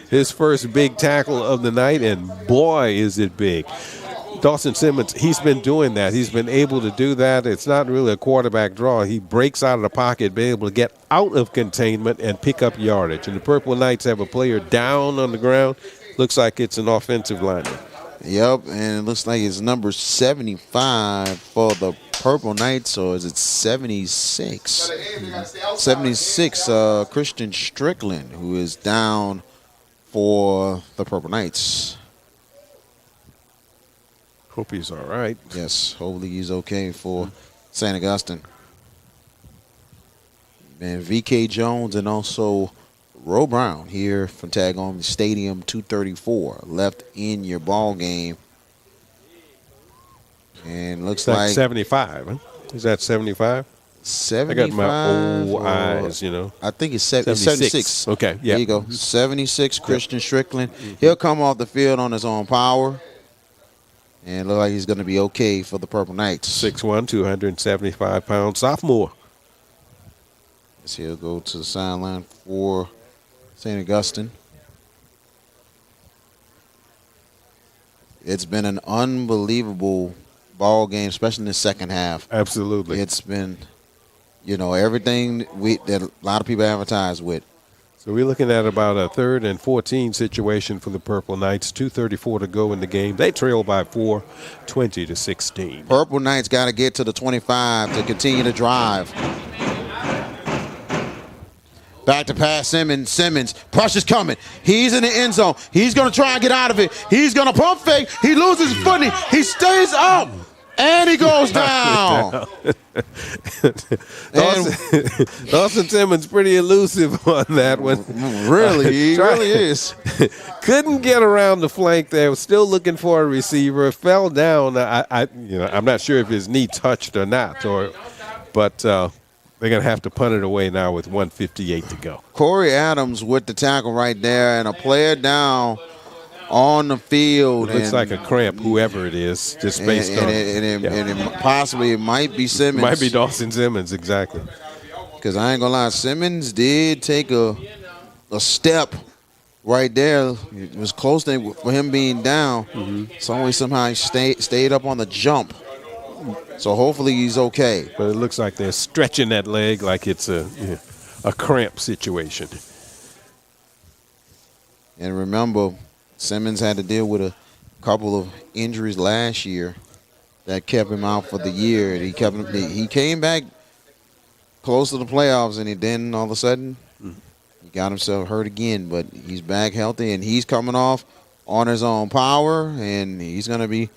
His first big tackle of the night, and boy, is it big. Dawson Simmons, he's been doing that. He's been able to do that. It's not really a quarterback draw. He breaks out of the pocket, being able to get out of containment and pick up yardage. And the Purple Knights have a player down on the ground. Looks like it's an offensive lineman. Yep, and it looks like it's number 75 for the Purple Knights, or is it 76? 76, Christian Strickland, who is down for the Purple Knights. Hope he's all right. Yes, hopefully he's okay for St. Augustine. And V.K. Jones and also Roe Brown here from Tag On Stadium 234 left in your ball game. And looks like 75. Huh? Is that 75? 75. I got my old eyes, I think it's 76. Okay, yeah. There you go. 76, Christian Strickland. He'll come off the field on his own power. And look like he's going to be okay for the Purple Knights. 6'1", 275-pound sophomore. Yes, he'll go to the sideline for St. Augustine. It's been an unbelievable ball game, especially in the second half. Absolutely. It's been, everything that a lot of people advertise with. So we're looking at about a 3rd and 14 situation for the Purple Knights. 2:34 to go in the game. They trail by 4, 20-16. Purple Knights got to get to the 25 to continue to drive. Back to pass Simmons. Simmons. Pressure's coming. He's in the end zone. He's going to try and get out of it. He's going to pump fake. He loses his footing. He stays up. And he goes down. Dawson Simmons pretty elusive on that one. Really, he really is. Couldn't get around the flank there. Was still looking for a receiver. Fell down. I'm not sure if his knee touched or not, but they're gonna have to punt it away now with 1:58 to go. Corey Adams with the tackle right there, and a player down on the field. It looks like a cramp, whoever it is, just based on. And possibly it might be Simmons. Might be Dawson Simmons, exactly. Because I ain't going to lie, Simmons did take a step right there. It was close for him being down. Mm-hmm. Some way somehow he stayed up on the jump. So hopefully he's okay. But it looks like they're stretching that leg like it's a cramp situation. And remember, Simmons had to deal with a couple of injuries last year that kept him out for the year. And he came back close to the playoffs, and then all of a sudden he got himself hurt again. But he's back healthy, and he's coming off on his own power, and he's going to be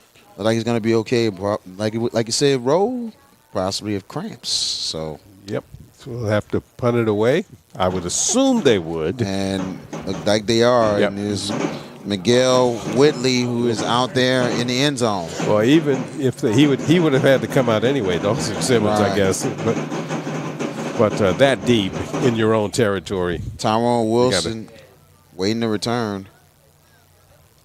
okay. Like you said, Roe possibly have cramps. So yep. So we'll have to punt it away. I would assume they would. And look like they are. Yep. And there's Miguel Whitley, who is out there in the end zone. Well, even if he would have had to come out anyway, Dawson Simmons, right. I guess. But that deep in your own territory. Tyrone Wilson waiting to return.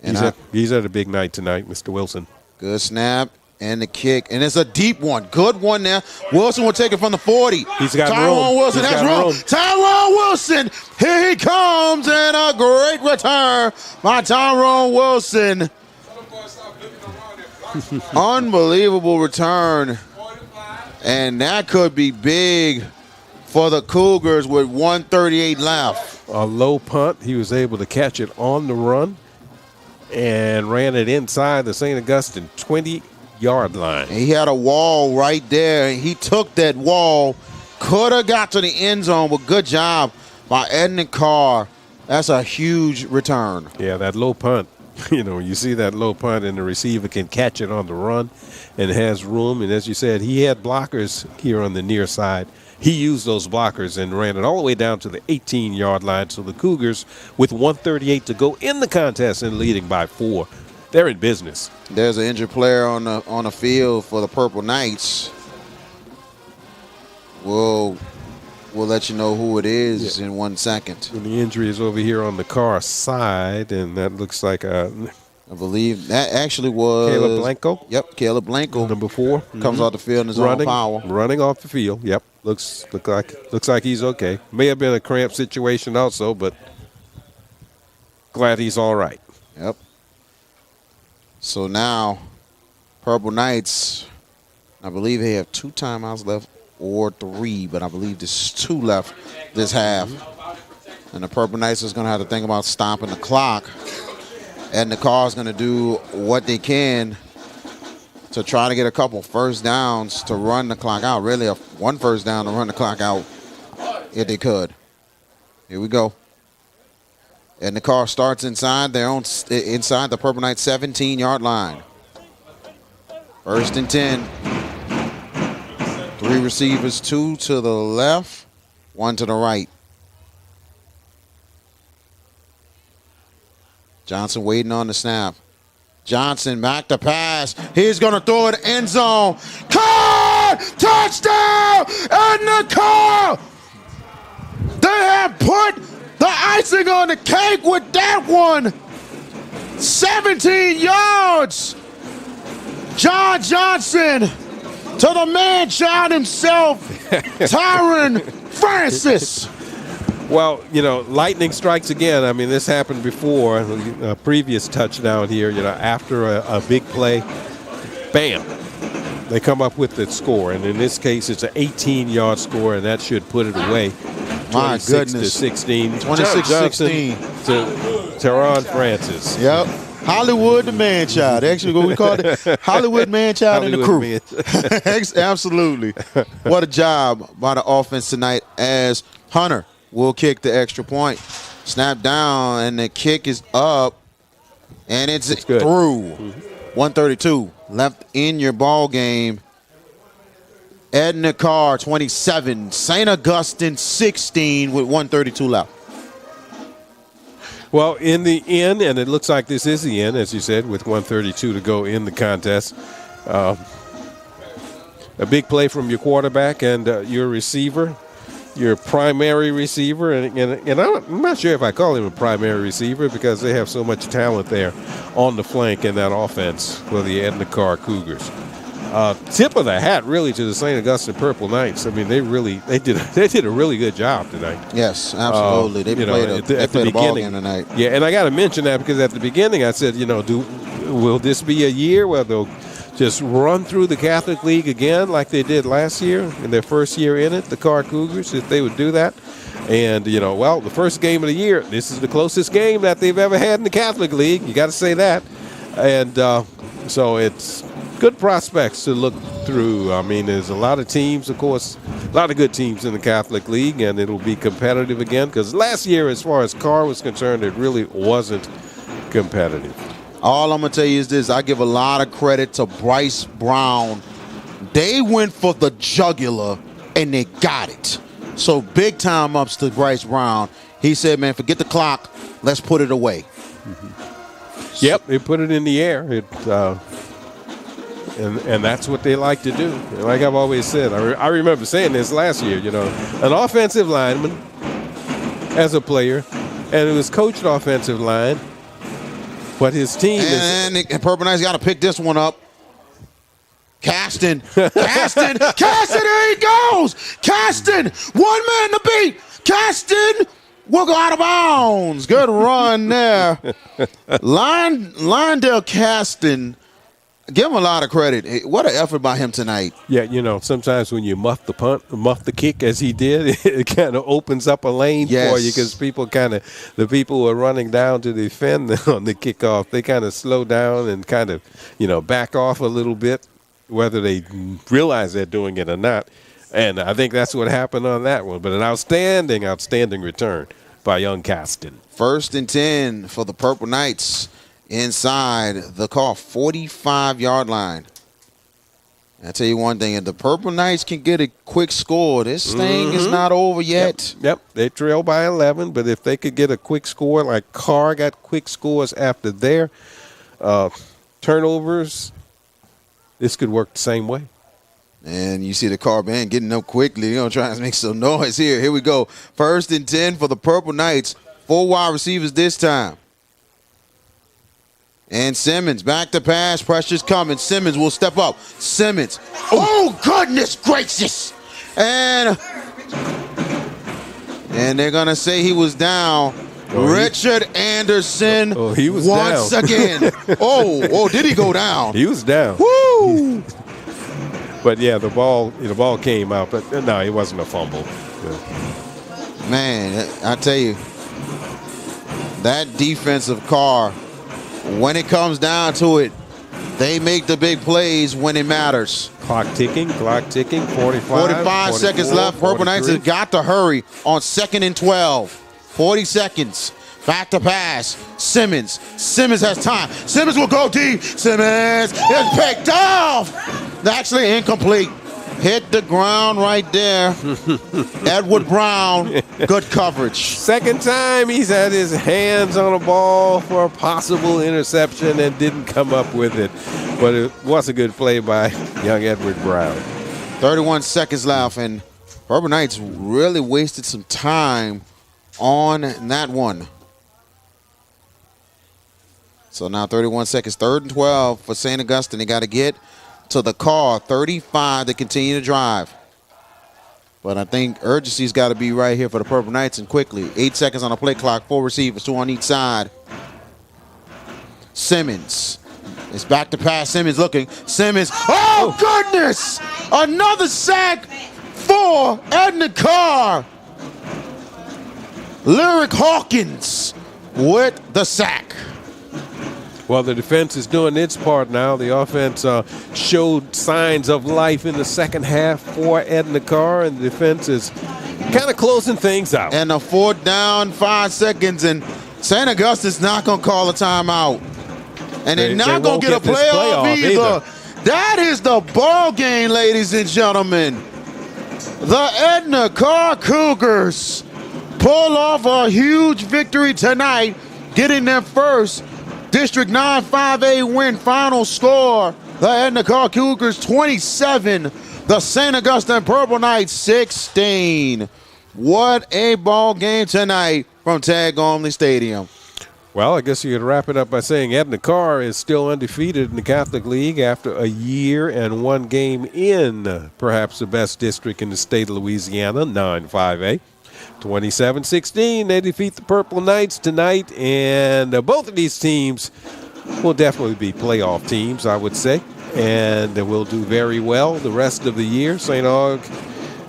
And he's at a big night tonight, Mr. Wilson. Good snap. And the kick, and it's a deep one. Good one there. Wilson will take it from the 40. He's got Tyrone room. Wilson He's has got room. room. Tyrone Wilson, here he comes, and a great return by Tyrone Wilson. Unbelievable return. And that could be big for the Cougars with 1:38 left. A low punt. He was able to catch it on the run and ran it inside the St. Augustine 20-yard line. He had a wall right there. He took that wall, could have got to the end zone, but good job by Edna Karr. That's a huge return. Yeah, that low punt. You see that low punt, and the receiver can catch it on the run and has room. And as you said, he had blockers here on the near side. He used those blockers and ran it all the way down to the 18-yard line. So the Cougars, with 1:38 to go in the contest and leading by 4, they're in business. There's an injured player on the field for the Purple Knights. We'll let you know who it is in 1 second. And the injury is over here on the Karr side, and that looks like I believe that actually was Caleb Blanco. Yep, Caleb Blanco. Number 4 Comes off the field in his own power. Running off the field. Yep, looks like he's okay. May have been a cramp situation also, but glad he's all right. Yep. So now, Purple Knights, I believe they have 2 timeouts left or 3, but I believe there's 2 left this half. And the Purple Knights is going to have to think about stopping the clock. And the Karr is going to do what they can to try to get a couple first downs to run the clock out. Really, 1 first down to run the clock out if they could. Here we go. And the Karr starts inside the Purple Knights 17-yard line. 1st and 10. 3 receivers, 2 to the left, 1 to the right. Johnson waiting on the snap. Johnson back to pass. He's going to throw it end zone. Karr! Touchdown! Edna Karr! They have put the icing on the cake with that one. 17 yards. John Johnson to the man-child himself, Tyron Francis. Well, lightning strikes again. I mean, this happened before, a previous touchdown here, after a big play, bam, they come up with the score. And in this case, it's an 18-yard score, and that should put it away. My goodness. 26-16. 26-16. To Tyron Francis. Yep. Hollywood the man-child. Actually, what we call it, Hollywood man-child and the crew. Absolutely. What a job by the offense tonight as Hunter will kick the extra point. Snap down, and the kick is up, and it's through. 132 left in your ball game. Edna Karr, 27. St. Augustine, 16 with 132 left. Well, in the end, and it looks like this is the end, as you said, with 132 to go in the contest. A big play from your quarterback and your receiver, your primary receiver. And I'm not sure if I call him a primary receiver because they have so much talent there on the flank in that offense for the Edna Karr Cougars. Tip of the hat, really, to the St. Augustine Purple Knights. I mean, they did a really good job tonight. Yes, absolutely. They played a ball game tonight. Yeah, and I got to mention that because at the beginning I said, will this be a year where they'll just run through the Catholic League again like they did last year in their first year in it, the Karr Cougars, if they would do that? And, the first game of the year, this is the closest game that they've ever had in the Catholic League. You got to say that. And so it's good prospects to look through. I mean, there's a lot of teams, of course, a lot of good teams in the Catholic League, and it'll be competitive again because last year, as far as Karr was concerned, it really wasn't competitive. All I'm going to tell you is this. I give a lot of credit to Bryce Brown. They went for the jugular, and they got it. So big time ups to Bryce Brown. He said, man, forget the clock. Let's put it away. Mm-hmm. Yep, they put it in the air. And that's what they like to do. Like I've always said, I remember saying this last year, an offensive lineman as a player, and it was coached offensive line, but his team and Purple Knight's got to pick this one up. Caston, there he goes. Caston, 1 man to beat. Caston will go out of bounds. Good run there. Lindell Caston, give him a lot of credit. Hey, what an effort by him tonight. Yeah, sometimes when you muff the kick as he did, it kind of opens up a lane for you because the people who are running down to defend on the kickoff, they kind of slow down and kind of, back off a little bit, whether they realize they're doing it or not. And I think that's what happened on that one. But an outstanding return by young Caston. 1st and 10 for the Purple Knights inside the Karr 45-yard line. I'll tell you one thing, if the Purple Knights can get a quick score, this thing is not over yet. Yep, they trail by 11, but if they could get a quick score, like Karr got quick scores after their turnovers, this could work the same way. And you see the Karr band getting up quickly. Trying to make some noise here. Here we go. 1st and 10 for the Purple Knights. 4 wide receivers this time. And Simmons back to pass. Pressure's coming. Simmons will step up. Simmons. Oh, goodness gracious. And they're going to say he was down. Richard Anderson he was once down. again. Did he go down? He was down. Woo! But yeah, the ball came out, but no, it wasn't a fumble. Yeah. Man, I tell you, that defensive Karr, when it comes down to it, they make the big plays when it matters. Clock ticking, 45 seconds left. Purple Knights have got to hurry on 2nd and 12. 40 seconds. Back to pass. Simmons has time. Simmons will go deep. Simmons is picked off. Actually incomplete. Hit the ground right there. Edward Brown, good coverage. Second time he's had his hands on a ball for a possible interception and didn't come up with it. But it was a good play by young Edward Brown. 31 seconds left, and Purple Knights really wasted some time on that one. So now 31 seconds, 3rd and 12 for St. Augustine. They got to get to the Karr 35 to continue to drive. But I think urgency's got to be right here for the Purple Knights, and quickly. 8 seconds on the play clock, 4 receivers, 2 on each side. Simmons. It's back to pass. Simmons looking. Simmons. Oh, goodness! Another sack for Edna Karr. Lyric Hawkins with the sack. Well, the defense is doing its part now. The offense showed signs of life in the second half for Edna Karr, and the defense is kind of closing things out. And a 4th down, 5 seconds, and St. Augustine's not going to call a timeout. And they're not going to get a playoff either. That is the ball game, ladies and gentlemen. The Edna Karr Cougars pull off a huge victory tonight, getting their first District 9 5A win. Final score, the Edna Karr Cougars 27, the St. Augustine Purple Knights 16. What a ball game tonight from Tad Gormley Stadium. Well, I guess you could wrap it up by saying Edna Karr is still undefeated in the Catholic League after a year and 1 game in perhaps the best district in the state of Louisiana, 9-5A. 27-16, they defeat the Purple Knights tonight, and both of these teams will definitely be playoff teams, I would say, and will do very well the rest of the year. St. Aug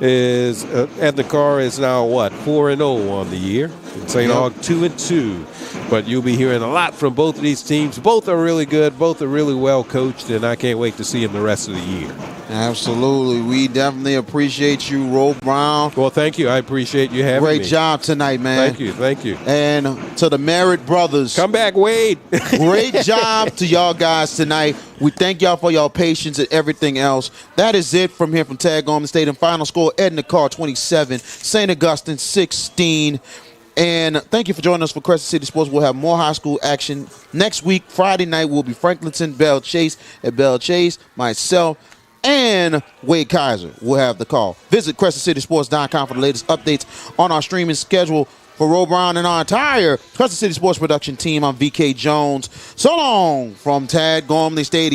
is, Edna Karr is now, 4-0 on the year, and St. Aug 2-2. But you'll be hearing a lot from both of these teams. Both are really good. Both are really well coached, and I can't wait to see them the rest of the year. Absolutely. We definitely appreciate you, Ro Brown. Well, thank you. I appreciate you having me. Great job tonight, man. Thank you. And to the Merritt brothers. Come back, Wade. Great job to y'all guys tonight. We thank y'all for y'all patience and everything else. That is it from here from Tad Gormley Stadium. Final score, Edna Karr 27, St. Augustine 16. And thank you for joining us for Crescent City Sports. We'll have more high school action next week. Friday night will be Franklinton, Bell Chase at Bell Chase. Myself and Wade Kaiser will have the call. Visit CrescentCitySports.com for the latest updates on our streaming schedule. For Ro Brown and our entire Crescent City Sports production team, I'm VK Jones. So long from Tad Gormley Stadium.